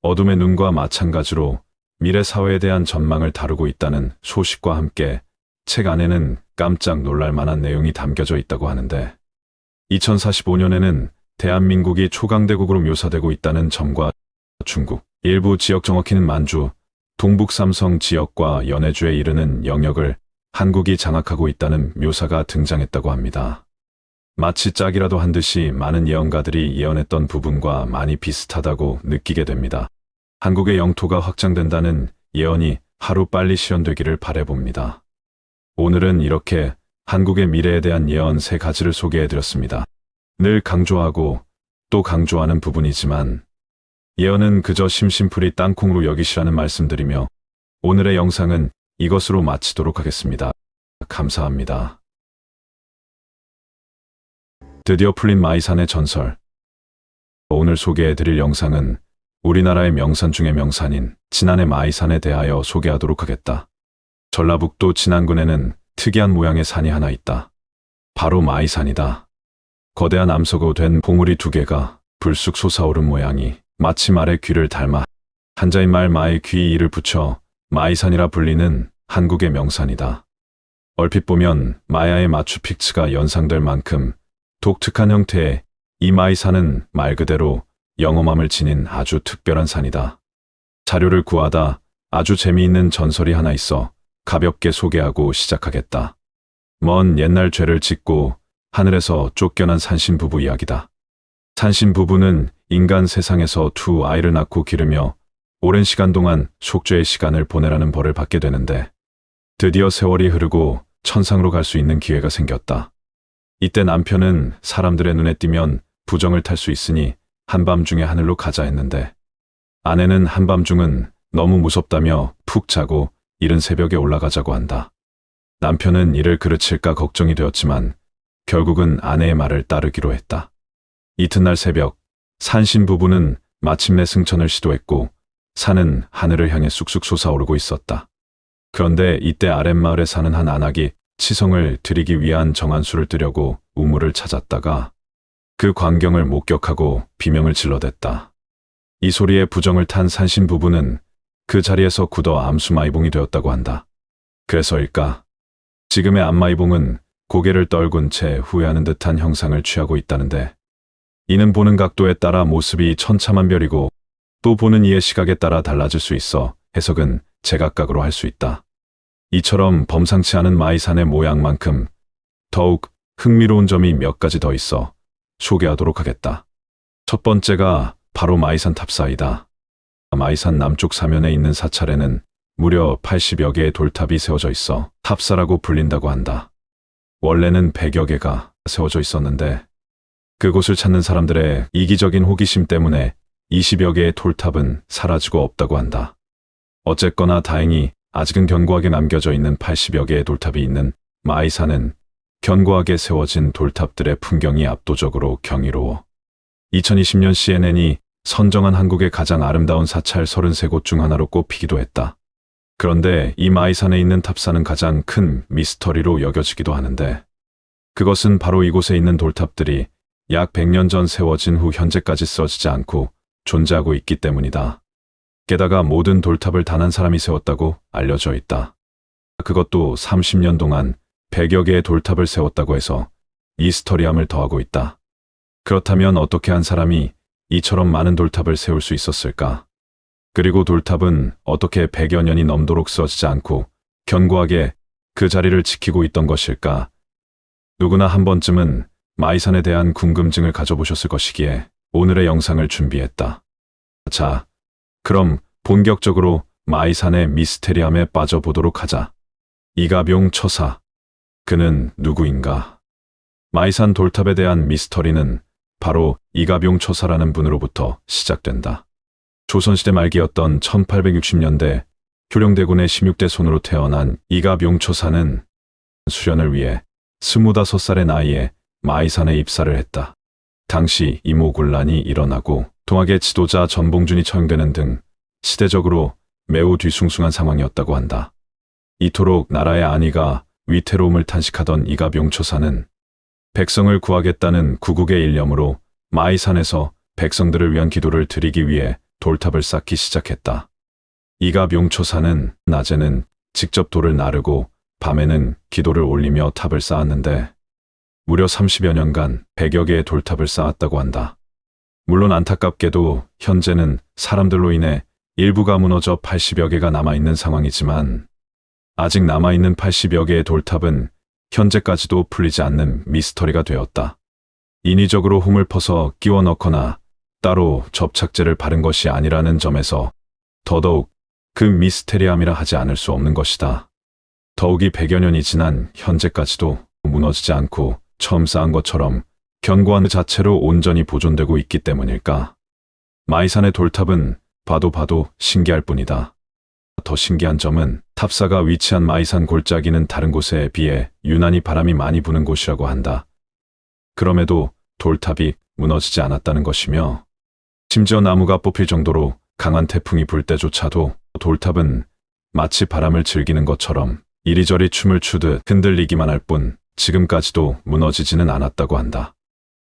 어둠의 눈과 마찬가지로 미래 사회에 대한 전망을 다루고 있다는 소식과 함께 책 안에는 깜짝 놀랄 만한 내용이 담겨져 있다고 하는데 2045년에는 대한민국이 초강대국으로 묘사되고 있다는 점과 중국, 일부 지역 정확히는 만주, 동북 삼성 지역과 연해주에 이르는 영역을 한국이 장악하고 있다는 묘사가 등장했다고 합니다. 마치 짝이라도 한 듯이 많은 예언가들이 예언했던 부분과 많이 비슷하다고 느끼게 됩니다. 한국의 영토가 확장된다는 예언이 하루빨리 실현되기를 바라봅니다. 오늘은 이렇게 한국의 미래에 대한 예언 3가지를 소개해드렸습니다. 늘 강조하고 또 강조하는 부분이지만 예언은 그저 심심풀이 땅콩으로 여기시라는 말씀드리며 오늘의 영상은 이것으로 마치도록 하겠습니다. 감사합니다. 드디어 풀린 마이산의 전설. 오늘 소개해드릴 영상은 우리나라의 명산 중의 명산인 진안의 마이산에 대하여 소개하도록 하겠다. 전라북도 진안군에는 특이한 모양의 산이 하나 있다. 바로 마이산이다. 거대한 암석으로 된 봉우리 2개가 불쑥 솟아오른 모양이 마치 말의 귀를 닮아 한자인 말 마의 귀 이를 붙여 마이산이라 불리는 한국의 명산이다. 얼핏 보면 마야의 마추픽추가 연상될 만큼 독특한 형태의 이 마이산은 말 그대로 영험함을 지닌 아주 특별한 산이다. 자료를 구하다 아주 재미있는 전설이 하나 있어 가볍게 소개하고 시작하겠다. 먼 옛날 죄를 짓고 하늘에서 쫓겨난 산신 부부 이야기다. 산신 부부는 인간 세상에서 두 아이를 낳고 기르며 오랜 시간 동안 속죄의 시간을 보내라는 벌을 받게 되는데 드디어 세월이 흐르고 천상으로 갈 수 있는 기회가 생겼다. 이때 남편은 사람들의 눈에 띄면 부정을 탈 수 있으니 한밤중에 하늘로 가자 했는데 아내는 한밤중은 너무 무섭다며 푹 자고 이른 새벽에 올라가자고 한다. 남편은 이를 그르칠까 걱정이 되었지만 결국은 아내의 말을 따르기로 했다. 이튿날 새벽 산신 부부는 마침내 승천을 시도했고 산은 하늘을 향해 쑥쑥 솟아오르고 있었다. 그런데 이때 아랫마을에 사는 한 안악이 치성을 드리기 위한 정한수를 뜨려고 우물을 찾았다가 그 광경을 목격하고 비명을 질러댔다. 이 소리에 부정을 탄 산신 부부는 그 자리에서 굳어 암수마이봉이 되었다고 한다. 그래서일까? 지금의 암마이봉은 고개를 떨군 채 후회하는 듯한 형상을 취하고 있다는데 이는 보는 각도에 따라 모습이 천차만별이고 또 보는 이의 시각에 따라 달라질 수 있어 해석은 제각각으로 할 수 있다. 이처럼 범상치 않은 마이산의 모양만큼 더욱 흥미로운 점이 몇 가지 더 있어 소개하도록 하겠다. 첫 번째가 바로 마이산 탑사이다. 마이산 남쪽 사면에 있는 사찰에는 무려 80여 개의 돌탑이 세워져 있어 탑사라고 불린다고 한다. 원래는 100여 개가 세워져 있었는데 그곳을 찾는 사람들의 이기적인 호기심 때문에 20여 개의 돌탑은 사라지고 없다고 한다. 어쨌거나 다행히 아직은 견고하게 남겨져 있는 80여 개의 돌탑이 있는 마이산은 견고하게 세워진 돌탑들의 풍경이 압도적으로 경이로워 2020년 CNN이 선정한 한국의 가장 아름다운 사찰 33곳 중 하나로 꼽히기도 했다. 그런데 이 마이산에 있는 탑사는 가장 큰 미스터리로 여겨지기도 하는데 그것은 바로 이곳에 있는 돌탑들이 약 100년 전 세워진 후 현재까지 쓰러지지 않고 존재하고 있기 때문이다. 게다가 모든 돌탑을 단 한 사람이 세웠다고 알려져 있다. 그것도 30년 동안 100여 개의 돌탑을 세웠다고 해서 미스터리함을 더하고 있다. 그렇다면 어떻게 한 사람이 이처럼 많은 돌탑을 세울 수 있었을까? 그리고 돌탑은 어떻게 100여 년이 넘도록 쓰러지지 않고 견고하게 그 자리를 지키고 있던 것일까? 누구나 한 번쯤은 마이산에 대한 궁금증을 가져보셨을 것이기에 오늘의 영상을 준비했다. 자, 그럼 본격적으로 마이산의 미스테리함에 빠져보도록 하자. 이가병 처사. 그는 누구인가? 마이산 돌탑에 대한 미스터리는 바로 이가병 처사라는 분으로부터 시작된다. 조선시대 말기였던 1860년대 효령대군의 16대 손으로 태어난 이가병 처사는 수련을 위해 25살의 나이에 마이산에 입사를 했다. 당시 이모군란이 일어나고 동학의 지도자 전봉준이 처형되는 등 시대적으로 매우 뒤숭숭한 상황이었다고 한다. 이토록 나라의 안위가 위태로움을 탄식하던 이가병 처사는 백성을 구하겠다는 구국의 일념으로 마이산에서 백성들을 위한 기도를 드리기 위해 돌탑을 쌓기 시작했다. 이가병 처사는 낮에는 직접 돌을 나르고 밤에는 기도를 올리며 탑을 쌓았는데 무려 30여 년간 100여 개의 돌탑을 쌓았다고 한다. 물론 안타깝게도 현재는 사람들로 인해 일부가 무너져 80여 개가 남아있는 상황이지만 아직 남아있는 80여 개의 돌탑은 현재까지도 풀리지 않는 미스터리가 되었다. 인위적으로 홈을 퍼서 끼워 넣거나 따로 접착제를 바른 것이 아니라는 점에서 더더욱 그 미스테리함이라 하지 않을 수 없는 것이다. 더욱이 100여 년이 지난 현재까지도 무너지지 않고 처음 쌓은 것처럼 견고한 그 자체로 온전히 보존되고 있기 때문일까? 마이산의 돌탑은 봐도 신기할 뿐이다. 더 신기한 점은 탑사가 위치한 마이산 골짜기는 다른 곳에 비해 유난히 바람이 많이 부는 곳이라고 한다. 그럼에도 돌탑이 무너지지 않았다는 것이며 심지어 나무가 뽑힐 정도로 강한 태풍이 불 때조차도 돌탑은 마치 바람을 즐기는 것처럼 이리저리 춤을 추듯 흔들리기만 할 뿐 지금까지도 무너지지는 않았다고 한다.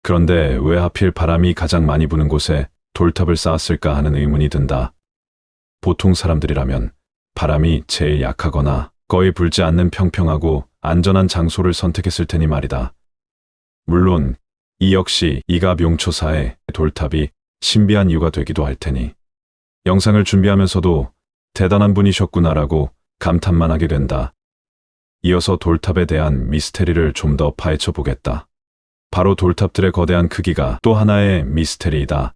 그런데 왜 하필 바람이 가장 많이 부는 곳에 돌탑을 쌓았을까 하는 의문이 든다. 보통 사람들이라면 바람이 제일 약하거나 거의 불지 않는 평평하고 안전한 장소를 선택했을 테니 말이다. 물론 이 역시 이가병초사의 돌탑이 신비한 이유가 되기도 할 테니 영상을 준비하면서도 대단한 분이셨구나라고 감탄만 하게 된다. 이어서 돌탑에 대한 미스테리를 좀 더 파헤쳐 보겠다. 바로 돌탑들의 거대한 크기가 또 하나의 미스테리이다.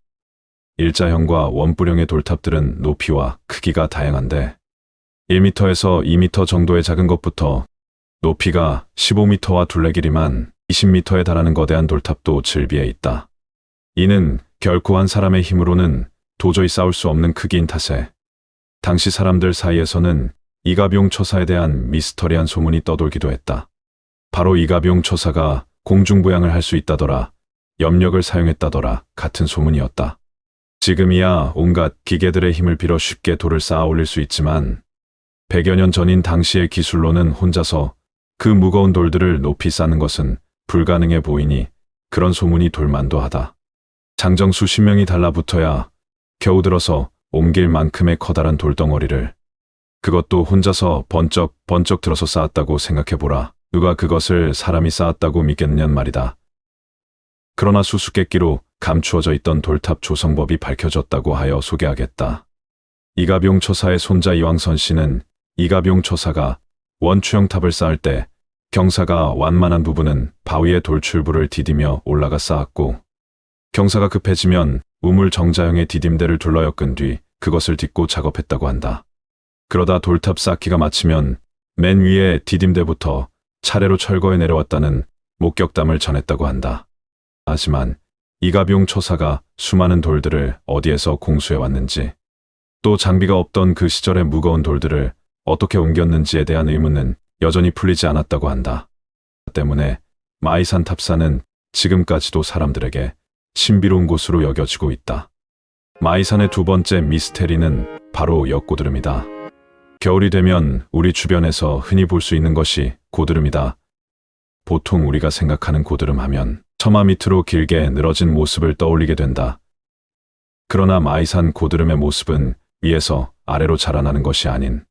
일자형과 원뿔형의 돌탑들은 높이와 크기가 다양한데 1m에서 2m 정도의 작은 것부터 높이가 15m와 둘레 길이만 20m에 달하는 거대한 돌탑도 즐비해 있다. 이는 결코 한 사람의 힘으로는 도저히 쌓을 수 없는 크기인 탓에 당시 사람들 사이에서는 이가병초사에 대한 미스터리한 소문이 떠돌기도 했다. 바로 이가병초사가 공중부양을 할 수 있다더라, 염력을 사용했다더라 같은 소문이었다. 지금이야 온갖 기계들의 힘을 빌어 쉽게 돌을 쌓아 올릴 수 있지만 100여 년 전인 당시의 기술로는 혼자서 그 무거운 돌들을 높이 쌓는 것은 불가능해 보이니 그런 소문이 돌만도하다. 장정 수십 명이 달라붙어야 겨우 들어서 옮길 만큼의 커다란 돌덩어리를 그것도 혼자서 번쩍 들어서 쌓았다고 생각해보라. 누가 그것을 사람이 쌓았다고 믿겠느냐는 말이다. 그러나 수수께끼로 감추어져 있던 돌탑 조성법이 밝혀졌다고 하여 소개하겠다. 이가병초사의 손자 이왕선 씨는 이가병초사가 원추형 탑을 쌓을 때 경사가 완만한 부분은 바위에 돌출부를 디디며 올라가 쌓았고 경사가 급해지면 우물 정자형의 디딤대를 둘러 엮은 뒤 그것을 딛고 작업했다고 한다. 그러다 돌탑 쌓기가 마치면 맨 위에 디딤대부터 차례로 철거해 내려왔다는 목격담을 전했다고 한다. 하지만 이가병초사가 수많은 돌들을 어디에서 공수해 왔는지 또 장비가 없던 그 시절의 무거운 돌들을 어떻게 옮겼는지에 대한 의문은 여전히 풀리지 않았다고 한다. 때문에 마이산 탑사는 지금까지도 사람들에게 신비로운 곳으로 여겨지고 있다. 마이산의 두 번째 미스테리는 바로 역고드름이다. 겨울이 되면 우리 주변에서 흔히 볼 수 있는 것이 고드름이다. 보통 우리가 생각하는 고드름 하면 처마 밑으로 길게 늘어진 모습을 떠올리게 된다. 그러나 마이산 고드름의 모습은 위에서 아래로 자라나는 것이 아닌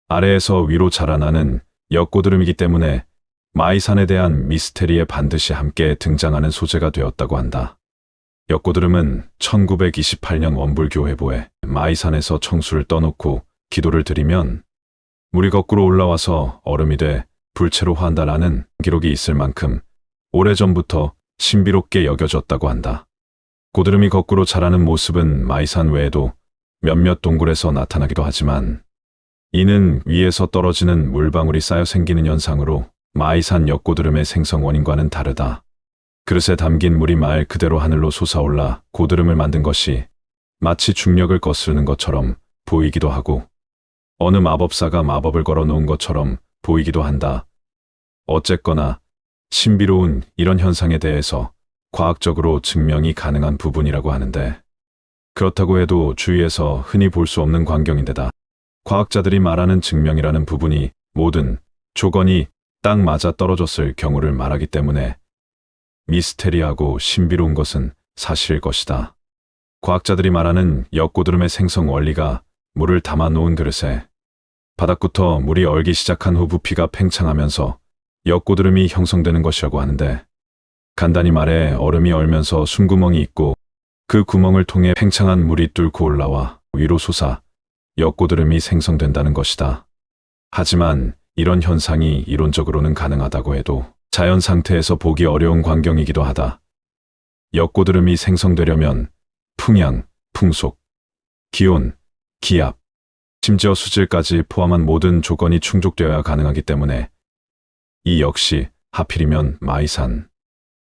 아래에서 위로 자라나는 역고드름이기 때문에 마이산에 대한 미스테리에 반드시 함께 등장하는 소재가 되었다고 한다. 역고드름은 1928년 원불교회보에 마이산에서 청수를 떠놓고 기도를 드리면 물이 거꾸로 올라와서 얼음이 돼 불체로 화한다라는 기록이 있을 만큼 오래전부터 신비롭게 여겨졌다고 한다. 고드름이 거꾸로 자라는 모습은 마이산 외에도 몇몇 동굴에서 나타나기도 하지만 이는 위에서 떨어지는 물방울이 쌓여 생기는 현상으로 마이산 역고드름의 생성 원인과는 다르다. 그릇에 담긴 물이 말 그대로 하늘로 솟아올라 고드름을 만든 것이 마치 중력을 거스르는 것처럼 보이기도 하고 어느 마법사가 마법을 걸어 놓은 것처럼 보이기도 한다. 어쨌거나 신비로운 이런 현상에 대해서 과학적으로 증명이 가능한 부분이라고 하는데 그렇다고 해도 주위에서 흔히 볼 수 없는 광경인데다 과학자들이 말하는 증명이라는 부분이 모든 조건이 딱 맞아 떨어졌을 경우를 말하기 때문에 미스테리하고 신비로운 것은 사실일 것이다. 과학자들이 말하는 역고드름의 생성 원리가 물을 담아 놓은 그릇에 바닥부터 물이 얼기 시작한 후 부피가 팽창하면서 역고드름이 형성되는 것이라고 하는데 간단히 말해 얼음이 얼면서 숨구멍이 있고 그 구멍을 통해 팽창한 물이 뚫고 올라와 위로 솟아 역고드름이 생성된다는 것이다. 하지만 이런 현상이 이론적으로는 가능하다고 해도 자연 상태에서 보기 어려운 광경이기도 하다. 역고드름이 생성되려면 풍향, 풍속, 기온, 기압, 심지어 수질까지 포함한 모든 조건이 충족되어야 가능하기 때문에 이 역시 하필이면 마이산,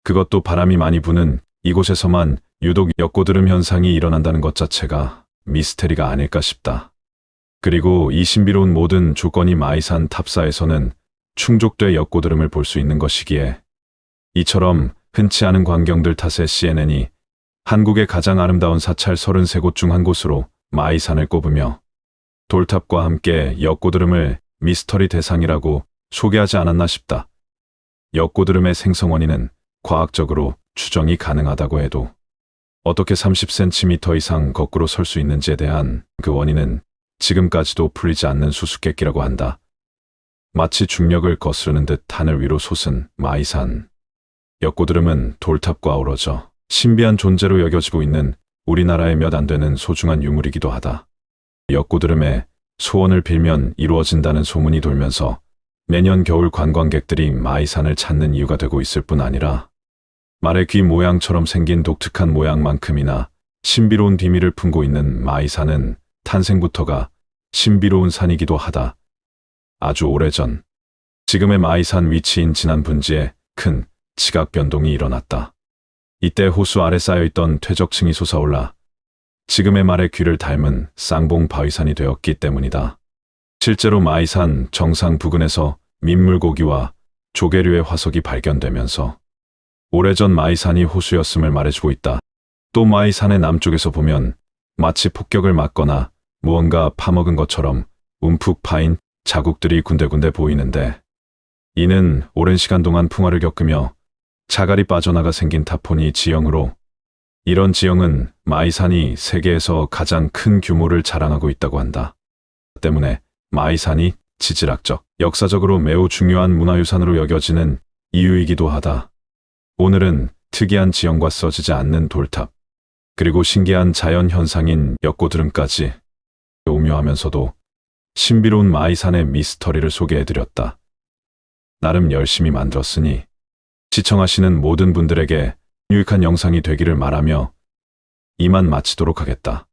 그것도 바람이 많이 부는 이곳에서만 유독 역고드름 현상이 일어난다는 것 자체가 미스테리가 아닐까 싶다. 그리고 이 신비로운 모든 조건이 마이산 탑사에서는 충족돼 역고드름을 볼 수 있는 것이기에 이처럼 흔치 않은 광경들 탓에 CNN이 한국의 가장 아름다운 사찰 33곳 중 한 곳으로 마이산을 꼽으며 돌탑과 함께 역고드름을 미스터리 대상이라고 소개하지 않았나 싶다. 역고드름의 생성 원인은 과학적으로 추정이 가능하다고 해도 어떻게 30cm 이상 거꾸로 설 수 있는지에 대한 그 원인은 지금까지도 풀리지 않는 수수께끼라고 한다. 마치 중력을 거스르는 듯 하늘 위로 솟은 마이산. 역고드름은 돌탑과 어우러져 신비한 존재로 여겨지고 있는 우리나라의 몇 안 되는 소중한 유물이기도 하다. 역고드름에 소원을 빌면 이루어진다는 소문이 돌면서 매년 겨울 관광객들이 마이산을 찾는 이유가 되고 있을 뿐 아니라 말의 귀 모양처럼 생긴 독특한 모양만큼이나 신비로운 비밀을 품고 있는 마이산은 탄생부터가 신비로운 산이기도 하다. 아주 오래전, 지금의 마이산 위치인 진안 분지에 큰 지각 변동이 일어났다. 이때 호수 아래 쌓여있던 퇴적층이 솟아올라 지금의 말의 귀를 닮은 쌍봉 바위산이 되었기 때문이다. 실제로 마이산 정상 부근에서 민물고기와 조개류의 화석이 발견되면서 오래전 마이산이 호수였음을 말해주고 있다. 또 마이산의 남쪽에서 보면 마치 폭격을 맞거나 무언가 파먹은 것처럼 움푹 파인 자국들이 군데군데 보이는데 이는 오랜 시간 동안 풍화를 겪으며 자갈이 빠져나가 생긴 타포니 지형으로 이런 지형은 마이산이 세계에서 가장 큰 규모를 자랑하고 있다고 한다. 때문에 마이산이 지질학적, 역사적으로 매우 중요한 문화유산으로 여겨지는 이유이기도 하다. 오늘은 특이한 지형과 써지지 않는 돌탑, 그리고 신기한 자연 현상인 역고드름까지 오묘하면서도 신비로운 마이산의 미스터리를 소개해드렸다. 나름 열심히 만들었으니 시청하시는 모든 분들에게 유익한 영상이 되기를 말하며 이만 마치도록 하겠다.